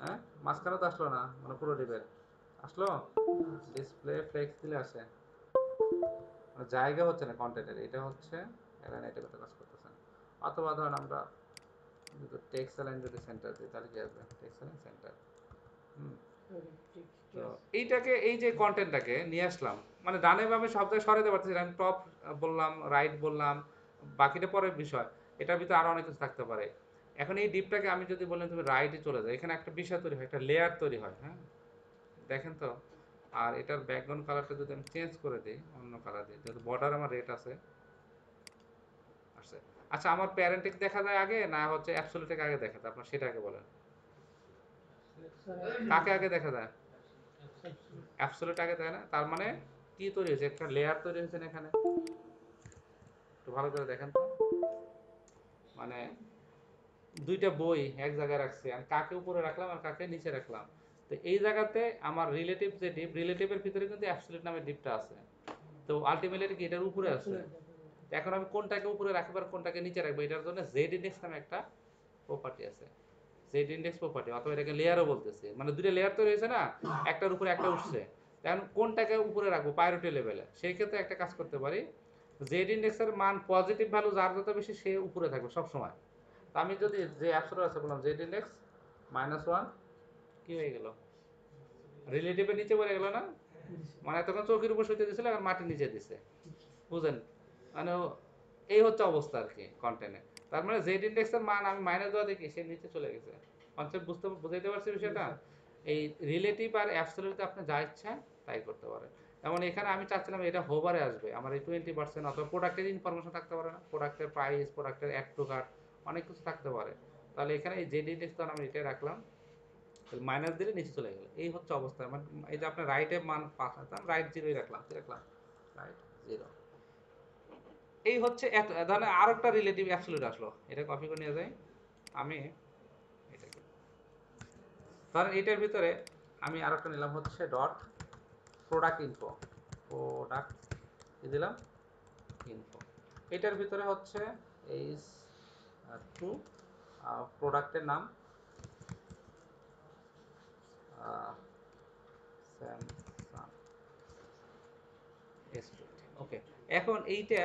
হ্যাঁ মাঝখানে তো আসলো না, মানে পুরো ডিবেট আসলো। ডিসপ্লে ফ্লেক্স দিলে আসে, মানে জায়গা হচ্ছে না কন্টেন্টের, এটা হচ্ছে অ্যালাইন আইটেমে কাজ করতেছে। অথবা ধরুন আমরা টেক্সট অ্যালাইন যদি সেন্টার দিই তাহলে কি আসবে? Text align centre. তো এইটাকে এই যে কন্টেন্টটাকে নিয়ে আসলাম, মানে ডানে বামে সব জায়গায় সরাতে পারতেছি। আমি টপ বললাম, রাইট বললাম, বাকিটা পরের বিষয়। এটার ভিতরে আরো অনেক কিছু থাকতে পারে। এখন এই ডিপটাকে আমি যদি বললাম তুমি রাইটে চলে যাও, এখানে একটা বিষয় তৈরি হয়, একটা লেয়ার তৈরি হয়, হ্যাঁ দেখেন তো। আর এটার ব্যাকগ্রাউন্ড কালারটা যদি আমি চেঞ্জ করে দিই, অন্য কালার দিই, যেহেতু বর্ডার আমার রেড আছে আসছে। আচ্ছা আমার প্যারেন্টিক দেখা যায় আগে না হচ্ছে অ্যাবসলিউটকে আগে দেখা যায়, আপনার সেটা আগে বলেন। কাকে আগে দেখা যায়? অ্যাবসলিউট আগে দেয় না, তার মানে কি তৈরি হয়েছে? একটা লেয়ার তৈরি হয়েছে না এখানে, একটু ভালো করে দেখেন তো। মানে দুইটা বই এক জায়গায় রাখছি, আমি কাকে উপরে রাখলাম আর কাকে নিচে রাখলাম। তো এই জায়গাতে আমার রিলেটিভ যে ডিপ, রিলেটিভের ভিতরে কিন্তু অ্যাবসলিউট নামের ডিপটা আছে। তো আলটিমেটলি কি এটার উপরে আছে? এখন আমি কোনটাকে উপরে রাখবো আর কোনটাকে নিচে রাখবো, এটার জন্য জেড ইন্ডেক্স নামে একটা প্রপার্টি আছে, জেড ইন্ডেক্স প্রপার্টি, অথবা এটাকে লেয়ারও বলতেছে। মানে দুটো লেয়ার তৈরি হয়েছে না, একটার উপরে একটা উঠছে। এখন কোনটাকে উপরে রাখবো প্রায়োরিটি লেভেলে, সেই ক্ষেত্রে একটা কাজ করতে পারি, জেড ইন্ডেক্সের মান পজিটিভ ভ্যালু যার যত বেশি সে উপরে থাকবে সব সময়। তো আমি যদি যে অ্যাপসটা আছে বললাম জেড ইন্ডেক্স -1, কি হয়ে গেল? রিলেটিভের নিচে পড়ে গেল না? মানে তখন চৌকির উপর শুতে দিছিল, এখন মাটির নিচে দিছে, বুঝেন? মানে এই হচ্ছে অবস্থা আর কি কন্টেন্টে। তার মানে জেড ইন্ডেক্সের মান আমি মাইনাস দেওয়া দেখি সে নিচে চলে গেছে। কনসেপ্ট বুঝাইতে পারছি বিষয়টা? এই রিলেটিভ আর অ্যাবসলিউটে আপনি যা ইচ্ছা তাই করতে পারেন। যেমন এখানে আমি চাচ্ছিলাম এটা হোভারে আসবে, আমার এই 20% অথবা প্রোডাক্টের ইনফরমেশন থাকতে পারে না, প্রোডাক্টের প্রাইস, প্রোডাক্টের অ্যাড টু কার্ট, অনেক কিছু থাকতে পারে। তাহলে এখানে এই জেড ইন্ডেক্স তো আমি এটাই রাখলাম, মাইনাস দিলে নিচে চলে গেল, এই হচ্ছে অবস্থা। মানে এই যে আপনার রাইটে মান 5 আছে, আমি রাইট 0 রাখলাম, কি রাখলাম? রাইট 0। এই হচ্ছে ধরেন আর একটা রিলেটিভ অ্যাবসলিউট আসলো, এটা কপি করে নিয়ে যাই আমি এটাকে। ধরেন এটার ভিতরে আমি আর একটা নিলাম হচ্ছে ডট প্রোডাক্ট ইনফো, প্রোডাক্ট কি দিলাম? ইনফো। এটার ভিতরে হচ্ছে এইচ টু, প্রোডাক্টের নাম স্যামসাং S20, ওকে। এখন এইটা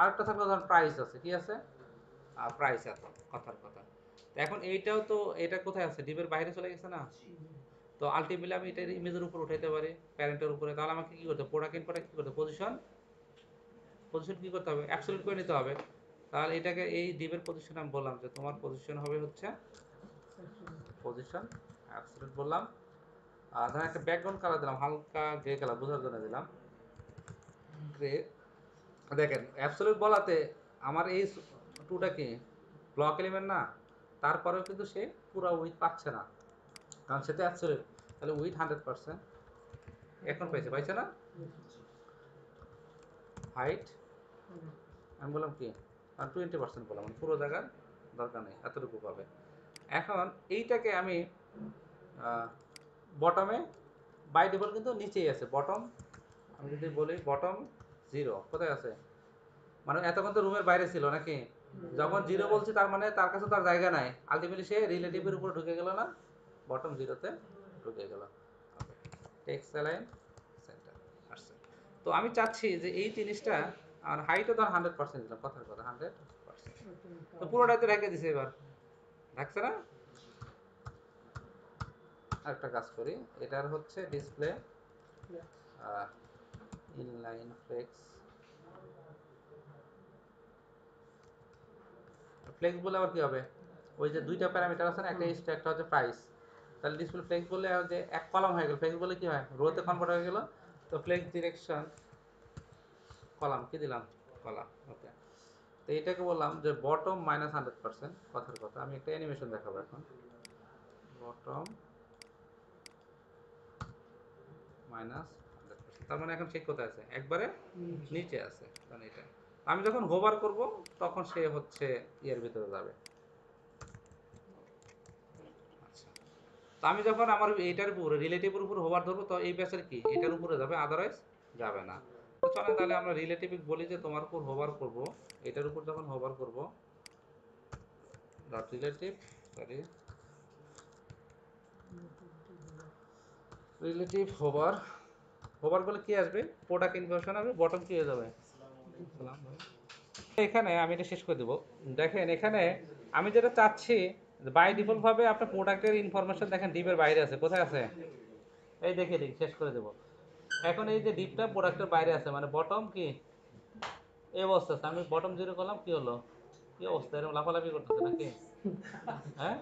আরেকটা থাকলো, ধরুন প্রাইস আছে, কি আছে? প্রাইস আছে, কথার কথা। তো এখন এইটাও তো, এটা কোথায় আছে? ডিপের বাইরে চলে গেছে না? তো আলটিমেটলি আমি এটা ইমেজের উপর উঠাইতে পারি, প্যারেন্টের উপরে। তাহলে আমাকে কি করতে হবে? প্রোডাক্ট ইনফোটা কি করতে হবে? পজিশন, পজিশন কি করতে হবে? অ্যাবসলিউট করে নিতে হবে। তাহলে এটাকে এই ডিপের পজিশন আমি বললাম যে তোমার পজিশন হবে হচ্ছে পজিশন অ্যাবসলিউট বললাম। আর ধরেন একটা ব্যাকগ্রাউন্ড কালার দিলাম, হালকা গ্রে কালার বোঝার জন্য দিলাম গ্রে। দেখেন অ্যাবসলিউট বলাতে আমার এই টুটা কি ব্লক এলিমেন্ট না, তারপরেও কিন্তু সে পুরো উইথ পাচ্ছে না, কারণ সে তো অ্যাবসলিউট। তাহলে উইথ 100% এখন পাইছে না? হাইট আমি বললাম কি 20% বললাম, মানে পুরো জায়গার দরকার নেই, এতটুকু পাবে। এখন এইটাকে আমি বটমে, বাই ডিফল্ট কিন্তু নিচেই আছে বটম। আমি যদি বলি বটম 0 কোথায় আছে? মানে এতক্ষণ তো রুমের বাইরে ছিল নাকি? যখন 0 বলছি তার মানে তার কাছে তার জায়গা নাই, আলটিমেটলি সে রিলেটিভের উপর ঢুকে গেল না, বটম 0-তে ঢুকে গেল। টেক্সট অ্যালাইন সেন্টার আসছে। তো আমি চাচ্ছি যে এই জিনিসটা, আর হাইটও ধর 100% দিলাম, কথার কথা 100%। তো পুরোটাই তো রেখে দিছে, এবার রাখছে না? আরেকটা কাজ করি, এটার হচ্ছে ডিসপ্লে ইনলাইন ফ্লেক্স, ফ্লেক্স বলে আবার কি হবে, ওই যে দুইটা প্যারামিটার আছে না, একটা ইস্ট একটা হচ্ছে প্রাইস, তাহলে ডিসপ্লে ফ্লেক্স বলে যে এক কলাম হয়ে গেল, ফ্লেক্স বলে কি হয় রোতে কনভার্ট হয়ে গেল, তো ফ্লেক্স ডিরেকশন কলাম কি দিলাম, কলাম, ওকে। তো এটাকে বললাম যে বটম মাইনাস 100%, কথার কথা। আমি একটা অ্যানিমেশন দেখাবো এখন, বটম মাইনাস 100%, তার মানে এখন ঠিক কোথায় আছে, একবারে নিচে আছে, মানে এটা আমি যখন হোভার করব তখন সে হচ্ছে ইয়ের ভিতরে যাবে। আচ্ছা, তো আমি যখন আমার এইটার উপরে রিলেটিভের উপর হোভার ধরবো তো এই ব্যাসের কি এটার উপরে যাবে, আদারওয়াইজ যাবে না। তো চলেন তাহলে আমরা রিলেটিভ বলি যে তোমার উপর হোভার করব, এটার উপর যখন হোভার করব dot relative, sorry relative hover, hover করলে কি আসবে, প্রোডাক্ট ইনফরমেশন আসবে, বটম কি হয়ে যাবে। এখানে আমি এটা শেষ করে দেবো, দেখেন এখানে আমি যেটা চাচ্ছি বাই ডিফল্ট ভাবে আপনার প্রোডাক্টের ইনফরমেশন দেখেন ডিপের বাইরে আছে, কোথায় আছে, এই দেখে দিই শেষ করে দেবো। এখন এই যে ডিপটা প্রোডাক্টের বাইরে আছে, মানে বটম কি এই অবস্থা আছে, আমি বটম জিরো করলাম কি হলো, কি অবস্থা, এরকম লাফালাফি করতেছে নাকি, হ্যাঁ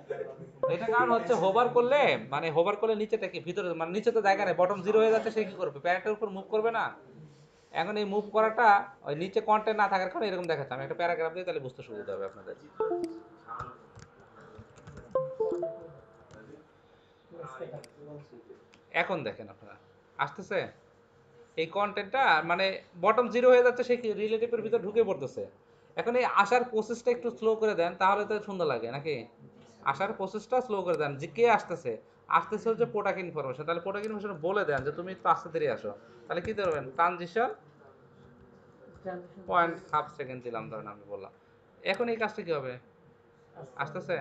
এটা কারণ হচ্ছে হোভার করলে, মানে হোভার করলে নিচেটা কি ভিতরে, মানে নিচে তো জায়গা নেই, বটম জিরো হয়ে যাচ্ছে, সে কি করবে প্যারেন্টের উপর মুভ করবে না। এখন এই মুভ করাটা ওই নিচে কন্টেন্ট না থাকার কারণে এরকম দেখাচ্ছে, আমি একটা প্যারাগ্রাফ দিই তাহলে বুঝতে সুবিধা হবে আপনাদের। এখন দেখেন আপনারা আসতেছে এই কন্টেন্টটা, মানে বটম জিরো হয়ে যাচ্ছে, সে কি রিলেটিভের ভিতর ঢুকে পড়তেছে। এখন এই আসার প্রসেসটা একটু স্লো করে দেন তাহলে তো সুন্দর লাগে নাকি, আসার প্রসেসটা স্লো করে দেন, যে কে আসতেছে, আসতেছে হচ্ছে প্রোডাক্ট ইনফরমেশন, তাহলে প্রোডাক্ট ইনফরমেশন বলে দেন যে তুমি একটু আস্তে ধীরে আসো, তাহলে কি দেবেন ট্রানজিশন পয়েন্ট হাফ সেকেন্ড দিলাম, ধরেন আমি বললাম। এখন এই কাজটা কি হবে, আসতেছে,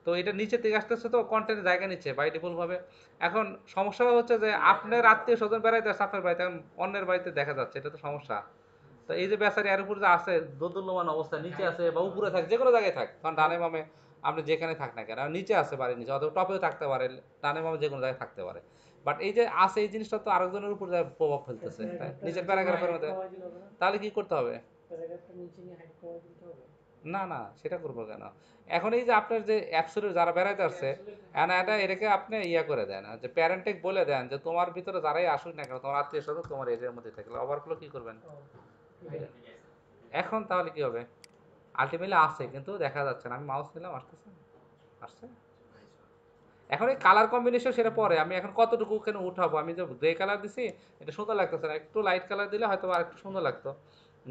তো এটা নিচে থেকে আসতেছে, তো কন্টেন্ট জায়গা নিচ্ছে বাই ডিফল্ট ভাবে। এখন সমস্যা হচ্ছে যে আপনার আত্মীয় স্বজন বেড়াইতে আসছে আপনার বাড়িতে, এখন অন্যের বাড়িতে দেখা যাচ্ছে, এটা তো সমস্যা। তো এই যে বেচারি এর উপর যে আছে দোদুল্যমান অবস্থা, নিচে আছে বা উপরে থাক, যে কোনো জায়গায় থাক, কারণ ডানে বামে আপনি যেখানে থাক না কেন, আর নিচে আছে বাড়ির নিচে, অথবা টপেও থাকতে পারে, ডানে বামে যে কোনো জায়গায় থাকতে পারে, বাট এই যে আছে এই জিনিসটা তো আরেকজনের উপর প্রভাব ফেলতেছে, তাই নিচের প্যারাগ্রাফের মধ্যে, তাহলে কি করতে হবে, না না সেটা করবো কেন। এখন এই যে আপনার যে অ্যাপসুলের যারা বেড়াইতে আসছে, এটা এটাকে আপনি ইয়া করে দেন যে প্যারেন্টে বলে দেন যে তোমার ভিতরে যারাই আসুক না কেন, তোমার আত্মীয় স্বজন তোমার এরিয়ার মধ্যে থাকলে ওভারফ্লো কি করবেন। এখন তাহলে কি হবে, আলটিমেটলি আসছে কিন্তু দেখা যাচ্ছে না, আমি মাউস নিলাম আসতেছে, আসছে। এখন এই কালার কম্বিনেশন সেটা পরে, আমি এখন কতটুকু কেন উঠাবো, আমি যে গ্রে কালার দিছি এটা সুন্দর লাগতেছে না, একটু লাইট কালার দিলে হয়তো আর একটু সুন্দর লাগতো।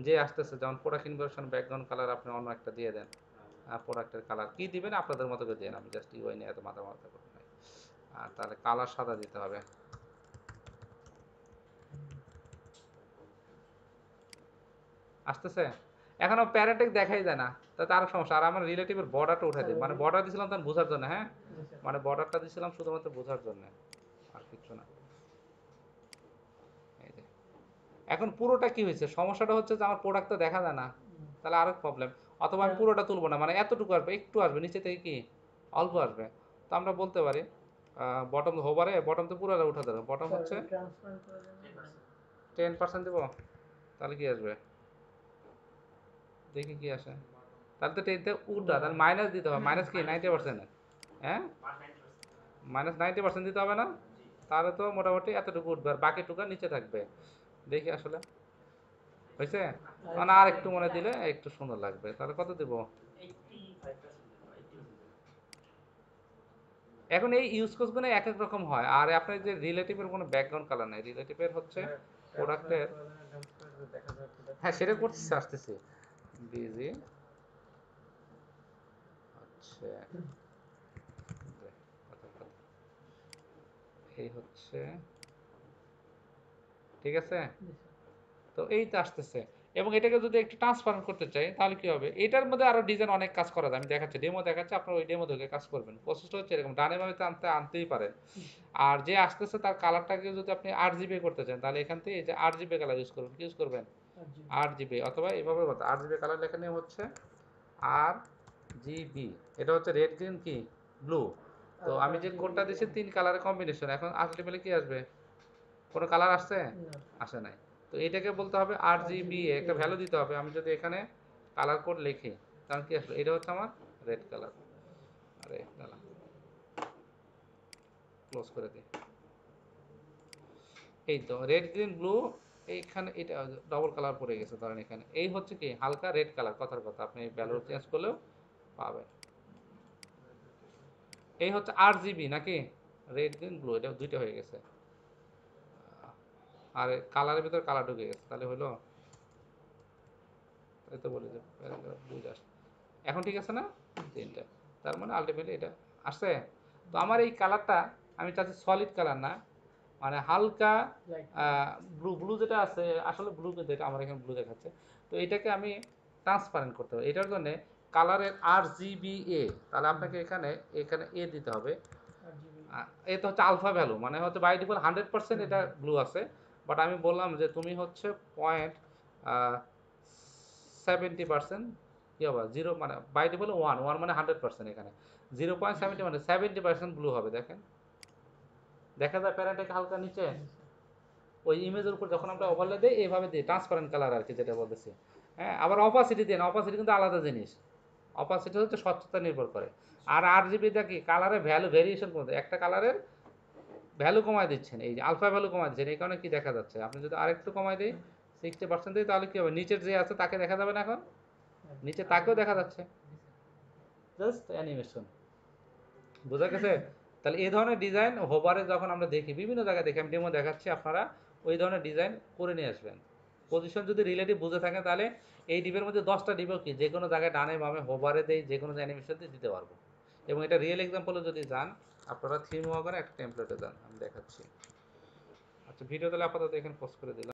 যে আসতেছে যেমন প্রোডাক্ট ইনভার্সন ব্যাকগ্রাউন্ড কালার আপনি অন্য একটা দিয়ে দেন, প্রোডাক্টের কালার কি দিবেন আপনাদের মতো করে দেন, আমি জাস্ট ইউআই নিয়ে এত মাথা মাথা করতে নাই। আর তাহলে কালার সাদা দিতে হবে, আসতেছে। এখনো প্যারেন্টিক দেখাই যায় না, তাতে আরো সমস্যা। আর আমার রিলেটিভের বর্ডারটা উঠে দিই, মানে বর্ডার দিছিলাম তখন বোঝার জন্য, হ্যাঁ মানে বর্ডারটা দিছিলাম শুধুমাত্র বোঝার জন্য, আর কিছু না। এই যে এখন পুরোটা কি হয়েছে, সমস্যাটা হচ্ছে যে আমার প্রোডাক্টটা দেখা যায় না, তাহলে আরো প্রবলেম। অথবা আমি পুরোটা তুলবো না, মানে এতটুকু আসবে, একটু আসবে নিচে থেকে, কি অল্প আসবে। তো আমরা বলতে পারি বটম হোভারে বটম তো পুরোটা উঠে দেবে, বটম হচ্ছে 10% দেবো, তাহলে কি আসবে দেখি কি আসে, তাহলে তো টেনতে উল্টা, তাহলে মাইনাস দিতে হবে, মাইনাস কি 90%, হ্যাঁ -90% দিতে হবে না, তাহলে তো মোটামুটি এতটুকু উঠবে আর বাকিটুকু নিচে থাকবে। দেখি আসলে হয়েছে, মানে আর একটু মনে দিলে একটু সুন্দর লাগবে, তাহলে কত দিব। এখন এই ইউজ কোর্সগুলো এক এক রকম হয়, আর আপনার যে রিলেটিভের কোনো ব্যাকগ্রাউন্ড কালার নাই, রিলেটিভের হচ্ছে প্রোডাক্টের, হ্যাঁ সেটা করতেছি আসতেছি, বিজি হচ্ছে এই হচ্ছে, ঠিক আছে। তো এই তো আসতেছে, এবং এটাকে যদি একটু ট্রান্সপারেন্ট করতে চাই তাহলে কি হবে, এটার মধ্যে আরো ডিজাইন অনেক কাজ করা যায়, আমি দেখাচ্ছি ডেমো দেখাচ্ছি, আপনার ওই ডেমো দেখে কাজ করবেন। প্রসেসটা হচ্ছে এরকম, ডানে বামে আনতেই পারেন। আর যে আসতেছে তার কালারটাকে যদি আপনি 8 GB করতে চান তাহলে এখান থেকে এই যে 8 GB কালার ইউজ করবেন, কি ইউজ করবেন 8 GB, অথবা এভাবে বলতে 8 GB কালার লেখা নিয়ে হচ্ছে RGB, এটা হচ্ছে রেড গ্রিন কি ব্লু। তো আমি যে কোডটা দিচ্ছি 3 কালারের কম্বিনেশন, এখন আলটিমেটলি কি আসবে, কোনো কালার আসছে, আসে নাই। তো এটাকে বলতে হবে RGB, একটা ভ্যালু দিতে হবে। আমি যদি এখানে কালার কোড লিখি কারণ কি আসলে এটা হচ্ছে আমার রেড কালার। আরে দাঁড়া, ক্লোজ করে দিই। এই তো রেড গ্রিন ব্লু, এইখানে এটা ডবল কালার পড়ে গেছে ধরেন এখানে। এই হচ্ছে কি হালকা রেড কালার, কথার কথা, আপনি ভ্যালু চেঞ্জ করলেও পাবেন। এই হচ্ছে RGB নাকি, রেড গ্রিন ব্লু, এটা দুইটা হয়ে গেছে। আর কালারের ভিতর কালার ঢুকে গেছে, তাহলে হলো, তাই তো বলি যে প্যারাগ্রাফ দুইটা আসছে। এখন ঠিক আছে না, তিনটা, তার মানে আলটিমেটলি এটা আসছে। তো আমার এই কালারটা আমি চাচ্ছি সলিড কালার না, মানে হালকা লাইট ব্লু, ব্লু যেটা আছে আসলে ব্লু, কিন্তু এটা আমার এখানে ব্লু দেখাচ্ছে। তো এটাকে আমি ট্রান্সপারেন্ট করতে হবে, এটার জন্য কালারের RGBA, তাহলে আপনাকে এখানে এখানে এ দিতে হবে। RGB এটা হচ্ছে আলফা ভ্যালু, মানে হচ্ছে বাই ডিফল্ট 100% এটা ব্লু আছে, বাট আমি বললাম যে তুমি হচ্ছে 0.70% কি হবে, জিরো মানে বাই ডিফল্ট ওয়ান, ওয়ান মানে 100%, এখানে 0.70 মানে 70% ব্লু হবে। দেখেন দেখা যায় প্যারেন্টটাকে হালকা নিচে, ওই ইমেজের উপর যখন আমরা ওভারলে দিই এইভাবে দিই, ট্রান্সপারেন্ট কালার আর কি যেটা বলতেছি। হ্যাঁ, আবার অপাসিটি দেন, অপাসিটি কিন্তু আলাদা জিনিস, অপাসিটি হচ্ছে স্বচ্ছতা নির্ভর করে। আর RGBটা কি কালারে ভ্যালু ভেরিয়েশন করতে, একটা কালারের ভ্যালু কমায় দিচ্ছেন, এই যে আলফা ভ্যালু কমায় দিচ্ছেন, এই কারণে কি দেখা যাচ্ছে, আপনি যদি আরেকটু কমায় দিই 60% দিই, তাহলে কি হবে, নিচের যে আছে তাকে দেখা যাবে না, এখন নিচে তাকেও দেখা যাচ্ছে, জাস্ট অ্যানিমেশন। বোঝা গেছে? তাহলে এই ধরনের ডিজাইন হোভারে যখন আমরা দেখি, বিভিন্ন জায়গায় দেখি, আমি ডেমো দেখাচ্ছি, আপনারা ওই ধরনের ডিজাইন করে নিয়ে আসবেন। পজিশন যদি রিলেটিভ বুঝে থাকেন, তাহলে এই ডিপের মধ্যে 10টা ডিপও কি যে কোনো জায়গায় ডানে বামে হোভারে দেই, যে কোনো অ্যানিমেশন দিয়ে দিতে পারবো। এবং এটা রিয়েল এক্সাম্পলে যদি যান, আপনারা থিম ওয়াগনে একটা টেমপ্লেটে যান, আমি দেখাচ্ছি। আচ্ছা, ভিডিও তাহলে আপাতত এখানে পোস্ট করে দিলাম।